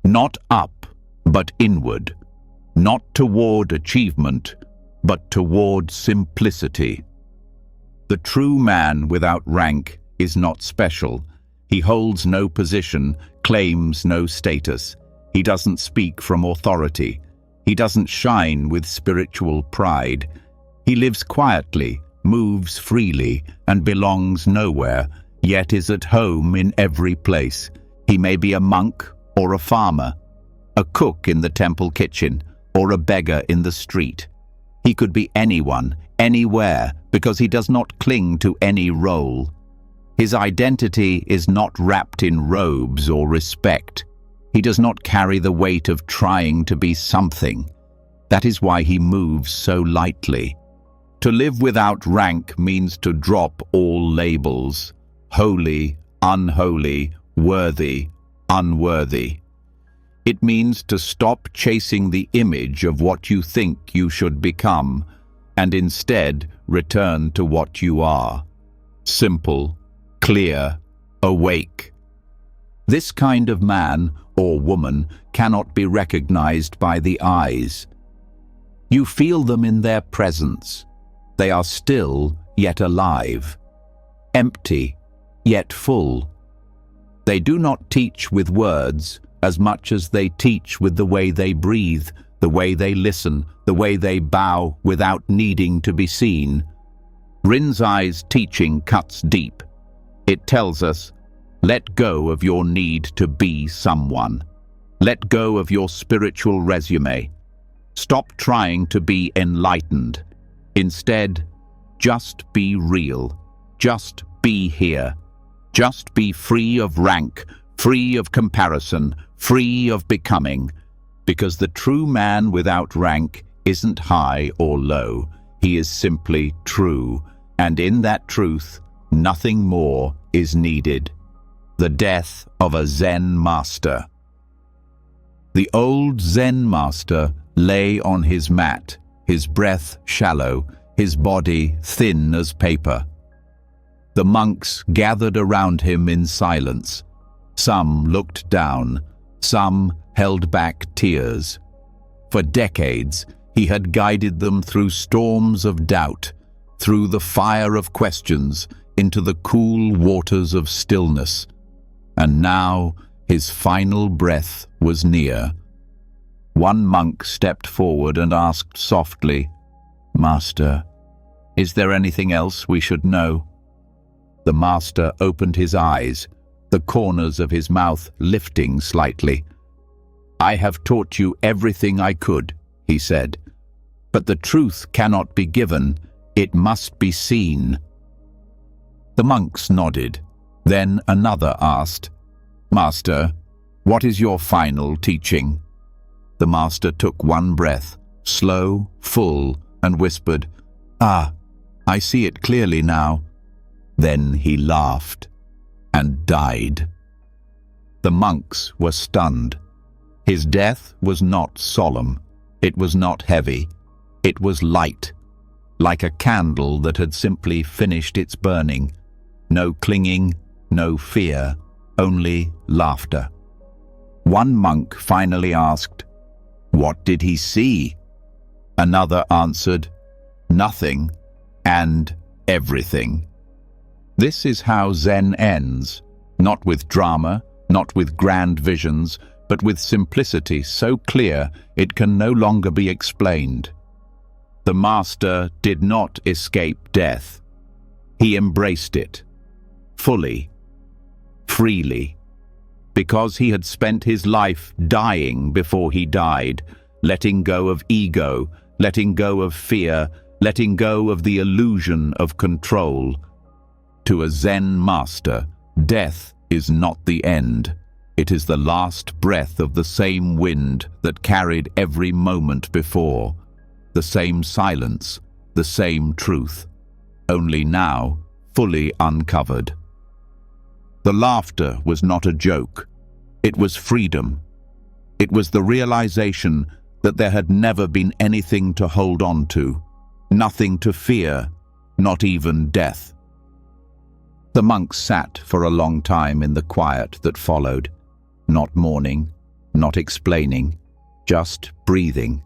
Not up, but inward. Not toward achievement, but toward simplicity. The true man without rank is not special. He holds no position, claims no status. He doesn't speak from authority. He doesn't shine with spiritual pride. He lives quietly, moves freely, and belongs nowhere, yet is at home in every place. He may be a monk or a farmer, a cook in the temple kitchen, or a beggar in the street. He could be anyone, anywhere, because he does not cling to any role. His identity is not wrapped in robes or respect. He does not carry the weight of trying to be something. That is why he moves so lightly. To live without rank means to drop all labels: holy, unholy, worthy, unworthy. It means to stop chasing the image of what you think you should become, and instead return to what you are: simple, clear, awake. This kind of man or woman cannot be recognized by the eyes. You feel them in their presence. They are still yet alive, empty yet full. They do not teach with words as much as they teach with the way they breathe, the way they listen, the way they bow without needing to be seen. Rinzai's teaching cuts deep. It tells us, let go of your need to be someone. Let go of your spiritual resume. Stop trying to be enlightened. Instead, just be real. Just be here. Just be free of rank, free of comparison, free of becoming. Because the true man without rank isn't high or low. He is simply true. And in that truth, nothing more is needed. The death of a Zen master. The old Zen master lay on his mat, his breath shallow, his body thin as paper. The monks gathered around him in silence. Some looked down, some held back tears. For decades, he had guided them through storms of doubt, through the fire of questions, into the cool waters of stillness. And now his final breath was near. One monk stepped forward and asked softly, "Master, is there anything else we should know?" The master opened his eyes, the corners of his mouth lifting slightly. "I have taught you everything I could," he said. "But the truth cannot be given, it must be seen." The monks nodded. Then another asked, "Master, what is your final teaching?" The master took one breath, slow, full, and whispered, "Ah, I see it clearly now." Then he laughed and died. The monks were stunned. His death was not solemn. It was not heavy. It was light, like a candle that had simply finished its burning. No clinging, no fear, only laughter. One monk finally asked, "What did he see?" Another answered, "Nothing and everything." This is how Zen ends, not with drama, not with grand visions, but with simplicity so clear it can no longer be explained. The master did not escape death. He embraced it, fully, freely, because he had spent his life dying before he died, letting go of ego, letting go of fear, letting go of the illusion of control. To a Zen master, death is not the end. It is the last breath of the same wind that carried every moment before, the same silence, the same truth, only now fully uncovered. The laughter was not a joke. It was freedom. It was the realization that there had never been anything to hold on to, nothing to fear, not even death. The monks sat for a long time in the quiet that followed, not mourning, not explaining, just breathing,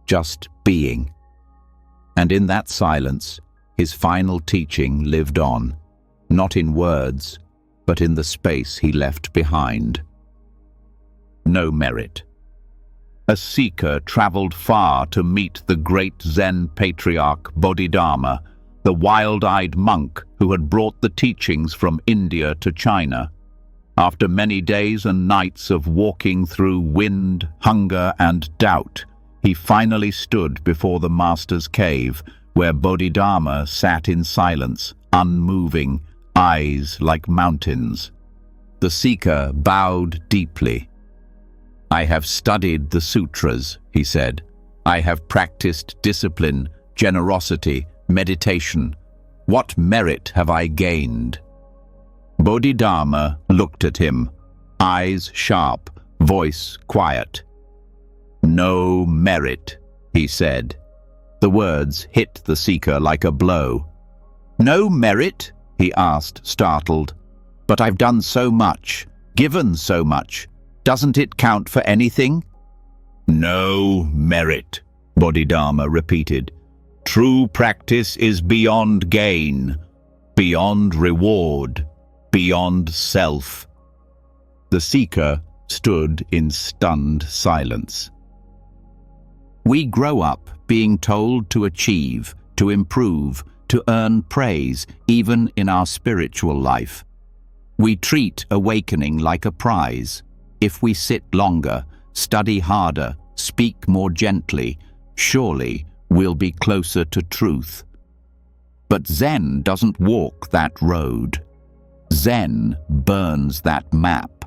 just being. And in that silence, his final teaching lived on, not in words, but in the space he left behind. No merit. A seeker traveled far to meet the great Zen patriarch Bodhidharma, the wild-eyed monk who had brought the teachings from India to China. After many days and nights of walking through wind, hunger, and doubt, he finally stood before the master's cave, where Bodhidharma sat in silence, unmoving, eyes like mountains. The seeker bowed deeply. "I have studied the sutras," he said. "I have practiced discipline, generosity, meditation. What merit have I gained?" Bodhidharma looked at him, eyes sharp, voice quiet. "No merit," he said. The words hit the seeker like a blow. "No merit?" he asked, startled. "But I've done so much, given so much. Doesn't it count for anything?" "No merit," Bodhidharma repeated. "True practice is beyond gain, beyond reward, beyond self." The seeker stood in stunned silence. We grow up being told to achieve, to improve, to earn praise, even in our spiritual life. We treat awakening like a prize. If we sit longer, study harder, speak more gently, surely we'll be closer to truth. But Zen doesn't walk that road. Zen burns that map.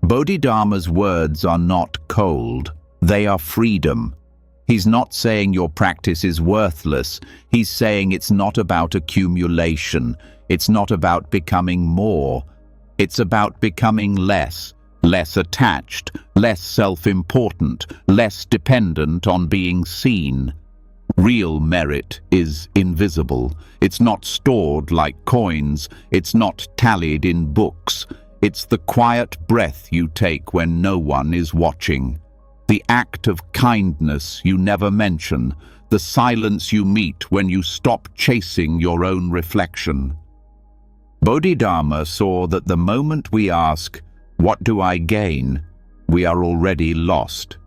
Bodhidharma's words are not cold, they are freedom. He's not saying your practice is worthless. He's saying it's not about accumulation. It's not about becoming more. It's about becoming less attached, less self-important, less dependent on being seen. Real merit is invisible. It's not stored like coins. It's not tallied in books. It's the quiet breath you take when no one is watching. The act of kindness you never mention, the silence you meet when you stop chasing your own reflection. Bodhidharma saw that the moment we ask, "What do I gain?" we are already lost.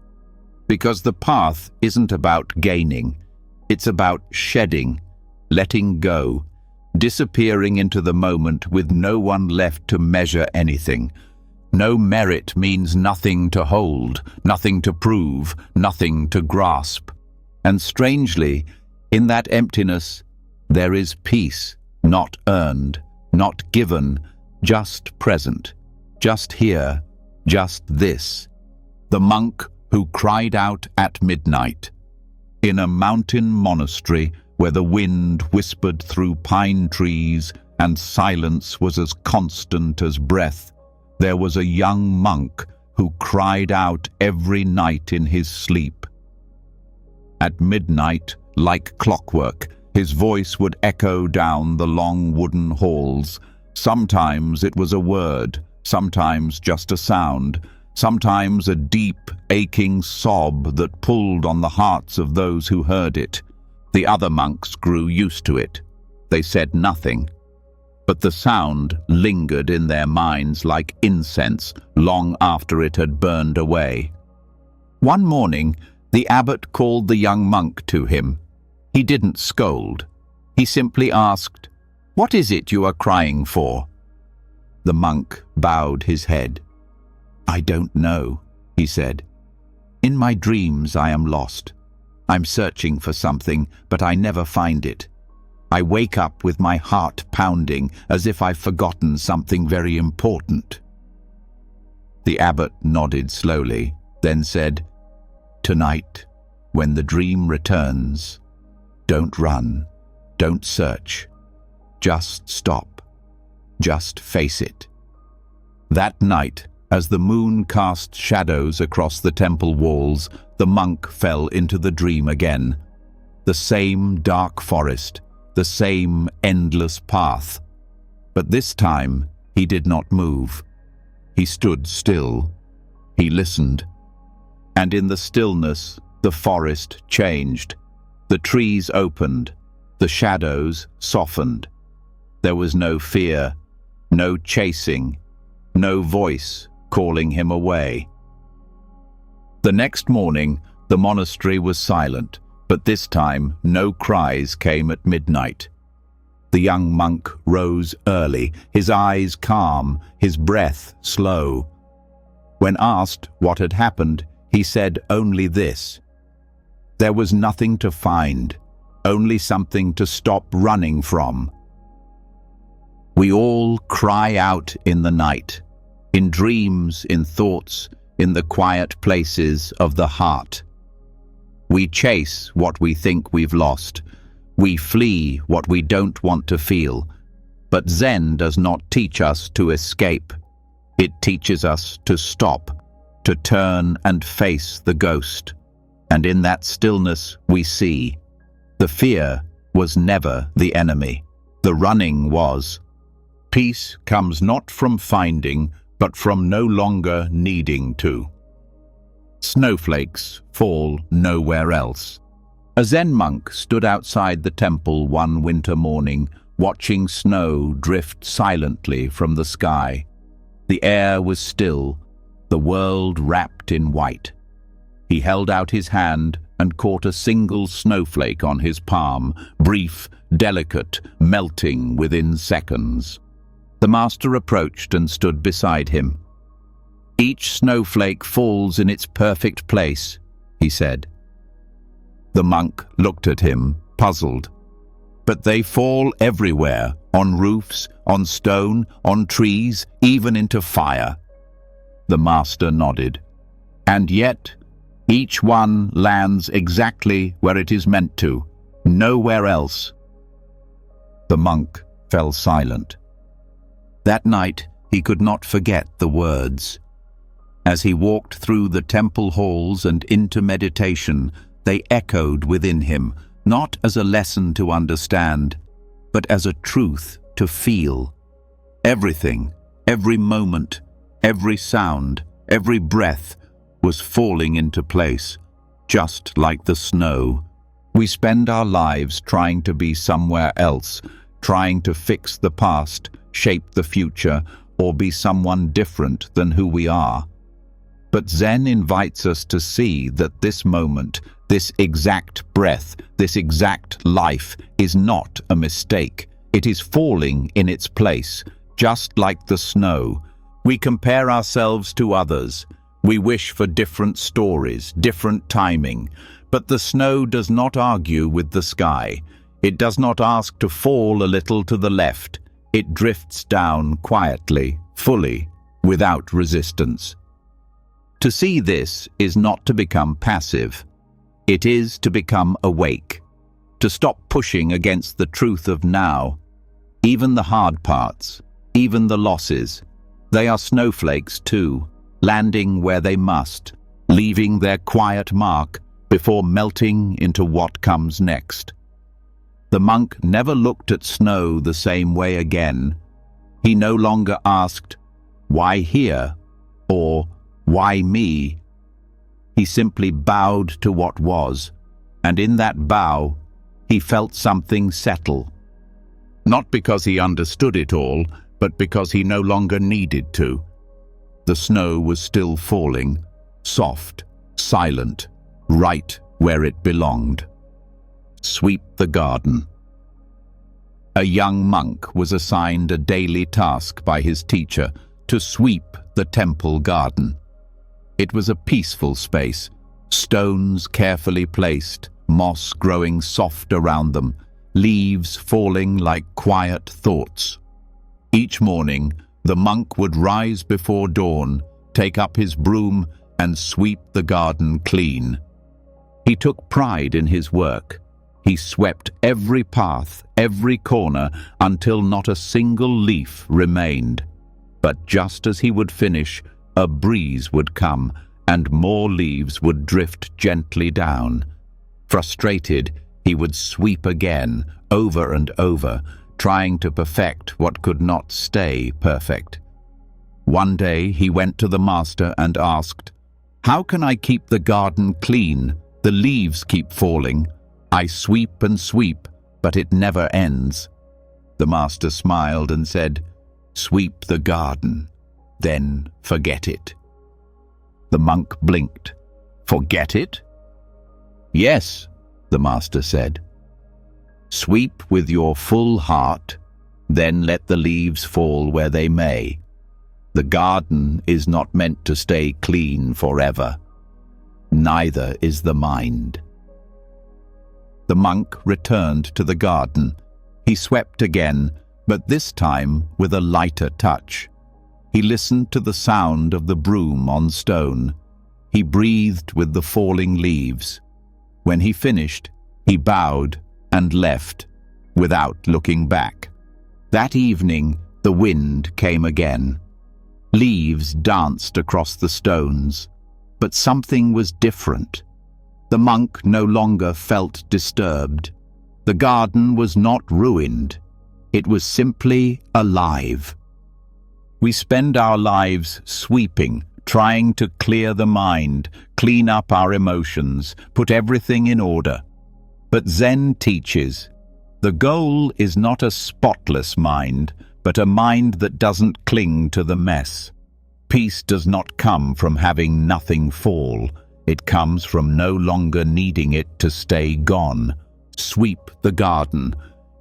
Because the path isn't about gaining, it's about shedding, letting go, disappearing into the moment with no one left to measure anything. No merit means nothing to hold, nothing to prove, nothing to grasp. And strangely, in that emptiness, there is peace, not earned, not given, just present, just here, just this. The monk who cried out at midnight. In a mountain monastery where the wind whispered through pine trees and silence was as constant as breath, there was a young monk who cried out every night in his sleep. At midnight, like clockwork, his voice would echo down the long wooden halls. Sometimes it was a word, sometimes just a sound, sometimes a deep, aching sob that pulled on the hearts of those who heard it. The other monks grew used to it. They said nothing, but the sound lingered in their minds like incense long after it had burned away. One morning, the abbot called the young monk to him. He didn't scold. He simply asked, "What is it you are crying for?" The monk bowed his head. "I don't know," he said. "In my dreams I am lost. I'm searching for something, but I never find it. I wake up with my heart pounding as if I've forgotten something very important." The abbot nodded slowly, then said, "Tonight, when the dream returns, don't run, don't search. Just stop. Just face it." That night, as the moon cast shadows across the temple walls, the monk fell into the dream again. The same dark forest, the same endless path. But this time, he did not move. He stood still. He listened. And in the stillness, the forest changed. The trees opened. The shadows softened. There was no fear, no chasing, no voice calling him away. The next morning, the monastery was silent, but this time no cries came at midnight. The young monk rose early, his eyes calm, his breath slow. When asked what had happened, he said only this: "There was nothing to find, only something to stop running from." We all cry out in the night, in dreams, in thoughts, in the quiet places of the heart. We chase what we think we've lost. We flee what we don't want to feel. But Zen does not teach us to escape. It teaches us to stop, to turn and face the ghost. and in that stillness we see. The fear was never the enemy. The running was. Peace comes not from finding, but from no longer needing to. Snowflakes fall nowhere else. A Zen monk stood outside the temple one winter morning, watching snow drift silently from the sky. The air was still, the world wrapped in white. He held out his hand and caught a single snowflake on his palm, brief, delicate, melting within seconds. The master approached and stood beside him. "Each snowflake falls in its perfect place," he said. The monk looked at him, puzzled. "But they fall everywhere, on roofs, on stone, on trees, even into fire." The master nodded. "And yet, each one lands exactly where it is meant to, nowhere else." The monk fell silent. That night, he could not forget the words. As he walked through the temple halls and into meditation, they echoed within him, not as a lesson to understand, but as a truth to feel. Everything, every moment, every sound, every breath was falling into place, just like the snow. We spend our lives trying to be somewhere else, trying to fix the past, shape the future, or be someone different than who we are. But Zen invites us to see that this moment, this exact breath, this exact life is not a mistake. It is falling in its place, just like the snow. We compare ourselves to others. We wish for different stories, different timing. But the snow does not argue with the sky. It does not ask to fall a little to the left. It drifts down quietly, fully, without resistance. To see this is not to become passive. It is to become awake, to stop pushing against the truth of now. Even the hard parts, even the losses, they are snowflakes too, landing where they must, leaving their quiet mark before melting into what comes next. The monk never looked at snow the same way again. He no longer asked, "Why here?" or "Why me?" He simply bowed to what was, and in that bow, he felt something settle. Not because he understood it all, but because he no longer needed to. The snow was still falling, soft, silent, right where it belonged. Sweep the garden. A young monk was assigned a daily task by his teacher to sweep the temple garden. It was a peaceful space, stones carefully placed, moss growing soft around them, leaves falling like quiet thoughts. Each morning, the monk would rise before dawn, take up his broom, and sweep the garden clean. He took pride in his work. He swept every path, every corner, until not a single leaf remained. But just as he would finish, a breeze would come, and more leaves would drift gently down. Frustrated, he would sweep again, over and over, trying to perfect what could not stay perfect. One day he went to the master and asked, "How can I keep the garden clean? The leaves keep falling. I sweep and sweep, but it never ends." The master smiled and said, "Sweep the garden, then forget it." The monk blinked. "Forget it?" "Yes," the master said. "Sweep with your full heart, then let the leaves fall where they may. The garden is not meant to stay clean forever. Neither is the mind." The monk returned to the garden. He swept again, but this time with a lighter touch. He listened to the sound of the broom on stone. He breathed with the falling leaves. When he finished, he bowed and left, without looking back. That evening, the wind came again. Leaves danced across the stones, but something was different. The monk no longer felt disturbed. The garden was not ruined. It was simply alive. We spend our lives sweeping, trying to clear the mind, clean up our emotions, put everything in order. But Zen teaches, the goal is not a spotless mind, but a mind that doesn't cling to the mess. Peace does not come from having nothing fall. It comes from no longer needing it to stay gone. Sweep the garden.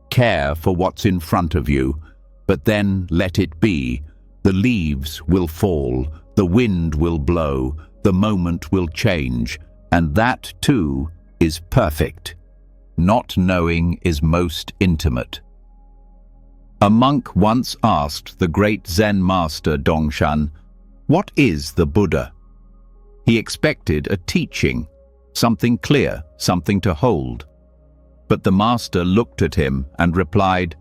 Care for what's in front of you, but then let it be. The leaves will fall, the wind will blow, the moment will change, and that too is perfect. Not knowing is most intimate. A monk once asked the great Zen master Dongshan, "What is the Buddha?" He expected a teaching, something clear, something to hold. But the master looked at him and replied,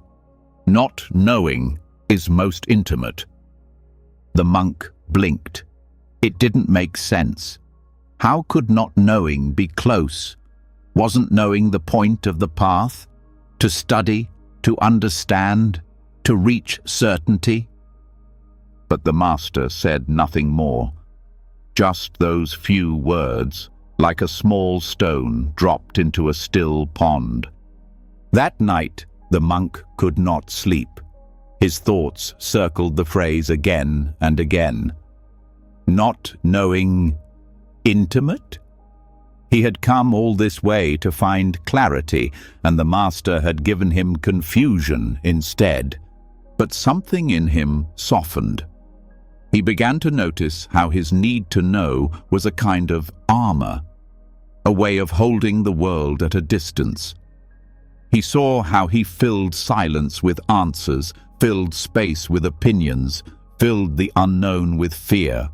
"Not knowing is most intimate." The monk blinked. It didn't make sense. How could not knowing be close? Wasn't knowing the point of the path? To study, to understand, to reach certainty? But the master said nothing more. Just those few words, like a small stone dropped into a still pond. That night, the monk could not sleep. His thoughts circled the phrase again and again. Not knowing intimate? He had come all this way to find clarity, and the master had given him confusion instead. But something in him softened. He began to notice how his need to know was a kind of armor, a way of holding the world at a distance. He saw how he filled silence with answers, filled space with opinions, filled the unknown with fear.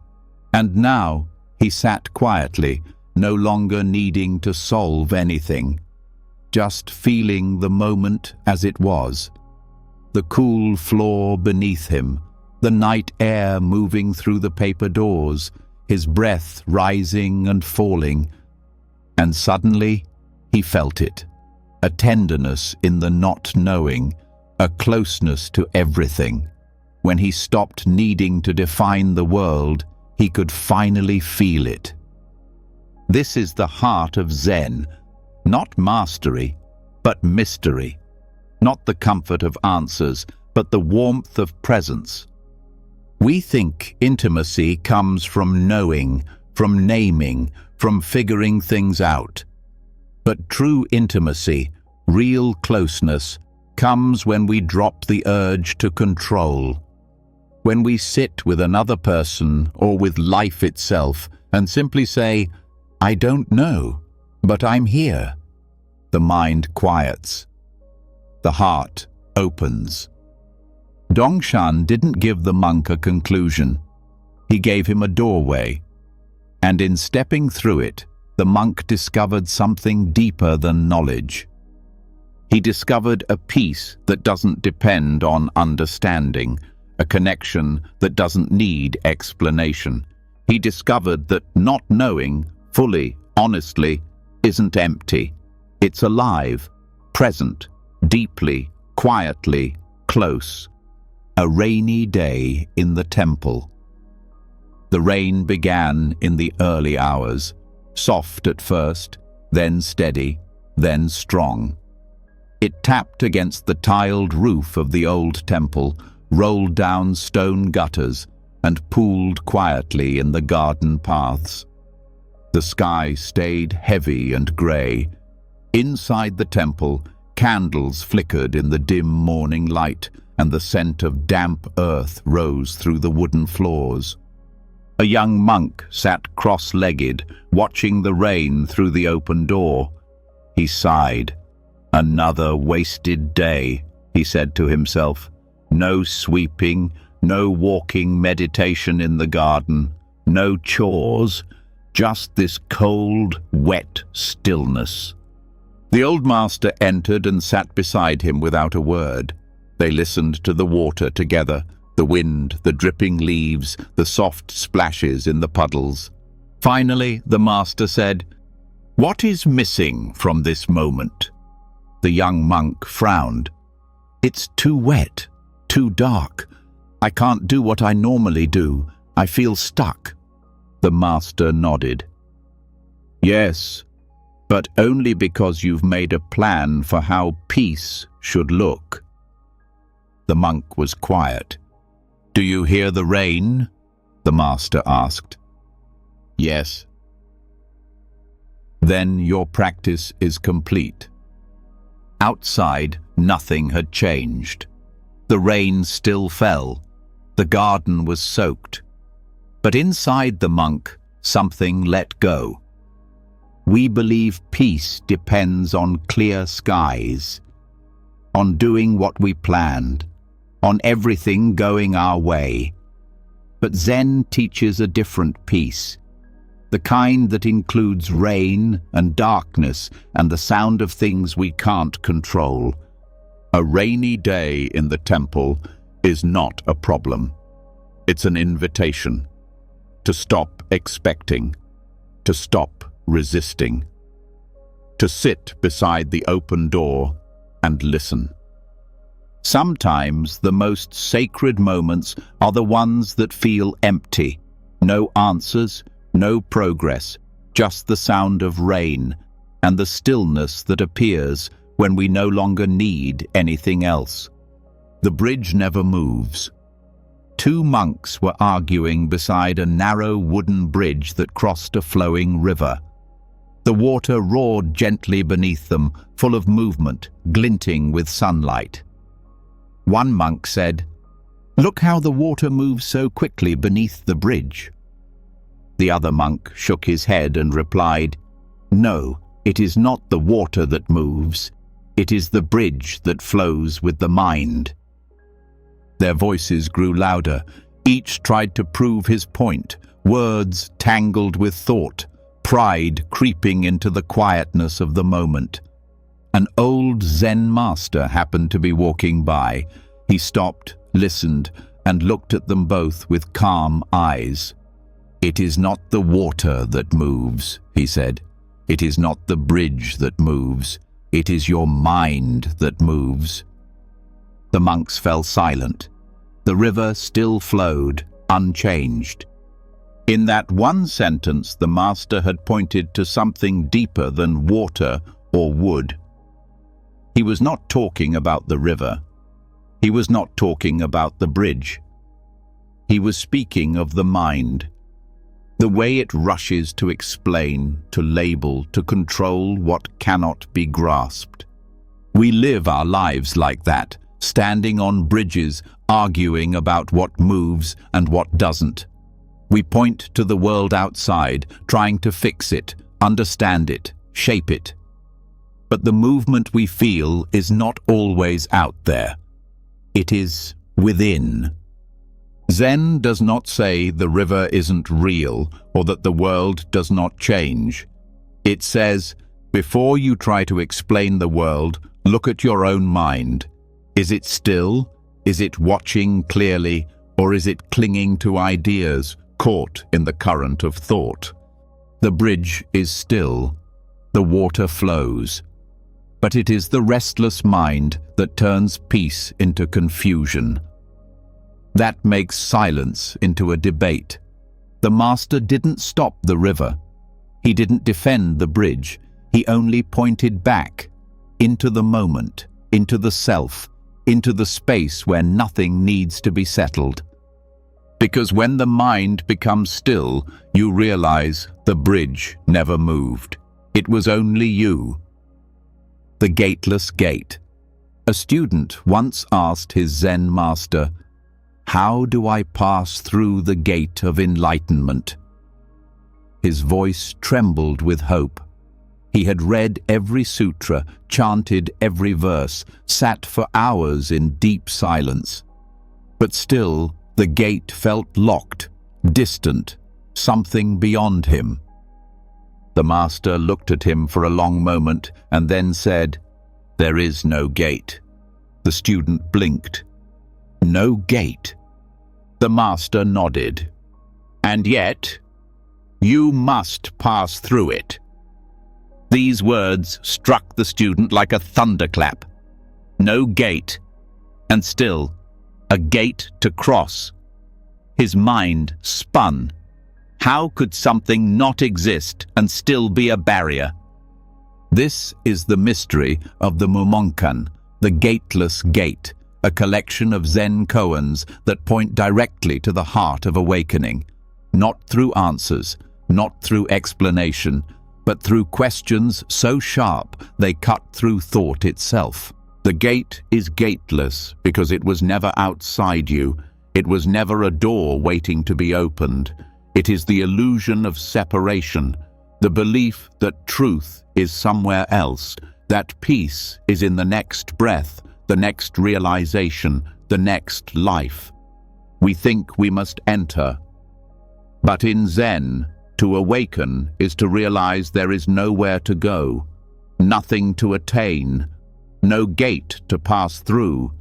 And now he sat quietly, no longer needing to solve anything, just feeling the moment as it was. The cool floor beneath him, the night air moving through the paper doors, his breath rising and falling. And suddenly he felt it, a tenderness in the not knowing, a closeness to everything. When he stopped needing to define the world, he could finally feel it. This is the heart of Zen, not mastery, but mystery. Not the comfort of answers, but the warmth of presence. We think intimacy comes from knowing, from naming, from figuring things out. But true intimacy, real closeness, comes when we drop the urge to control. When we sit with another person or with life itself and simply say, "I don't know, but I'm here." The mind quiets. The heart opens. Dongshan didn't give the monk a conclusion. He gave him a doorway. And in stepping through it, the monk discovered something deeper than knowledge. He discovered a peace that doesn't depend on understanding, a connection that doesn't need explanation. He discovered that not knowing fully, honestly, isn't empty. It's alive, present, deeply, quietly, close. A rainy day in the temple. The rain began in the early hours, soft at first, then steady, then strong. It tapped against the tiled roof of the old temple, rolled down stone gutters, and pooled quietly in the garden paths. The sky stayed heavy and grey. Inside the temple, candles flickered in the dim morning light, and the scent of damp earth rose through the wooden floors. A young monk sat cross-legged, watching the rain through the open door. He sighed. "Another wasted day," he said to himself. "No sweeping, no walking meditation in the garden, no chores, just this cold, wet stillness." The old master entered and sat beside him without a word. They listened to the water together, the wind, the dripping leaves, the soft splashes in the puddles. Finally, the master said, What is missing from this moment? The young monk frowned. It's too wet, too dark. I can't do what I normally do. I feel stuck. The master nodded. Yes, but only because you've made a plan for how peace should look. The monk was quiet. Do you hear the rain? The master asked. Yes. Then your practice is complete. Outside, nothing had changed. The rain still fell. The garden was soaked. But inside the monk, something let go. We believe peace depends on clear skies, on doing what we planned, on everything going our way. But Zen teaches a different peace, the kind that includes rain and darkness and the sound of things we can't control. A rainy day in the temple is not a problem. It's an invitation to stop expecting, to stop resisting, to sit beside the open door and listen. Sometimes the most sacred moments are the ones that feel empty. No answers, no progress, just the sound of rain and the stillness that appears when we no longer need anything else. The bridge never moves. Two monks were arguing beside a narrow wooden bridge that crossed a flowing river. The water roared gently beneath them, full of movement, glinting with sunlight. One monk said, "Look how the water moves so quickly beneath the bridge." The other monk shook his head and replied, "No, it is not the water that moves. It is the bridge that flows with the mind." Their voices grew louder. Each tried to prove his point, words tangled with thought, pride creeping into the quietness of the moment. An old Zen master happened to be walking by. He stopped, listened, and looked at them both with calm eyes. "It is not the water that moves," he said. "It is not the bridge that moves. It is your mind that moves." The monks fell silent. The river still flowed, unchanged. In that one sentence, the master had pointed to something deeper than water or wood. He was not talking about the river. He was not talking about the bridge. He was speaking of the mind, the way it rushes to explain, to label, to control what cannot be grasped. We live our lives like that, standing on bridges, arguing about what moves and what doesn't. We point to the world outside, trying to fix it, understand it, shape it. But the movement we feel is not always out there. It is within. Zen does not say the river isn't real or that the world does not change. It says, before you try to explain the world, look at your own mind. Is it still? Is it watching clearly? Or is it clinging to ideas, caught in the current of thought? The bridge is still. The water flows. But it is the restless mind that turns peace into confusion. That makes silence into a debate. The master didn't stop the river. He didn't defend the bridge. He only pointed back, into the moment, into the self, into the space where nothing needs to be settled. Because when the mind becomes still, you realize the bridge never moved. It was only you. The gateless gate. A student once asked his Zen master, "How do I pass through the gate of enlightenment?" His voice trembled with hope. He had read every sutra, chanted every verse, sat for hours in deep silence. But still, the gate felt locked, distant, something beyond him. The master looked at him for a long moment and then said, "There is no gate." The student blinked. "No gate?" The master nodded. "And yet, you must pass through it." These words struck the student like a thunderclap. No gate, and still a gate to cross. His mind spun. How could something not exist and still be a barrier? This is the mystery of the Mumonkan, the gateless gate, a collection of Zen koans that point directly to the heart of awakening, not through answers, not through explanation, but through questions so sharp they cut through thought itself. The gate is gateless because it was never outside you. It was never a door waiting to be opened. It is the illusion of separation, the belief that truth is somewhere else, that peace is in the next breath, the next realization, the next life. We think we must enter. But in Zen, to awaken is to realize there is nowhere to go, nothing to attain, no gate to pass through,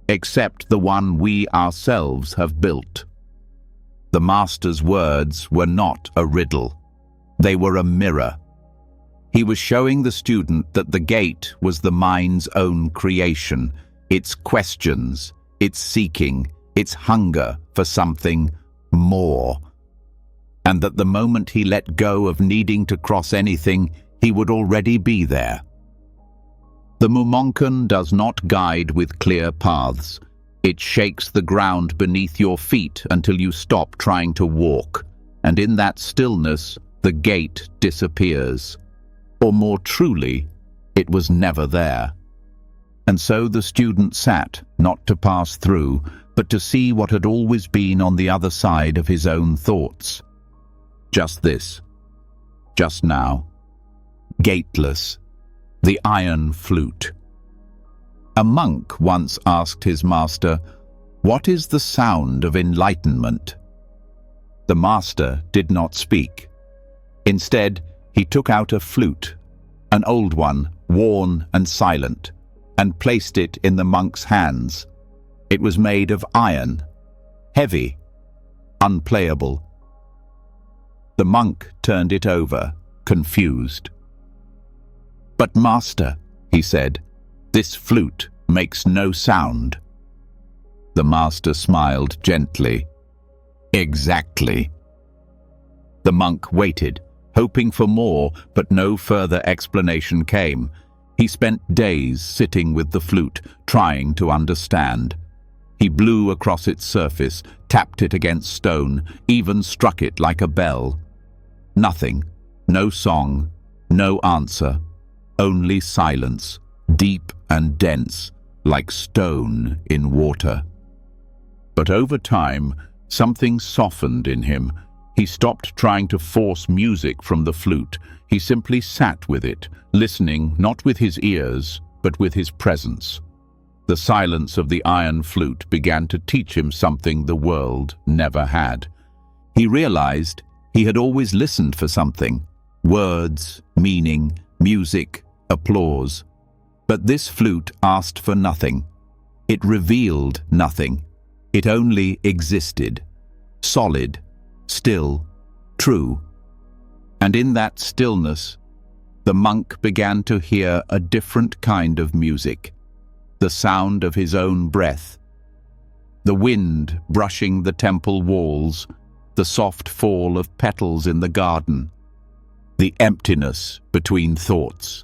except the one we ourselves have built. The Master's words were not a riddle. They were a mirror. He was showing the student that the gate was the mind's own creation, its questions, its seeking, its hunger for something more. And that the moment he let go of needing to cross anything, he would already be there. The Mumonkan does not guide with clear paths. It shakes the ground beneath your feet until you stop trying to walk, and in that stillness, the gate disappears. Or more truly, it was never there. And so the student sat, not to pass through, but to see what had always been on the other side of his own thoughts. Just this, just now, gateless, the iron flute. A monk once asked his master, "What is the sound of enlightenment?" The master did not speak. Instead, he took out a flute, an old one, worn and silent, and placed it in the monk's hands. It was made of iron, heavy, unplayable. The monk turned it over, confused. "But master," he said, "this flute makes no sound." The master smiled gently. "Exactly." The monk waited, hoping for more, but no further explanation came. He spent days sitting with the flute, trying to understand. He blew across its surface, tapped it against stone, even struck it like a bell. Nothing, no song, no answer. Only silence, deep and dense, like stone in water. But over time, something softened in him. He stopped trying to force music from the flute. He simply sat with it, listening not with his ears, but with his presence. The silence of the iron flute began to teach him something the world never had. He realized he had always listened for something: words, meaning, music, applause. But this flute asked for nothing. It revealed nothing. It only existed, solid, still, true. And in that stillness, the monk began to hear a different kind of music, the sound of his own breath, the wind brushing the temple walls, the soft fall of petals in the garden, the emptiness between thoughts.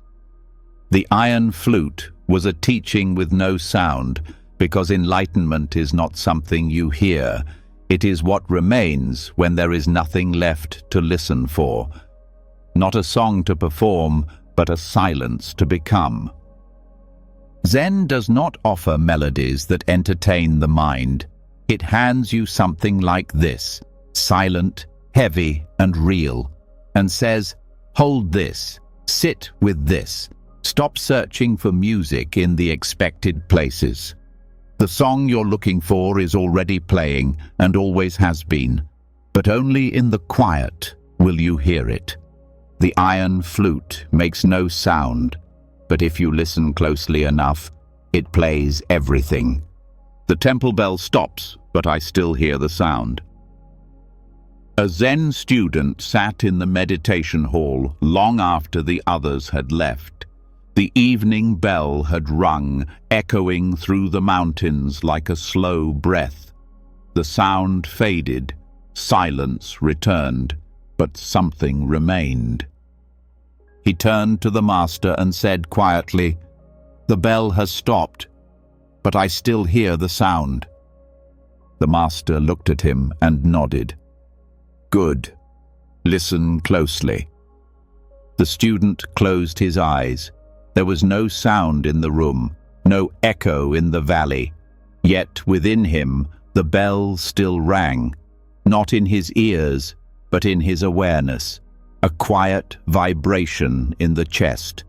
The iron flute was a teaching with no sound, because enlightenment is not something you hear. It is what remains when there is nothing left to listen for. Not a song to perform, but a silence to become. Zen does not offer melodies that entertain the mind. It hands you something like this, silent, heavy, and real, and says, "Hold this, sit with this. Stop searching for music in the expected places. The song you're looking for is already playing and always has been, but only in the quiet will you hear it. The iron flute makes no sound, but if you listen closely enough, it plays everything. The temple bell stops, but I still hear the sound." A Zen student sat in the meditation hall long after the others had left. The evening bell had rung, echoing through the mountains like a slow breath. The sound faded, silence returned, but something remained. He turned to the master and said quietly, "The bell has stopped, but I still hear the sound." The master looked at him and nodded. "Good. Listen closely." The student closed his eyes. There was no sound in the room, no echo in the valley. Yet within him, the bell still rang, not in his ears, but in his awareness, a quiet vibration in the chest,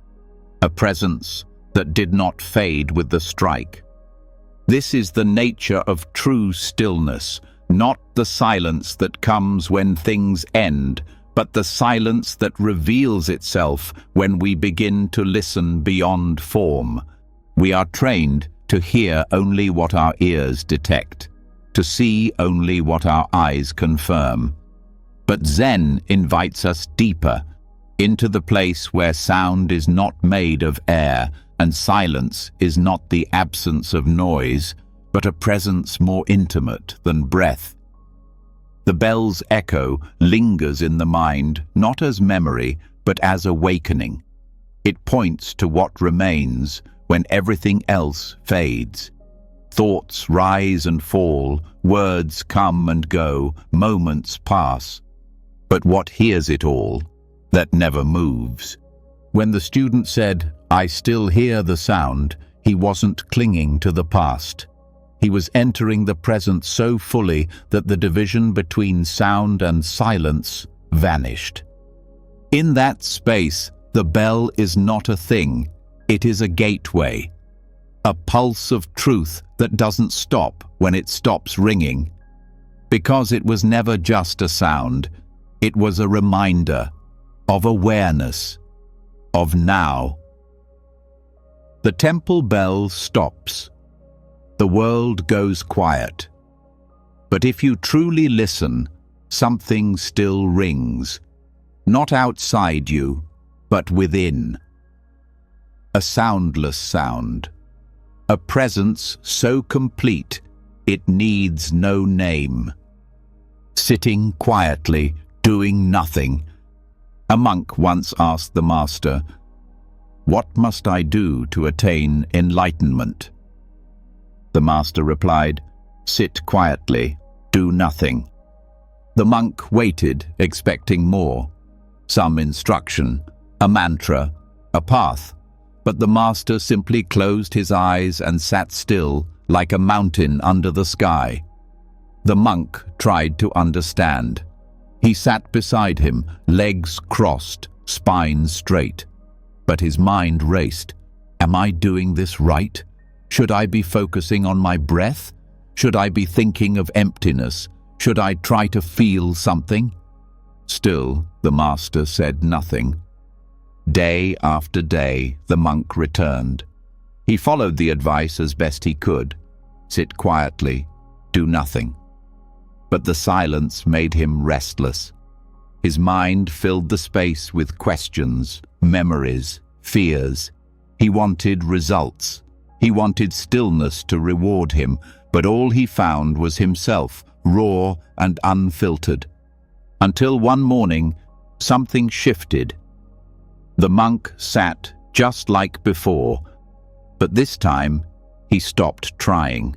a presence that did not fade with the strike. This is the nature of true stillness, not the silence that comes when things end, but the silence that reveals itself when we begin to listen beyond form. We are trained to hear only what our ears detect, to see only what our eyes confirm. But Zen invites us deeper, into the place where sound is not made of air and silence is not the absence of noise, but a presence more intimate than breath. The bell's echo lingers in the mind, not as memory, but as awakening. It points to what remains when everything else fades. Thoughts rise and fall, words come and go, moments pass. But what hears it all, that never moves? When the student said, "I still hear the sound," he wasn't clinging to the past. He was entering the present so fully that the division between sound and silence vanished. In that space, the bell is not a thing, it is a gateway, a pulse of truth that doesn't stop when it stops ringing. Because it was never just a sound, it was a reminder of awareness, of now. The temple bell stops. The world goes quiet. But if you truly listen, something still rings, not outside you, but within. A soundless sound, a presence so complete it needs no name. Sitting quietly, doing nothing. A monk once asked the master, "What must I do to attain enlightenment?" The master replied, "Sit quietly, do nothing." The monk waited, expecting more. Some instruction, a mantra, a path. But the master simply closed his eyes and sat still, like a mountain under the sky. The monk tried to understand. He sat beside him, legs crossed, spine straight. But his mind raced. Am I doing this right? Should I be focusing on my breath? Should I be thinking of emptiness? Should I try to feel something? Still, the master said nothing. Day after day, the monk returned. He followed the advice as best he could. Sit quietly, do nothing. But the silence made him restless. His mind filled the space with questions, memories, fears. He wanted results. He wanted stillness to reward him, but all he found was himself, raw and unfiltered. Until one morning, something shifted. The monk sat just like before, but this time he stopped trying.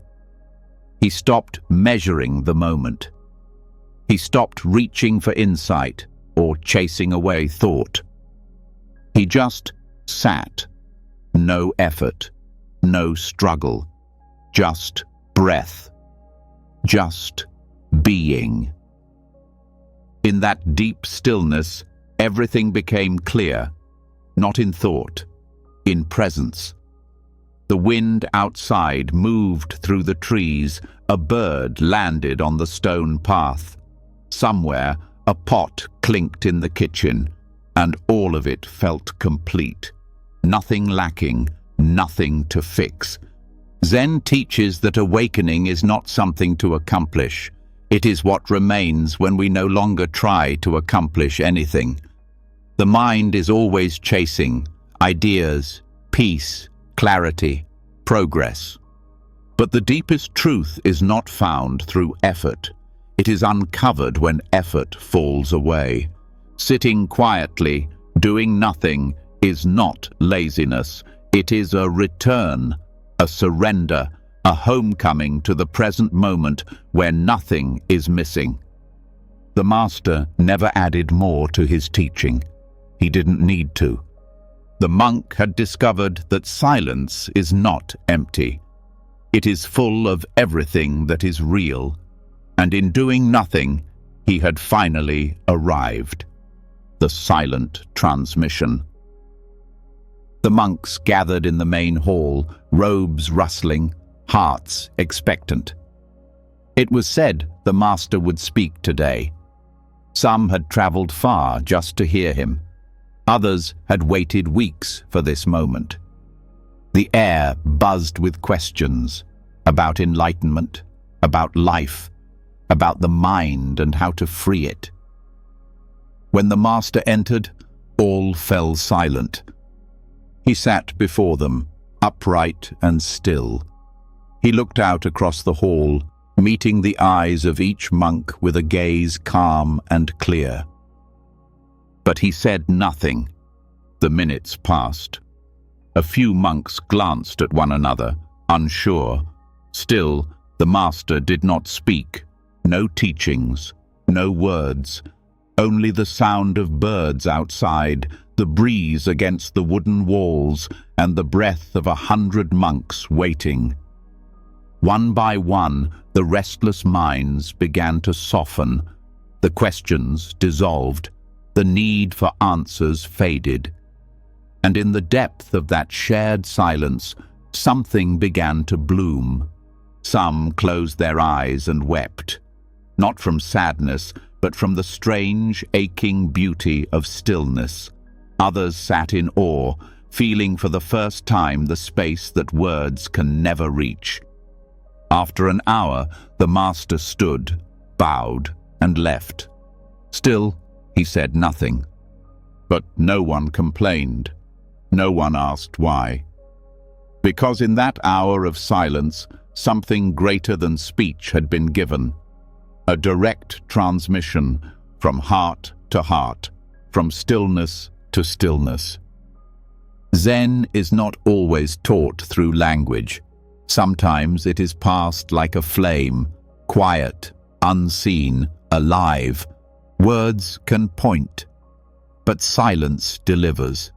He stopped measuring the moment. He stopped reaching for insight or chasing away thought. He just sat. No effort, no struggle, just breath, just being. In that deep stillness, everything became clear, not in thought, in presence. The wind outside moved through the trees. A bird landed on the stone path. Somewhere, a pot clinked in the kitchen, and all of it felt complete. Nothing lacking, nothing to fix. Zen teaches that awakening is not something to accomplish. It is what remains when we no longer try to accomplish anything. The mind is always chasing ideas, peace, clarity, progress. But the deepest truth is not found through effort. It is uncovered when effort falls away. Sitting quietly, doing nothing, is not laziness. It is a return, a surrender, a homecoming to the present moment where nothing is missing. The Master never added more to his teaching. He didn't need to. The monk had discovered that silence is not empty. It is full of everything that is real, and in doing nothing, he had finally arrived. The silent transmission. The monks gathered in the main hall, robes rustling, hearts expectant. It was said the Master would speak today. Some had traveled far just to hear him. Others had waited weeks for this moment. The air buzzed with questions about enlightenment, about life, about the mind and how to free it. When the Master entered, all fell silent. He sat before them, upright and still. He looked out across the hall, meeting the eyes of each monk with a gaze calm and clear. But he said nothing. The minutes passed. A few monks glanced at one another, unsure. Still, the Master did not speak. No teachings, no words, only the sound of birds outside, the breeze against the wooden walls, and the breath of 100 monks waiting. One by one, the restless minds began to soften. The questions dissolved. The need for answers faded. And in the depth of that shared silence, something began to bloom. Some closed their eyes and wept, not from sadness, but from the strange, aching beauty of stillness. Others sat in awe, feeling for the first time the space that words can never reach. After an hour, the Master stood, bowed, and left. Still, he said nothing. But no one complained. No one asked why. Because in that hour of silence, something greater than speech had been given. A direct transmission from heart to heart, from stillness to stillness. Zen is not always taught through language. Sometimes it is passed like a flame, quiet, unseen, alive. Words can point, but silence delivers.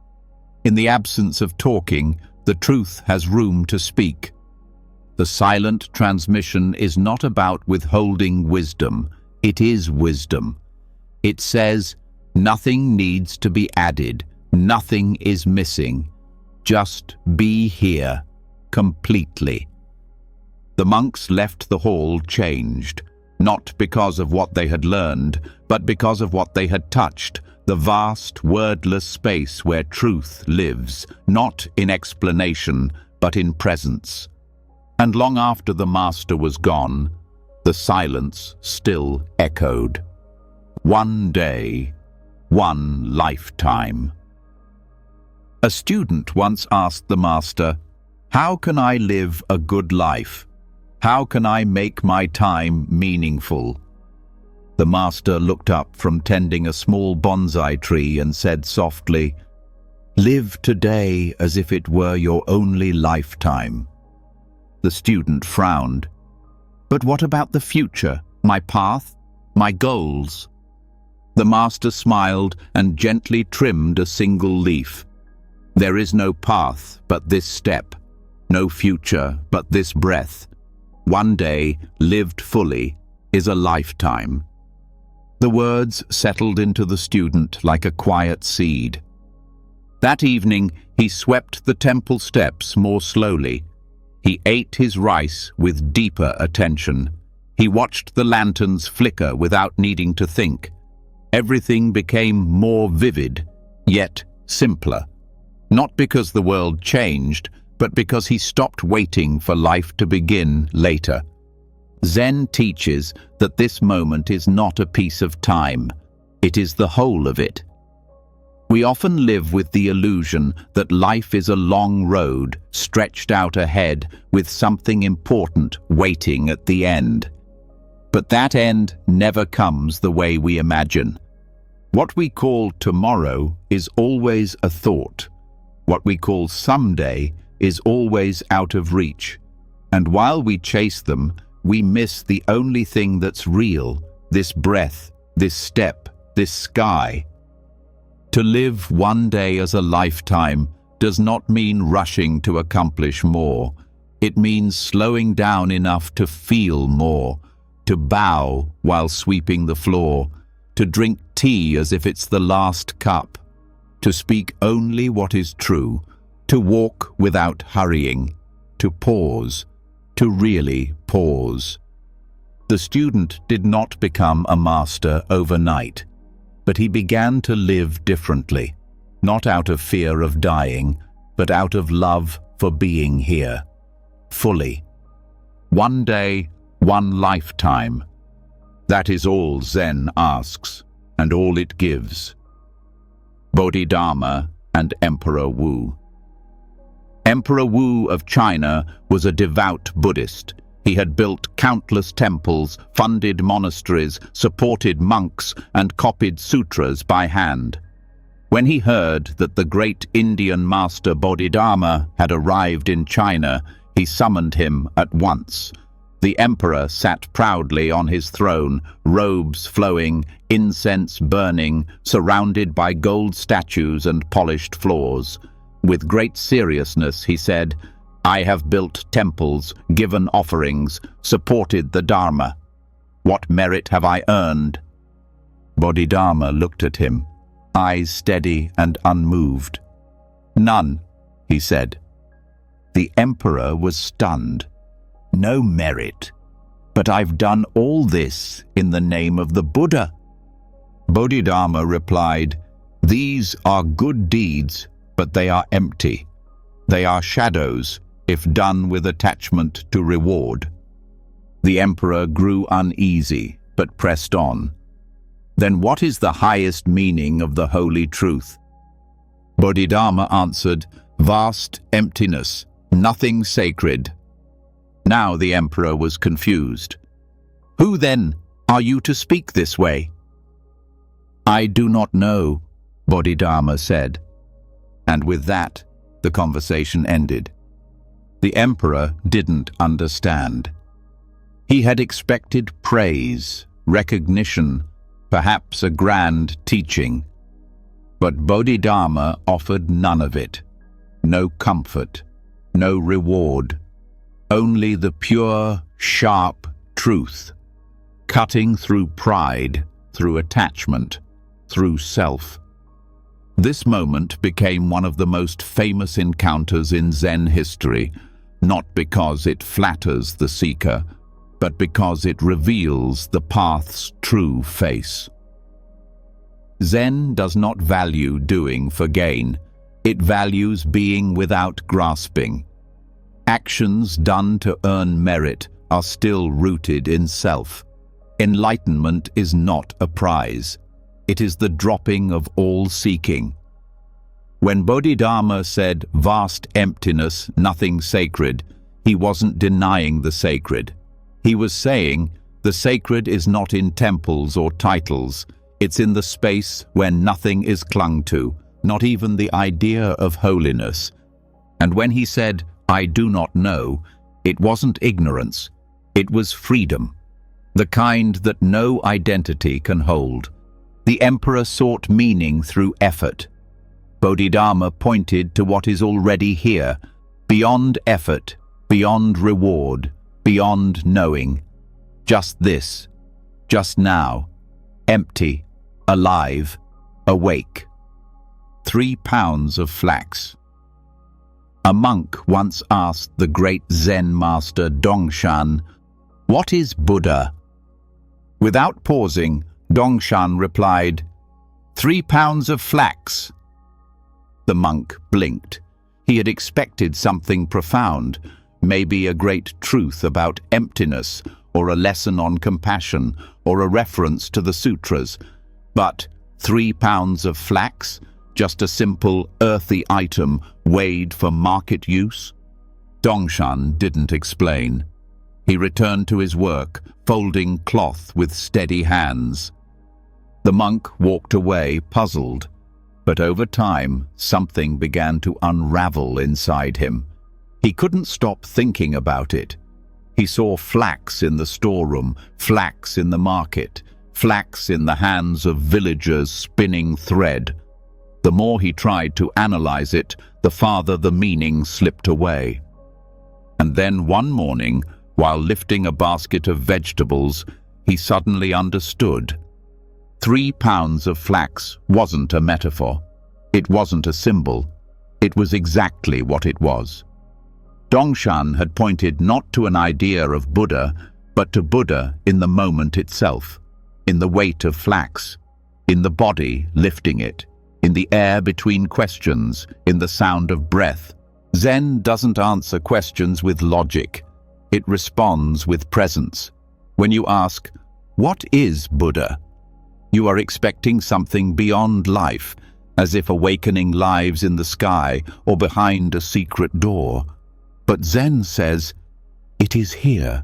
In the absence of talking, the truth has room to speak. The silent transmission is not about withholding wisdom. It is wisdom. It says, nothing needs to be added, nothing is missing. Just be here, completely. The monks left the hall changed, not because of what they had learned, but because of what they had touched, the vast, wordless space where truth lives, not in explanation, but in presence. And long after the Master was gone, the silence still echoed. One day, one lifetime. A student once asked the Master, "How can I live a good life? How can I make my time meaningful?" The Master looked up from tending a small bonsai tree and said softly, "Live today as if it were your only lifetime." The student frowned. "But what about the future, my path, my goals?" The Master smiled and gently trimmed a single leaf. "There is no path but this step, no future but this breath. One day, lived fully, is a lifetime." The words settled into the student like a quiet seed. That evening, he swept the temple steps more slowly. He ate his rice with deeper attention. He watched the lanterns flicker without needing to think. Everything became more vivid, yet simpler. Not because the world changed, but because he stopped waiting for life to begin later. Zen teaches that this moment is not a piece of time. It is the whole of it. We often live with the illusion that life is a long road stretched out ahead with something important waiting at the end. But that end never comes the way we imagine. What we call tomorrow is always a thought. What we call someday is always out of reach. And while we chase them, we miss the only thing that's real, this breath, this step, this sky. To live one day as a lifetime does not mean rushing to accomplish more. It means slowing down enough to feel more, to bow while sweeping the floor, to drink tea as if it's the last cup, to speak only what is true, to walk without hurrying, to pause, to really pause. The student did not become a master overnight, but he began to live differently, not out of fear of dying, but out of love for being here, fully. One day, one lifetime. That is all Zen asks, and all it gives. Bodhidharma and Emperor Wu. Emperor Wu of China was a devout Buddhist. He had built countless temples, funded monasteries, supported monks, and copied sutras by hand. When he heard that the great Indian master Bodhidharma had arrived in China, he summoned him at once. The emperor sat proudly on his throne, robes flowing, incense burning, surrounded by gold statues and polished floors. With great seriousness, he said, "I have built temples, given offerings, supported the Dharma. What merit have I earned?" Bodhidharma looked at him, eyes steady and unmoved. "None," he said. The emperor was stunned. "No merit, but I've done all this in the name of the Buddha." Bodhidharma replied, "These are good deeds, but they are empty. They are shadows, if done with attachment to reward." The emperor grew uneasy, but pressed on. "Then what is the highest meaning of the holy truth?" Bodhidharma answered, "Vast emptiness, nothing sacred." Now the emperor was confused. "Who then are you to speak this way?" "I do not know," Bodhidharma said. And with that, the conversation ended. The emperor didn't understand. He had expected praise, recognition, perhaps a grand teaching. But Bodhidharma offered none of it. No comfort, no reward. Only the pure, sharp truth, cutting through pride, through attachment, through self. This moment became one of the most famous encounters in Zen history, not because it flatters the seeker, but because it reveals the path's true face. Zen does not value doing for gain. It values being without grasping. Actions done to earn merit are still rooted in self. Enlightenment is not a prize. It is the dropping of all seeking. When Bodhidharma said, "Vast emptiness, nothing sacred," he wasn't denying the sacred. He was saying, the sacred is not in temples or titles. It's in the space where nothing is clung to, not even the idea of holiness. And when he said, "I do not know," it wasn't ignorance. It was freedom, the kind that no identity can hold. The emperor sought meaning through effort. Bodhidharma pointed to what is already here, beyond effort, beyond reward, beyond knowing. Just this, just now, empty, alive, awake. 3 pounds of flax. A monk once asked the great Zen master Dongshan, "What is Buddha?" Without pausing, Dongshan replied, 3 pounds of flax." The monk blinked. He had expected something profound, maybe a great truth about emptiness, or a lesson on compassion, or a reference to the sutras. But 3 pounds of flax, just a simple earthy item weighed for market use? Dongshan didn't explain. He returned to his work, folding cloth with steady hands. The monk walked away, puzzled, but over time something began to unravel inside him. He couldn't stop thinking about it. He saw flax in the storeroom, flax in the market, flax in the hands of villagers spinning thread. The more he tried to analyze it, the farther the meaning slipped away. And then one morning, while lifting a basket of vegetables, he suddenly understood. 3 pounds of flax wasn't a metaphor. It wasn't a symbol. It was exactly what it was. Dongshan had pointed not to an idea of Buddha, but to Buddha in the moment itself, in the weight of flax, in the body lifting it, in the air between questions, in the sound of breath. Zen doesn't answer questions with logic. It responds with presence. When you ask, "What is Buddha?" you are expecting something beyond life, as if awakening lives in the sky or behind a secret door. But Zen says, it is here,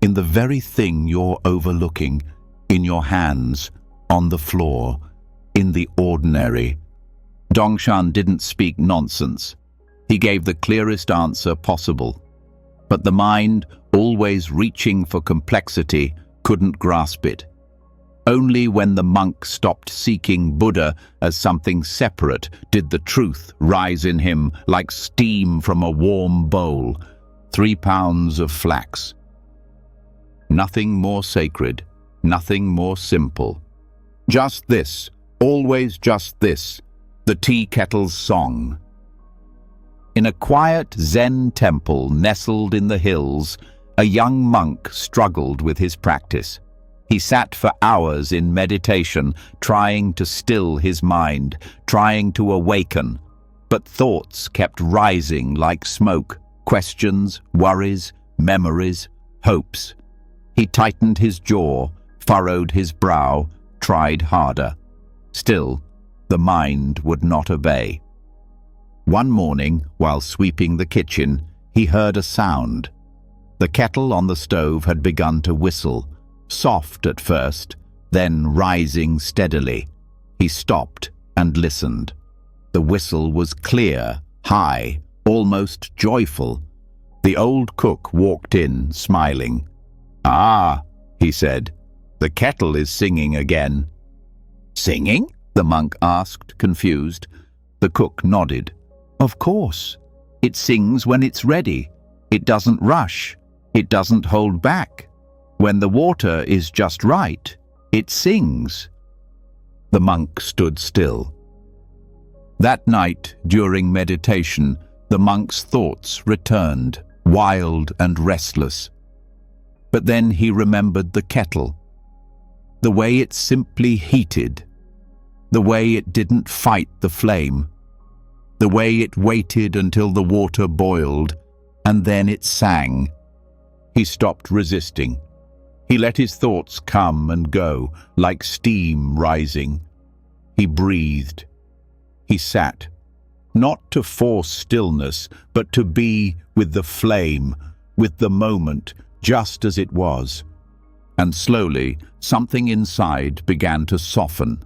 in the very thing you're overlooking, in your hands, on the floor, in the ordinary. Dongshan didn't speak nonsense. He gave the clearest answer possible. But the mind, always reaching for complexity, couldn't grasp it. Only when the monk stopped seeking Buddha as something separate did the truth rise in him like steam from a warm bowl. 3 pounds of flax. Nothing more sacred, nothing more simple. Just this, always just this, the tea kettle's song. In a quiet Zen temple nestled in the hills, a young monk struggled with his practice. He sat for hours in meditation, trying to still his mind, trying to awaken. But thoughts kept rising like smoke, questions, worries, memories, hopes. He tightened his jaw, furrowed his brow, tried harder. Still, the mind would not obey. One morning, while sweeping the kitchen, he heard a sound. The kettle on the stove had begun to whistle, soft at first, then rising steadily. He stopped and listened. The whistle was clear, high, almost joyful. The old cook walked in, smiling. "Ah," he said, "the kettle is singing again." "Singing?" the monk asked, confused. The cook nodded. "Of course. It sings when it's ready. It doesn't rush. It doesn't hold back. When the water is just right, it sings." The monk stood still. That night, during meditation, the monk's thoughts returned, wild and restless. But then he remembered the kettle, the way it simply heated, the way it didn't fight the flame, the way it waited until the water boiled, and then it sang. He stopped resisting. He let his thoughts come and go, like steam rising. He breathed. He sat, not to force stillness, but to be with the flame, with the moment, just as it was. And slowly, something inside began to soften.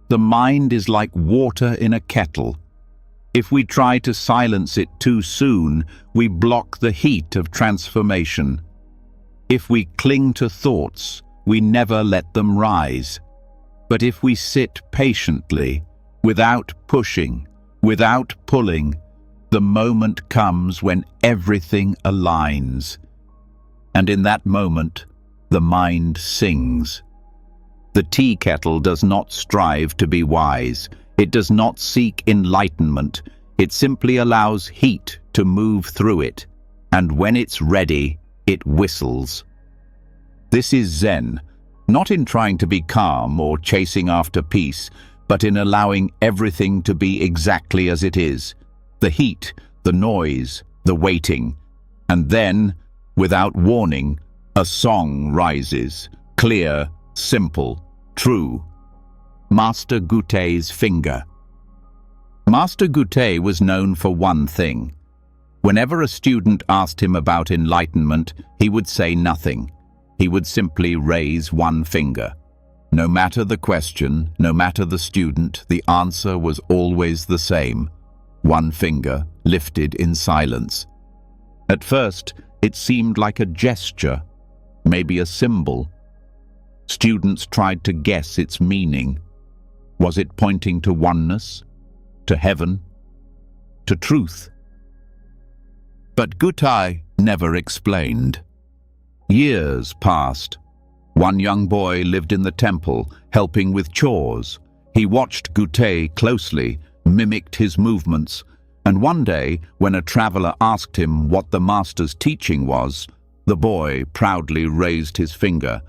The mind is like water in a kettle. If we try to silence it too soon, we block the heat of transformation. If we cling to thoughts, we never let them rise. But if we sit patiently, without pushing, without pulling, the moment comes when everything aligns. And in that moment, the mind sings. The tea kettle does not strive to be wise. It does not seek enlightenment. It simply allows heat to move through it. And when it's ready, it whistles. This is Zen, not in trying to be calm or chasing after peace, but in allowing everything to be exactly as it is. The heat, the noise, the waiting. And then, without warning, A song rises, clear, simple, true. Master Gutei's finger. Master Gutei was known for one thing. Whenever a student asked him about enlightenment, he would say nothing. He would simply raise one finger. No matter the question, no matter the student, the answer was always the same. One finger lifted in silence. At first, it seemed like a gesture, maybe a symbol. Students tried to guess its meaning. Was it pointing to oneness, to heaven, to truth? But Gutei never explained. Years passed. One young boy lived in the temple, helping with chores. He watched Gutei closely, mimicked his movements, and one day, when a traveler asked him what the master's teaching was, the boy proudly raised his finger.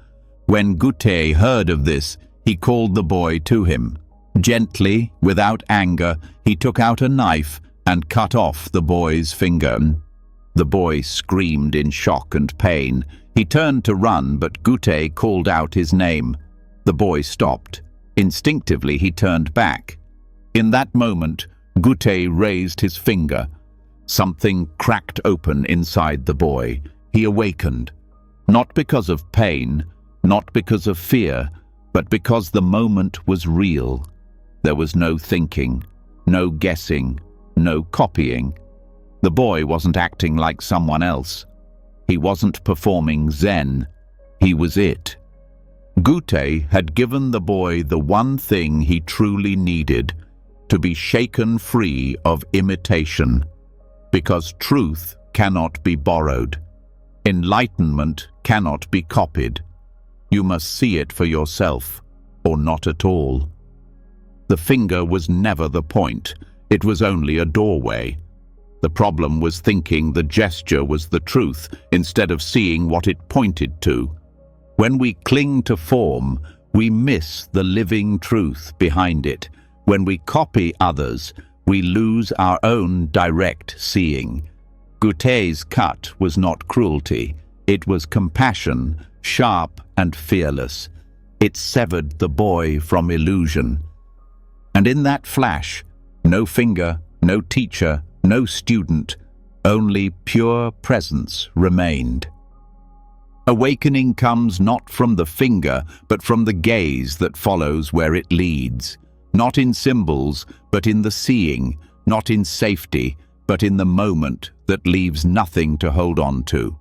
When Gutei heard of this, he called the boy to him. Gently, without anger, he took out a knife and cut off the boy's finger. The boy screamed in shock and pain. He turned to run, but Gutei called out his name. The boy stopped. Instinctively, he turned back. In that moment, Gutei raised his finger. Something cracked open inside the boy. He awakened. Not because of pain, not because of fear, but because the moment was real. There was no thinking, no guessing, no copying. The boy wasn't acting like someone else. He wasn't performing Zen. He was it. Gutei had given the boy the one thing he truly needed, to be shaken free of imitation. Because truth cannot be borrowed. Enlightenment cannot be copied. You must see it for yourself, or not at all. The finger was never the point. It was only a doorway. The problem was thinking the gesture was the truth instead of seeing what it pointed to. When we cling to form, we miss the living truth behind it. When we copy others, we lose our own direct seeing. Gutei's cut was not cruelty. It was compassion, sharp and fearless. It severed the boy from illusion. And in that flash, no finger, no teacher, no student, only pure presence remained. Awakening comes not from the finger, but from the gaze that follows where it leads. Not in symbols, but in the seeing, not in safety, but in the moment that leaves nothing to hold on to.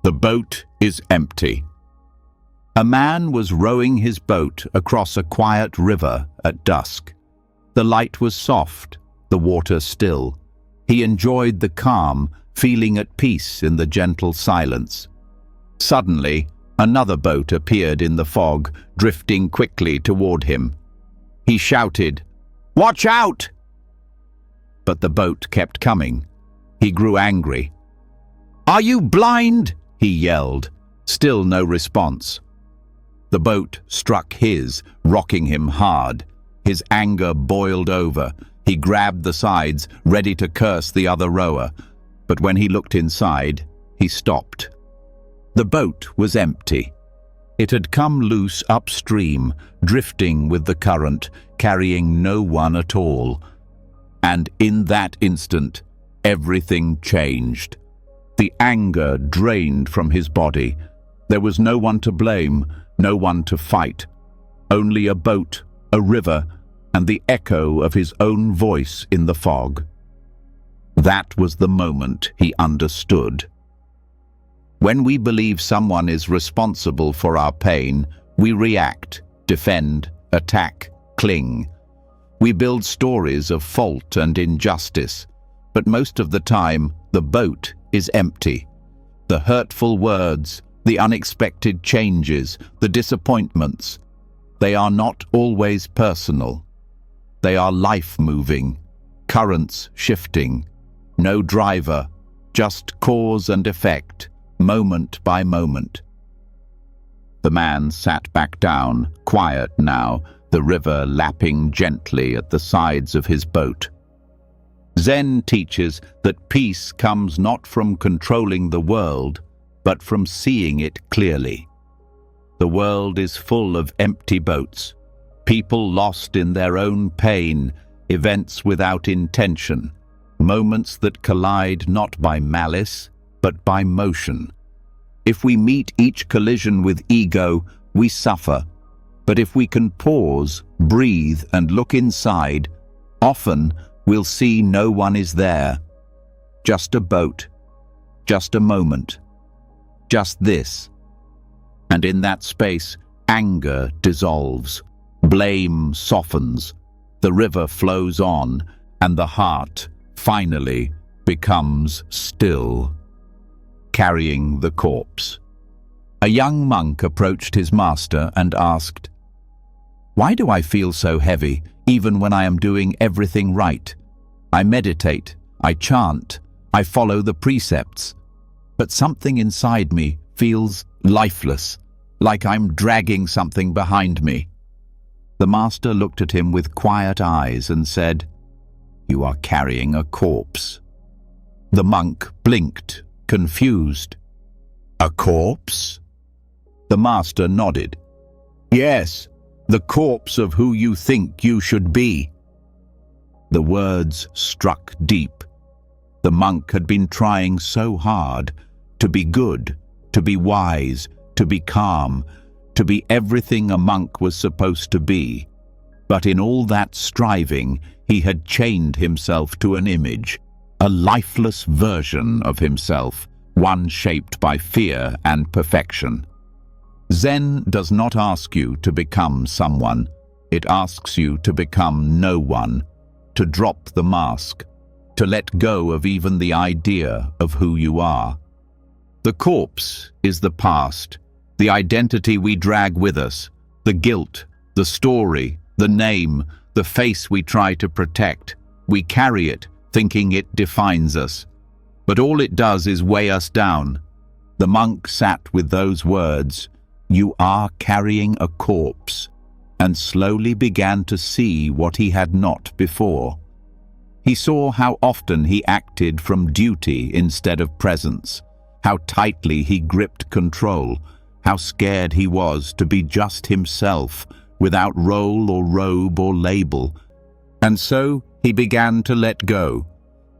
The boat is empty. A man was rowing his boat across a quiet river at dusk. The light was soft, the water still. He enjoyed the calm, feeling at peace in the gentle silence. Suddenly, another boat appeared in the fog, drifting quickly toward him. He shouted, "Watch out!" But the boat kept coming. He grew angry. "Are you blind?" he yelled. Still no response. The boat struck his, rocking him hard. His anger boiled over. He grabbed the sides, ready to curse the other rower. But when he looked inside, he stopped. The boat was empty. It had come loose upstream, drifting with the current, carrying no one at all. And in that instant, everything changed. The anger drained from his body. There was no one to blame, no one to fight. Only a boat, a river, and the echo of his own voice in the fog. That was the moment he understood. When we believe someone is responsible for our pain, we react, defend, attack, cling. We build stories of fault and injustice, but most of the time, the boat is empty. The hurtful words, the unexpected changes, the disappointments, they are not always personal. They are life-moving, currents shifting, no driver, just cause and effect, moment by moment. The man sat back down, quiet now, the river lapping gently at the sides of his boat. Zen teaches that peace comes not from controlling the world, but from seeing it clearly. The world is full of empty boats, people lost in their own pain, events without intention, moments that collide not by malice, but by motion. If we meet each collision with ego, we suffer. But if we can pause, breathe, and look inside, often we'll see no one is there. Just a boat, just a moment, just this. And in that space, anger dissolves, blame softens, the river flows on, and the heart finally becomes still. Carrying the corpse. A young monk approached his master and asked, "Why do I feel so heavy, even when I am doing everything right? I meditate, I chant, I follow the precepts, but something inside me feels lifeless, like I'm dragging something behind me." The master looked at him with quiet eyes and said, "You are carrying a corpse." The monk blinked, confused. "A corpse?" The master nodded. "Yes, the corpse of who you think you should be." The words struck deep. The monk had been trying so hard to be good, to be wise, to be calm, to be everything a monk was supposed to be. But in all that striving, he had chained himself to an image, a lifeless version of himself, one shaped by fear and perfection. Zen does not ask you to become someone. It asks you to become no one, to drop the mask, to let go of even the idea of who you are. The corpse is the past, the identity we drag with us, the guilt, the story, the name, the face we try to protect. We carry it, thinking it defines us. But all it does is weigh us down. The monk sat with those words, "You are carrying a corpse," and slowly began to see what he had not before. He saw how often he acted from duty instead of presence, how tightly he gripped control, how scared he was to be just himself, without role or robe or label. And so he began to let go,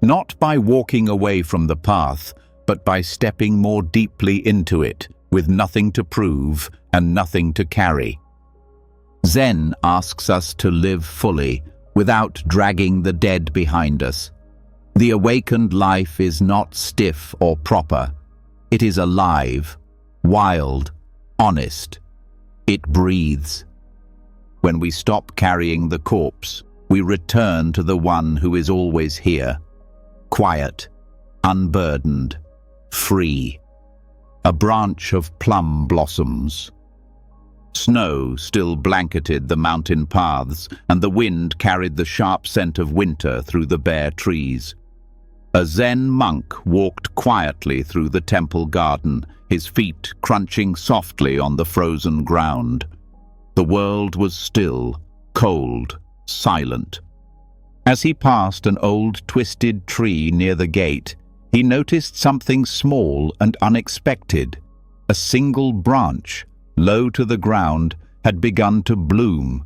not by walking away from the path, but by stepping more deeply into it, with nothing to prove and nothing to carry. Zen asks us to live fully, without dragging the dead behind us. The awakened life is not stiff or proper. It is alive, wild, honest. It breathes. When we stop carrying the corpse, we return to the one who is always here, quiet, unburdened, free. A branch of plum blossoms. Snow still blanketed the mountain paths, and the wind carried the sharp scent of winter through the bare trees. A Zen monk walked quietly through the temple garden, his feet crunching softly on the frozen ground. The world was still, cold, silent. As he passed an old twisted tree near the gate, he noticed something small and unexpected. A single branch, low to the ground, had begun to bloom.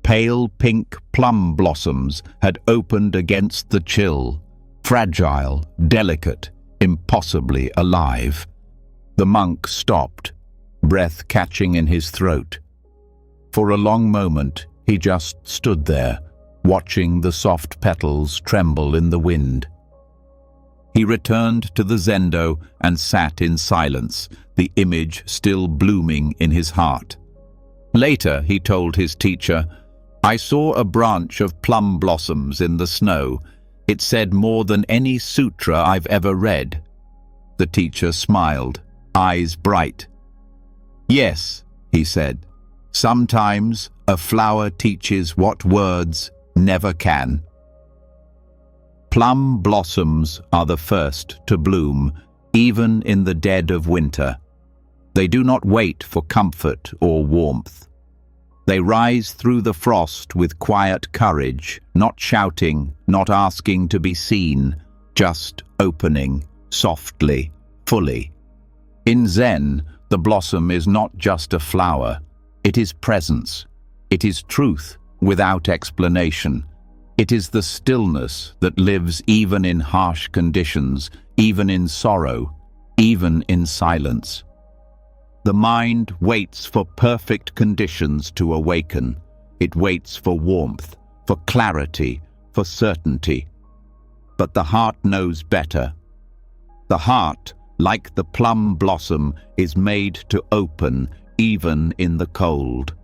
Pale pink plum blossoms had opened against the chill, fragile, delicate, impossibly alive. The monk stopped, breath catching in his throat. For a long moment, he just stood there, watching the soft petals tremble in the wind. He returned to the zendo and sat in silence, the image still blooming in his heart. Later, he told his teacher, "I saw a branch of plum blossoms in the snow. It said more than any sutra I've ever read." The teacher smiled, eyes bright. "Yes," he said, "sometimes a flower teaches what words never can." Plum blossoms are the first to bloom, even in the dead of winter. They do not wait for comfort or warmth. They rise through the frost with quiet courage, not shouting, not asking to be seen, just opening, softly, fully. In Zen, the blossom is not just a flower. It is presence. It is truth without explanation. It is the stillness that lives even in harsh conditions, even in sorrow, even in silence. The mind waits for perfect conditions to awaken. It waits for warmth, for clarity, for certainty. But the heart knows better. The heart, like the plum blossom, is made to open even in the cold.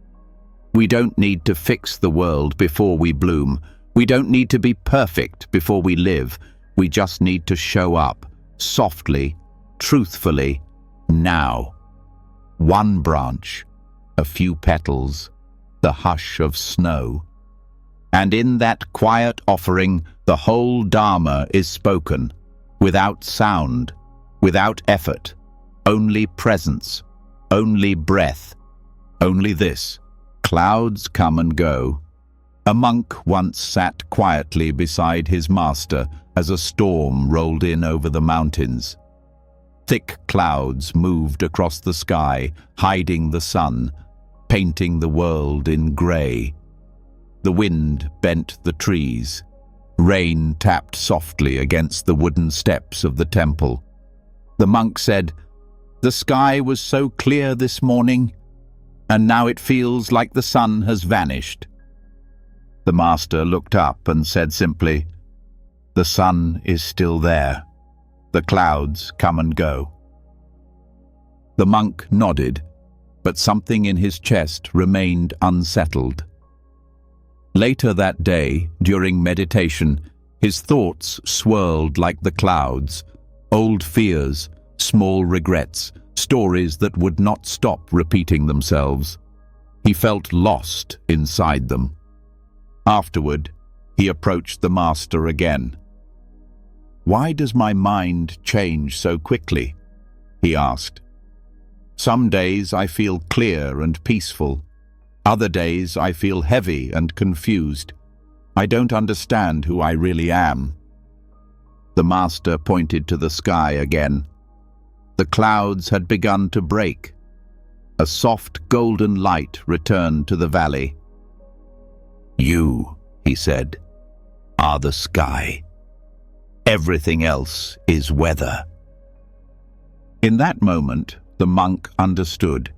We don't need to fix the world before we bloom. We don't need to be perfect before we live. We just need to show up, softly, truthfully, now. One branch, a few petals, the hush of snow. And in that quiet offering, the whole Dharma is spoken, without sound, without effort, only presence, only breath, only this. Clouds come and go. A monk once sat quietly beside his master as a storm rolled in over the mountains. Thick clouds moved across the sky, hiding the sun, painting the world in grey. The wind bent the trees. Rain tapped softly against the wooden steps of the temple. The monk said, "The sky was so clear this morning, and now it feels like the sun has vanished." The master looked up and said simply, "The sun is still there. The clouds come and go." The monk nodded, but something in his chest remained unsettled. Later that day, during meditation, his thoughts swirled like the clouds, old fears, small regrets, stories that would not stop repeating themselves. He felt lost inside them. Afterward, he approached the master again. "Why does my mind change so quickly?" he asked. "Some days I feel clear and peaceful. Other days I feel heavy and confused. I don't understand who I really am." The master pointed to the sky again. The clouds had begun to break. A soft golden light returned to the valley. "You," he said, "are the sky. Everything else is weather." In that moment, the monk understood.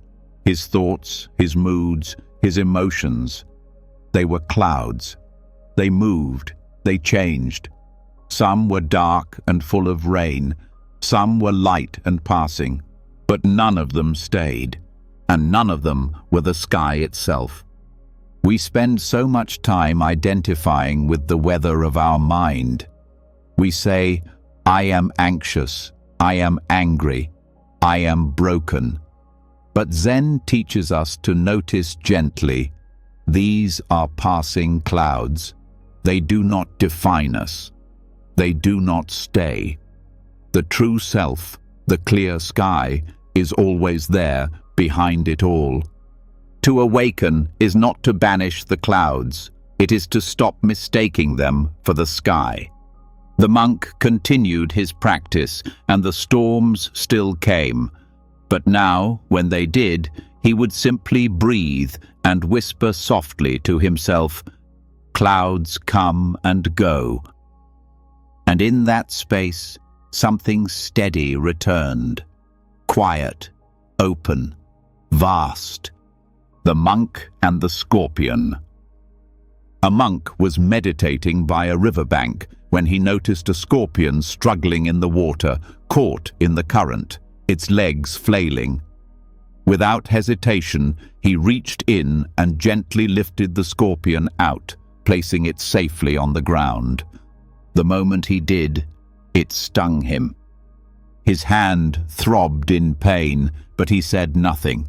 His thoughts, his moods, his emotions, they were clouds. They moved, they changed. Some were dark and full of rain, some were light and passing, but none of them stayed, and none of them were the sky itself. We spend so much time identifying with the weather of our mind. We say, "I am anxious, I am angry, I am broken." But Zen teaches us to notice gently, these are passing clouds. They do not define us. They do not stay. The true self, the clear sky, is always there, behind it all. To awaken is not to banish the clouds. It is to stop mistaking them for the sky. The monk continued his practice, and the storms still came. But now, when they did, he would simply breathe and whisper softly to himself, "Clouds come and go." And in that space, something steady returned. Quiet, open, vast. The monk and the scorpion. A monk was meditating by a riverbank when he noticed a scorpion struggling in the water, caught in the current, its legs flailing. Without hesitation, he reached in and gently lifted the scorpion out, placing it safely on the ground. The moment he did, it stung him. His hand throbbed in pain, but he said nothing.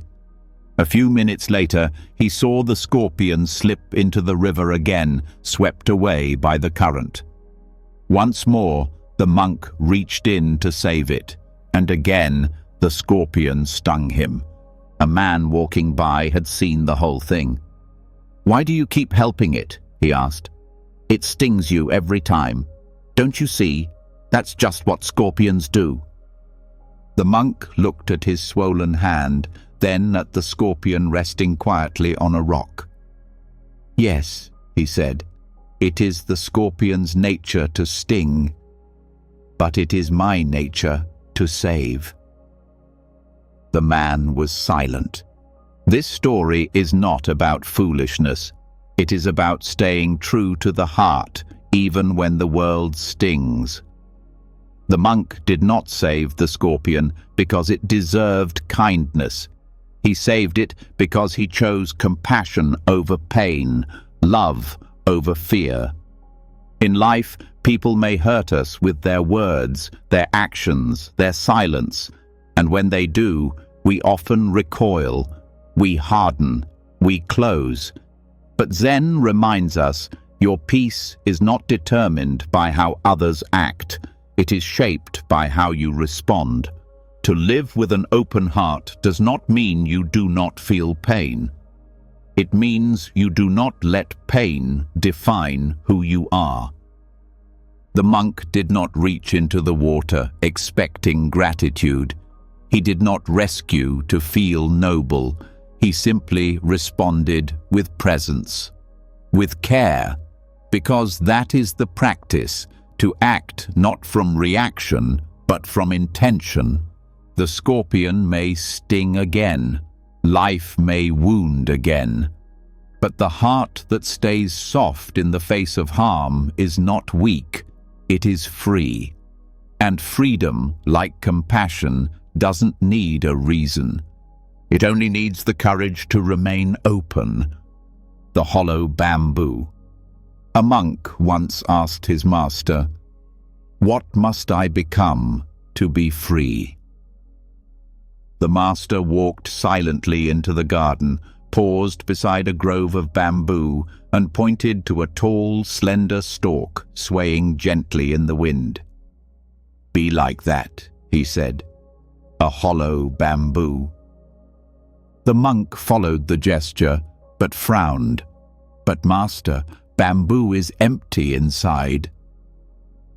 A few minutes later, he saw the scorpion slip into the river again, swept away by the current. Once more, the monk reached in to save it, and again the scorpion stung him. A man walking by had seen the whole thing. "Why do you keep helping it?" he asked. "It stings you every time. Don't you see? That's just what scorpions do." The monk looked at his swollen hand, then at the scorpion resting quietly on a rock. "Yes," he said, "it is the scorpion's nature to sting, but it is my nature to save." The man was silent. This story is not about foolishness. It is about staying true to the heart, even when the world stings. The monk did not save the scorpion because it deserved kindness. He saved it because he chose compassion over pain, love over fear. In life, people may hurt us with their words, their actions, their silence, and when they do, we often recoil, we harden, we close. But Zen reminds us, your peace is not determined by how others act. It is shaped by how you respond. To live with an open heart does not mean you do not feel pain. It means you do not let pain define who you are. The monk did not reach into the water expecting gratitude. He did not rescue to feel noble. He simply responded with presence, with care, because that is the practice, to act not from reaction, but from intention. The scorpion may sting again, life may wound again, but the heart that stays soft in the face of harm is not weak, it is free. And freedom, like compassion, doesn't need a reason. It only needs the courage to remain open. The hollow bamboo. A monk once asked his master, "What must I become to be free?" The master walked silently into the garden, paused beside a grove of bamboo, and pointed to a tall, slender stalk swaying gently in the wind. "Be like that," he said, "a hollow bamboo." The monk followed the gesture, but frowned. "But master, bamboo is empty inside."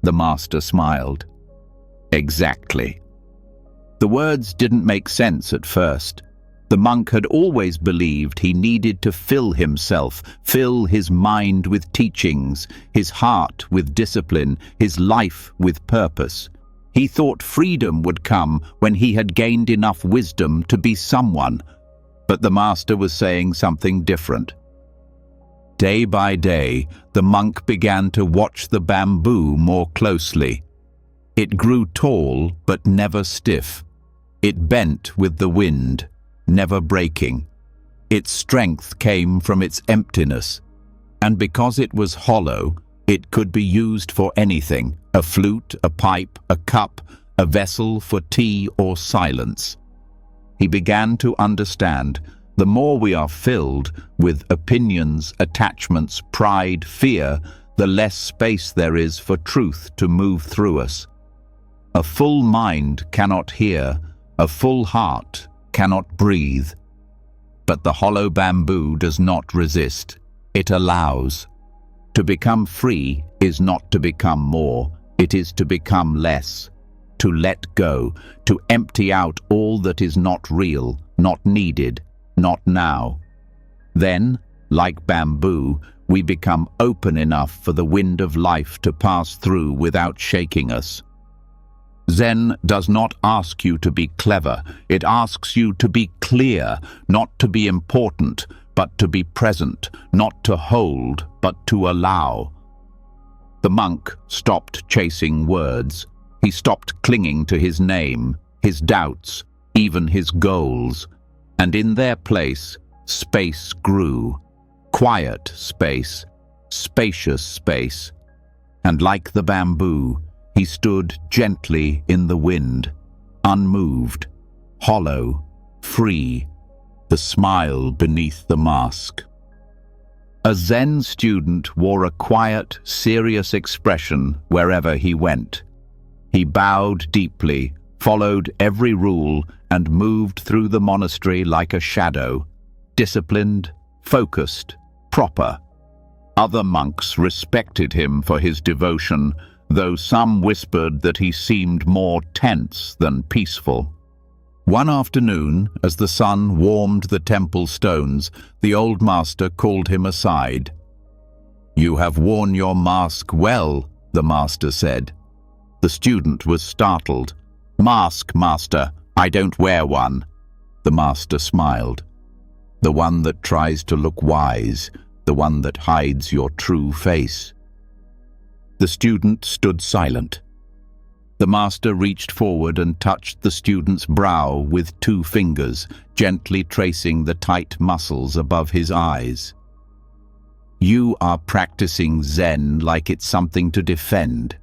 The master smiled. "Exactly." The words didn't make sense at first. The monk had always believed he needed to fill himself, fill his mind with teachings, his heart with discipline, his life with purpose. He thought freedom would come when he had gained enough wisdom to be someone, but the master was saying something different. Day by day, the monk began to watch the bamboo more closely. It grew tall but never stiff. It bent with the wind, never breaking. Its strength came from its emptiness, and because it was hollow, it could be used for anything: a flute, a pipe, a cup, a vessel for tea or silence. He began to understand, the more we are filled with opinions, attachments, pride, fear, the less space there is for truth to move through us. A full mind cannot hear, a full heart cannot breathe. But the hollow bamboo does not resist, it allows. To become free is not to become more, it is to become less. To let go, to empty out all that is not real, not needed, not now. Then, like bamboo, we become open enough for the wind of life to pass through without shaking us. Zen does not ask you to be clever, it asks you to be clear, not to be important, but to be present, not to hold, but to allow. The monk stopped chasing words. He stopped clinging to his name, his doubts, even his goals. And in their place, space grew. Quiet space, spacious space. And like the bamboo, he stood gently in the wind, unmoved, hollow, free, the smile beneath the mask. A Zen student wore a quiet, serious expression wherever he went. He bowed deeply, followed every rule, and moved through the monastery like a shadow, disciplined, focused, proper. Other monks respected him for his devotion, though some whispered that he seemed more tense than peaceful. One afternoon, as the sun warmed the temple stones, the old master called him aside. "You have worn your mask well," the master said. The student was startled. "Mask, master, I don't wear one." The master smiled. "The one that tries to look wise, the one that hides your true face." The student stood silent. The master reached forward and touched the student's brow with 2 fingers, gently tracing the tight muscles above his eyes. "You are practicing Zen like it's something to defend,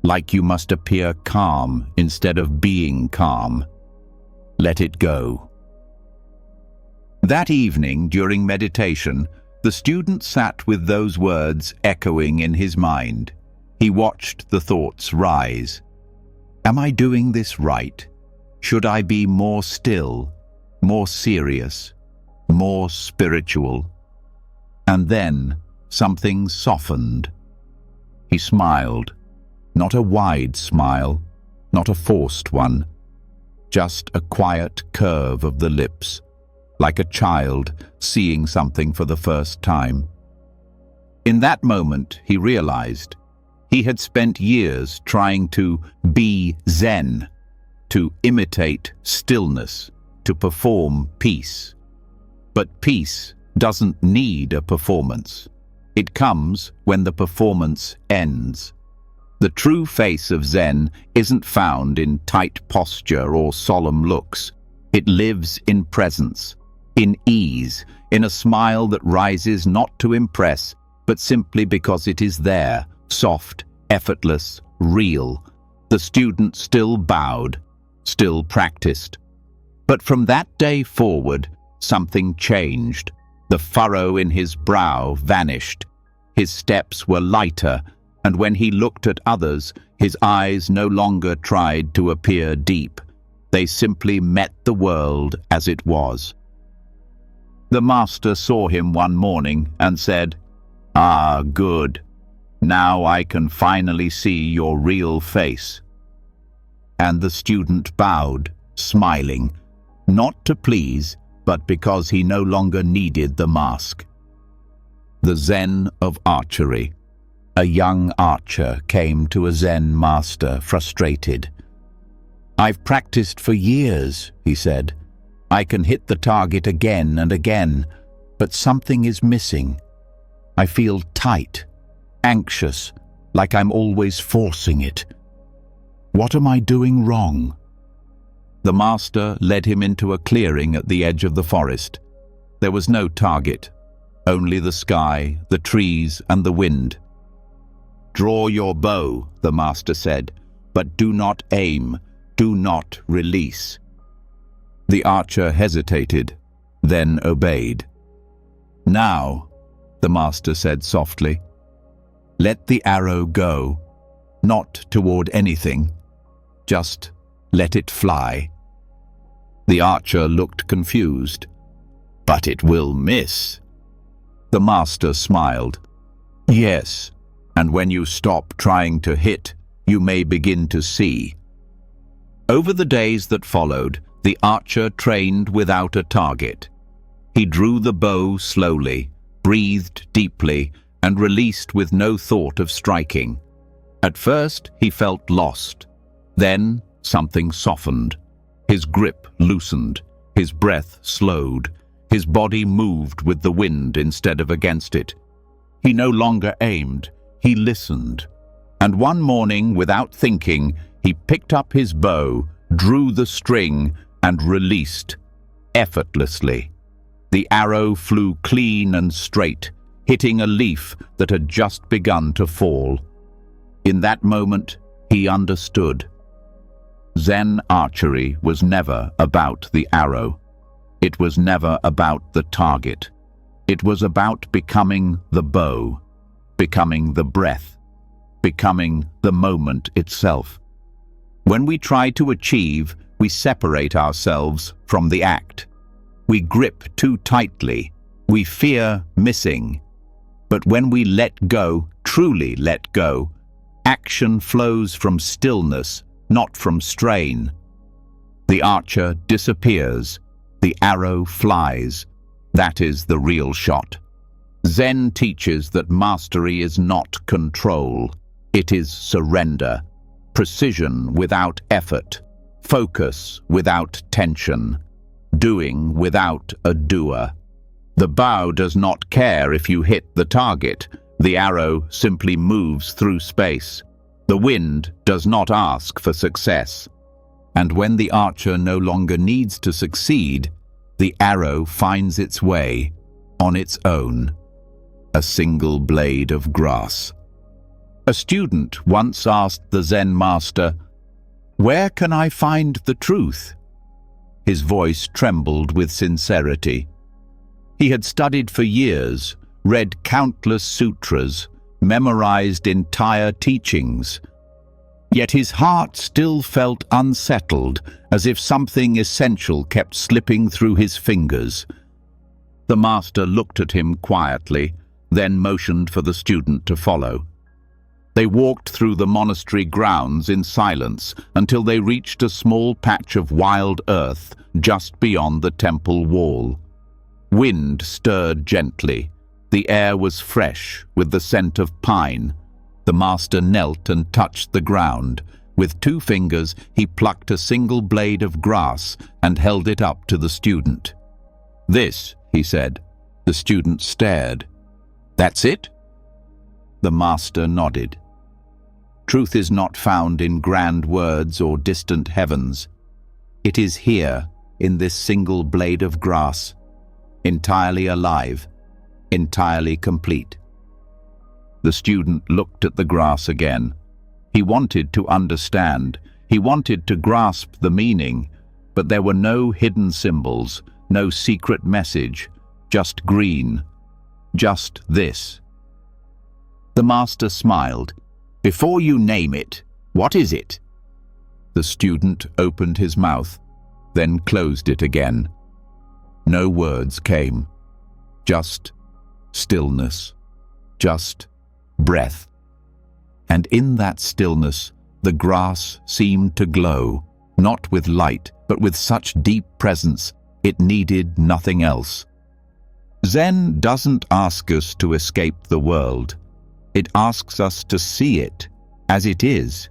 like you must appear calm instead of being calm. Let it go." That evening, during meditation, the student sat with those words echoing in his mind. He watched the thoughts rise. Am I doing this right? Should I be more still, more serious, more spiritual? And then something softened. He smiled, not a wide smile, not a forced one, just a quiet curve of the lips, like a child seeing something for the first time. In that moment, he realized he had spent years trying to be Zen, to imitate stillness, to perform peace. But peace doesn't need a performance. It comes when the performance ends. The true face of Zen isn't found in tight posture or solemn looks. It lives in presence, in ease, in a smile that rises not to impress, but simply because it is there, soft, effortless, real. The student still bowed, still practiced. But from that day forward, something changed. The furrow in his brow vanished. His steps were lighter, and when he looked at others, his eyes no longer tried to appear deep. They simply met the world as it was. The master saw him one morning and said, "Ah, good. Now I can finally see your real face." And the student bowed, smiling, not to please, but because he no longer needed the mask. The Zen of archery. A young archer came to a Zen master, frustrated. "I've practiced for years," he said. "I can hit the target again and again, but something is missing. I feel tight, anxious, like I'm always forcing it. What am I doing wrong?" The master led him into a clearing at the edge of the forest. There was no target, only the sky, the trees, and the wind. "Draw your bow," the master said, "but do not aim, do not release." The archer hesitated, then obeyed. "Now," the master said softly, "let the arrow go, not toward anything, just let it fly." The archer looked confused. "But it will miss." The master smiled. "Yes, and when you stop trying to hit, you may begin to see." Over the days that followed, the archer trained without a target. He drew the bow slowly, breathed deeply, and released with no thought of striking. At first, he felt lost. Then, something softened. His grip loosened, his breath slowed, his body moved with the wind instead of against it. He no longer aimed, he listened. And one morning, without thinking, he picked up his bow, drew the string, and released, effortlessly. The arrow flew clean and straight, hitting a leaf that had just begun to fall. In that moment, he understood. Zen archery was never about the arrow. It was never about the target. It was about becoming the bow, becoming the breath, becoming the moment itself. When we try to achieve, we separate ourselves from the act. We grip too tightly. We fear missing. But when we let go, truly let go, Action flows from stillness, not from strain. The archer disappears, the arrow flies. That is the real shot. Zen teaches that mastery is not control. It is surrender, precision without effort, focus without tension, doing without a doer. The bow does not care if you hit the target. The arrow simply moves through space. The wind does not ask for success. And when the archer no longer needs to succeed, the arrow finds its way on its own. A single blade of grass. A student once asked the Zen master, "Where can I find the truth?" His voice trembled with sincerity. He had studied for years, read countless sutras, memorized entire teachings. Yet his heart still felt unsettled, as if something essential kept slipping through his fingers. The master looked at him quietly, then motioned for the student to follow. They walked through the monastery grounds in silence until they reached a small patch of wild earth just beyond the temple wall. Wind stirred gently. The air was fresh, with the scent of pine. The master knelt and touched the ground. With 2 fingers, he plucked a single blade of grass and held it up to the student. "This," he said. The student stared. "That's it?" The master nodded. Truth is not found in grand words or distant heavens. It is here, in this single blade of grass, entirely alive, entirely complete. The student looked at the grass again. He wanted to understand. He wanted to grasp the meaning, but there were no hidden symbols, no secret message, just green, just this. The master smiled. "Before you name it, what is it?" The student opened his mouth, then closed it again. No words came, just stillness, just breath. And in that stillness, the grass seemed to glow, not with light, but with such deep presence it needed nothing else. Zen doesn't ask us to escape the world. It asks us to see it as it is,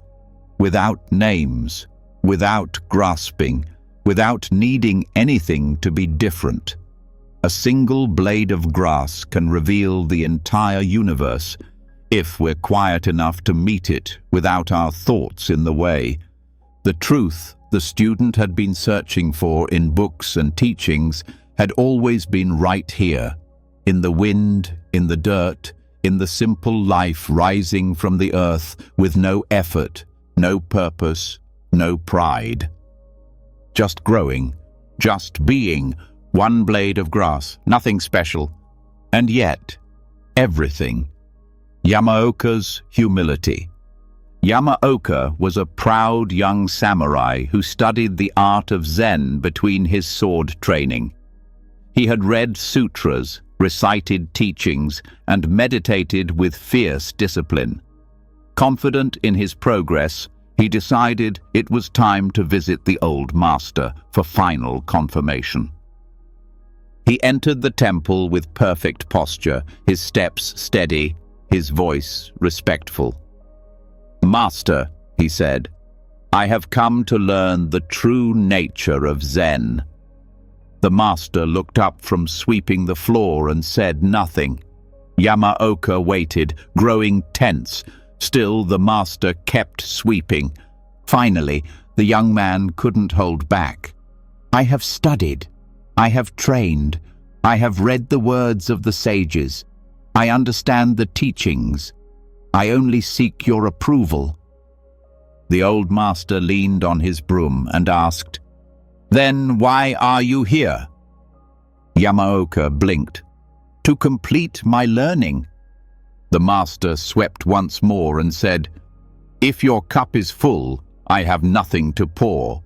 without names, without grasping, without needing anything to be different. A single blade of grass can reveal the entire universe, if we're quiet enough to meet it without our thoughts in the way. The truth the student had been searching for in books and teachings had always been right here, in the wind, in the dirt, in the simple life rising from the earth with no effort, no purpose, no pride. Just growing, just being, 1 blade of grass, nothing special. And yet, everything. Yamaoka's humility. Yamaoka was a proud young samurai who studied the art of Zen between his sword training. He had read sutras, recited teachings, and meditated with fierce discipline. Confident in his progress, he decided it was time to visit the old master for final confirmation. He entered the temple with perfect posture, his steps steady, his voice respectful. "Master," he said, "I have come to learn the true nature of Zen." The master looked up from sweeping the floor and said nothing. Yamaoka waited, growing tense. Still, the master kept sweeping. Finally, the young man couldn't hold back. "I have studied. I have trained. I have read the words of the sages. I understand the teachings. I only seek your approval." The old master leaned on his broom and asked, "Then why are you here?" Yamaoka blinked. "To complete my learning." The master swept once more and said, "If your cup is full, I have nothing to pour."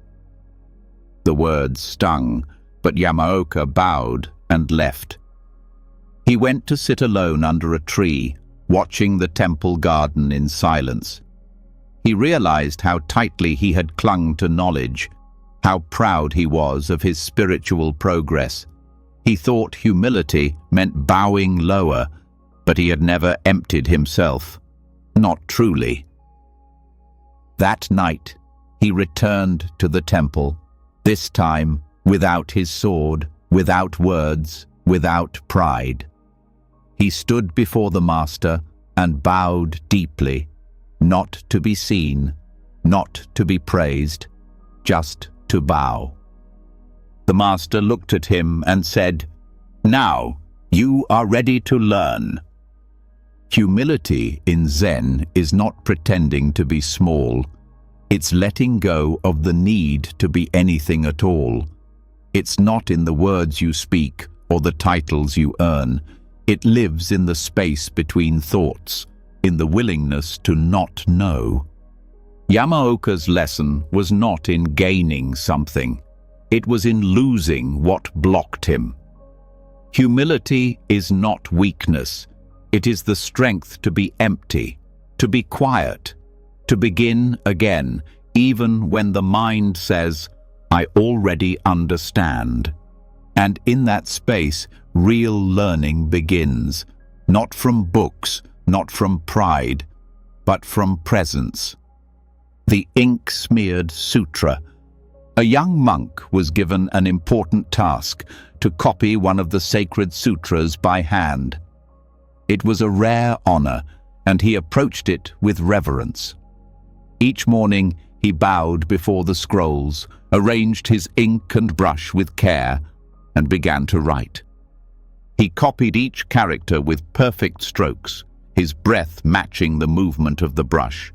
The words stung, but Yamaoka bowed and left. He went to sit alone under a tree, watching the temple garden in silence. He realized how tightly he had clung to knowledge, how proud he was of his spiritual progress. He thought humility meant bowing lower, but he had never emptied himself. Not truly. That night, he returned to the temple, this time without his sword, without words, without pride. He stood before the master and bowed deeply, not to be seen, not to be praised, just to bow. The master looked at him and said, "Now, you are ready to learn." Humility in Zen is not pretending to be small. It's letting go of the need to be anything at all. It's not in the words you speak or the titles you earn. It lives in the space between thoughts, in the willingness to not know. Yamaoka's lesson was not in gaining something. It was in losing what blocked him. Humility is not weakness. It is the strength to be empty, to be quiet, to begin again, even when the mind says, "I already understand." And in that space, real learning begins, not from books, not from pride, but from presence. The ink-smeared sutra. A young monk was given an important task to copy one of the sacred sutras by hand. It was a rare honor, and he approached it with reverence. Each morning, he bowed before the scrolls, arranged his ink and brush with care, and began to write. He copied each character with perfect strokes, his breath matching the movement of the brush.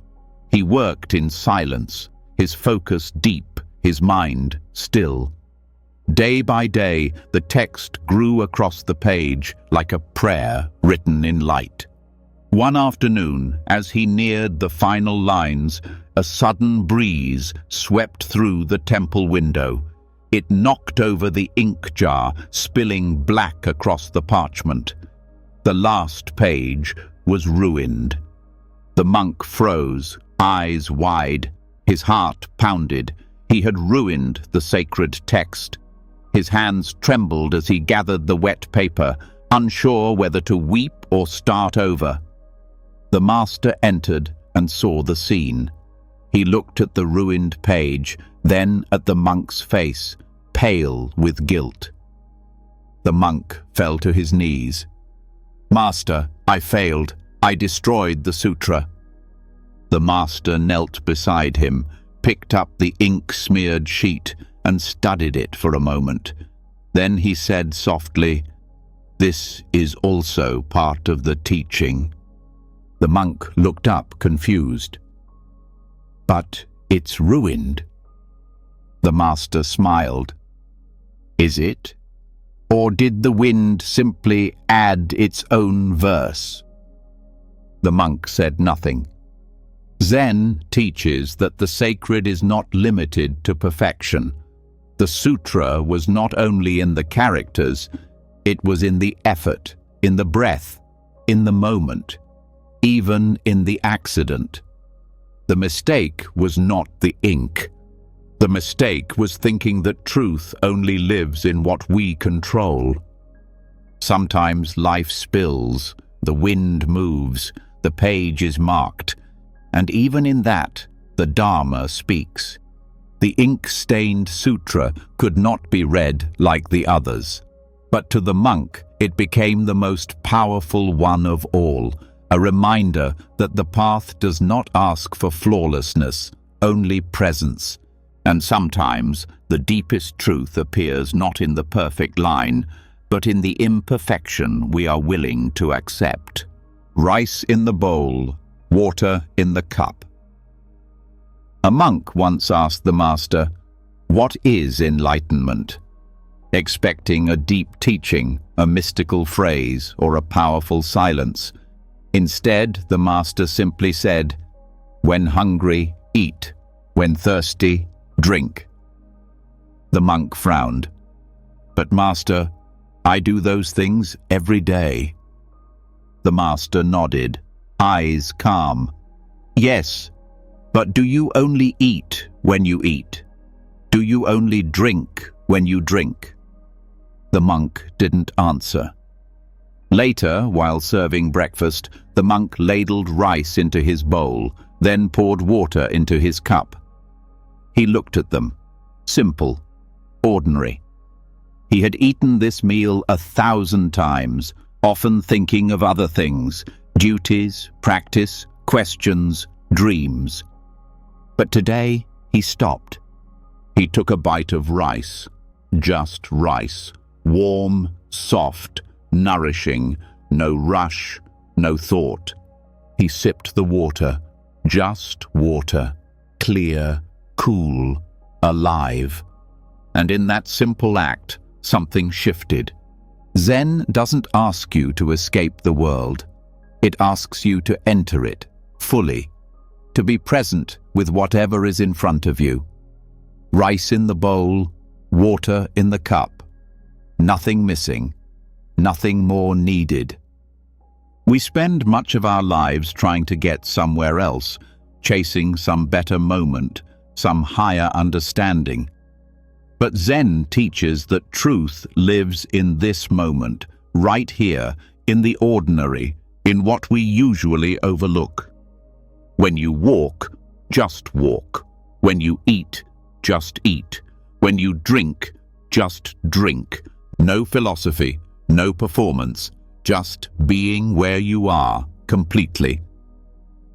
He worked in silence, his focus deep, his mind still. Day by day, the text grew across the page like a prayer written in light. One afternoon, as he neared the final lines, a sudden breeze swept through the temple window. It knocked over the ink jar, spilling black across the parchment. The last page was ruined. The monk froze, eyes wide. His heart pounded. He had ruined the sacred text. His hands trembled as he gathered the wet paper, unsure whether to weep or start over. The master entered and saw the scene. He looked at the ruined page, then at the monk's face, pale with guilt. The monk fell to his knees. "Master, I failed. I destroyed the sutra." The master knelt beside him, picked up the ink-smeared sheet, and studied it for a moment. Then he said softly, "This is also part of the teaching." The monk looked up, confused. "But it's ruined." The master smiled. "Is it? Or did the wind simply add its own verse?" The monk said nothing. Zen teaches that the sacred is not limited to perfection. The sutra was not only in the characters, it was in the effort, in the breath, in the moment, even in the accident. The mistake was not the ink. The mistake was thinking that truth only lives in what we control. Sometimes life spills, the wind moves, the page is marked, and even in that, the Dharma speaks. The ink-stained sutra could not be read like the others, but to the monk it became the most powerful one of all, a reminder that the path does not ask for flawlessness, only presence. And sometimes the deepest truth appears not in the perfect line, but in the imperfection we are willing to accept. Rice in the bowl, water in the cup. A monk once asked the master, "What is enlightenment?" expecting a deep teaching, a mystical phrase, or a powerful silence. Instead, the master simply said, "When hungry, eat. When thirsty, drink." The monk frowned. "But master, I do those things every day." The master nodded, eyes calm. "Yes, But do you only eat when you eat? Do you only drink when you drink? The monk didn't answer. Later, while serving breakfast, the monk ladled rice into his bowl, then poured water into his cup. He looked at them. Simple, ordinary. He had eaten this meal 1,000 times, often thinking of other things, duties, practice, questions, dreams. But today, he stopped. He took a bite of rice, just rice, warm, soft, nourishing, no rush, no thought. He sipped the water, just water, clear, cool, alive. And in that simple act, something shifted. Zen doesn't ask you to escape the world. It asks you to enter it, fully, to be present with whatever is in front of you. Rice in the bowl, water in the cup. Nothing missing, nothing more needed. We spend much of our lives trying to get somewhere else, chasing some better moment, some higher understanding. But Zen teaches that truth lives in this moment, right here, in the ordinary, in what we usually overlook. When you walk, just walk. When you eat, just eat. When you drink, just drink. No philosophy, no performance, just being where you are, completely.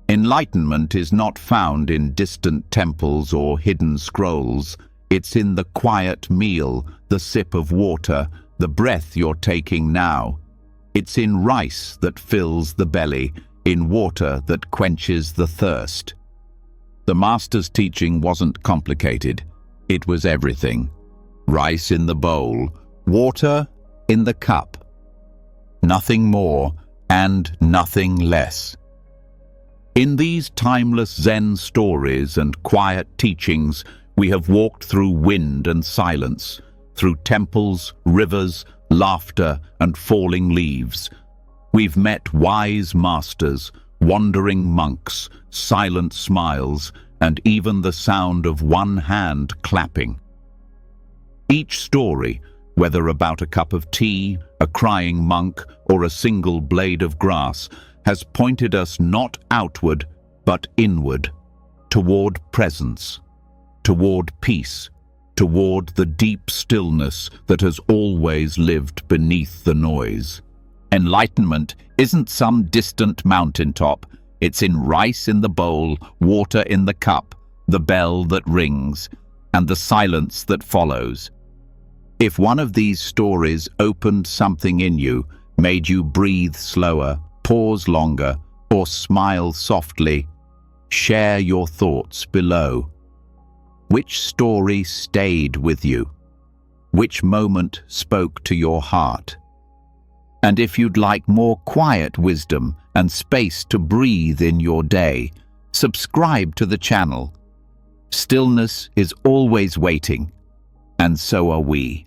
Enlightenment is not found in distant temples or hidden scrolls. It's in the quiet meal, the sip of water, the breath you're taking now. It's in rice that fills the belly, in water that quenches the thirst. The Master's teaching wasn't complicated. It was everything. Rice in the bowl, water in the cup. Nothing more and nothing less. In these timeless Zen stories and quiet teachings, we have walked through wind and silence, through temples, rivers, laughter, and falling leaves. We've met wise masters, wandering monks, silent smiles, and even the sound of one hand clapping. Each story, whether about a cup of tea, a crying monk, or a single blade of grass, has pointed us not outward, but inward, toward presence, toward peace, toward the deep stillness that has always lived beneath the noise. Enlightenment isn't some distant mountaintop. It's in rice in the bowl, water in the cup, the bell that rings, and the silence that follows. If one of these stories opened something in you, made you breathe slower, pause longer, or smile softly, share your thoughts below. Which story stayed with you? Which moment spoke to your heart? And if you'd like more quiet wisdom and space to breathe in your day, subscribe to the channel. Stillness is always waiting, and so are we.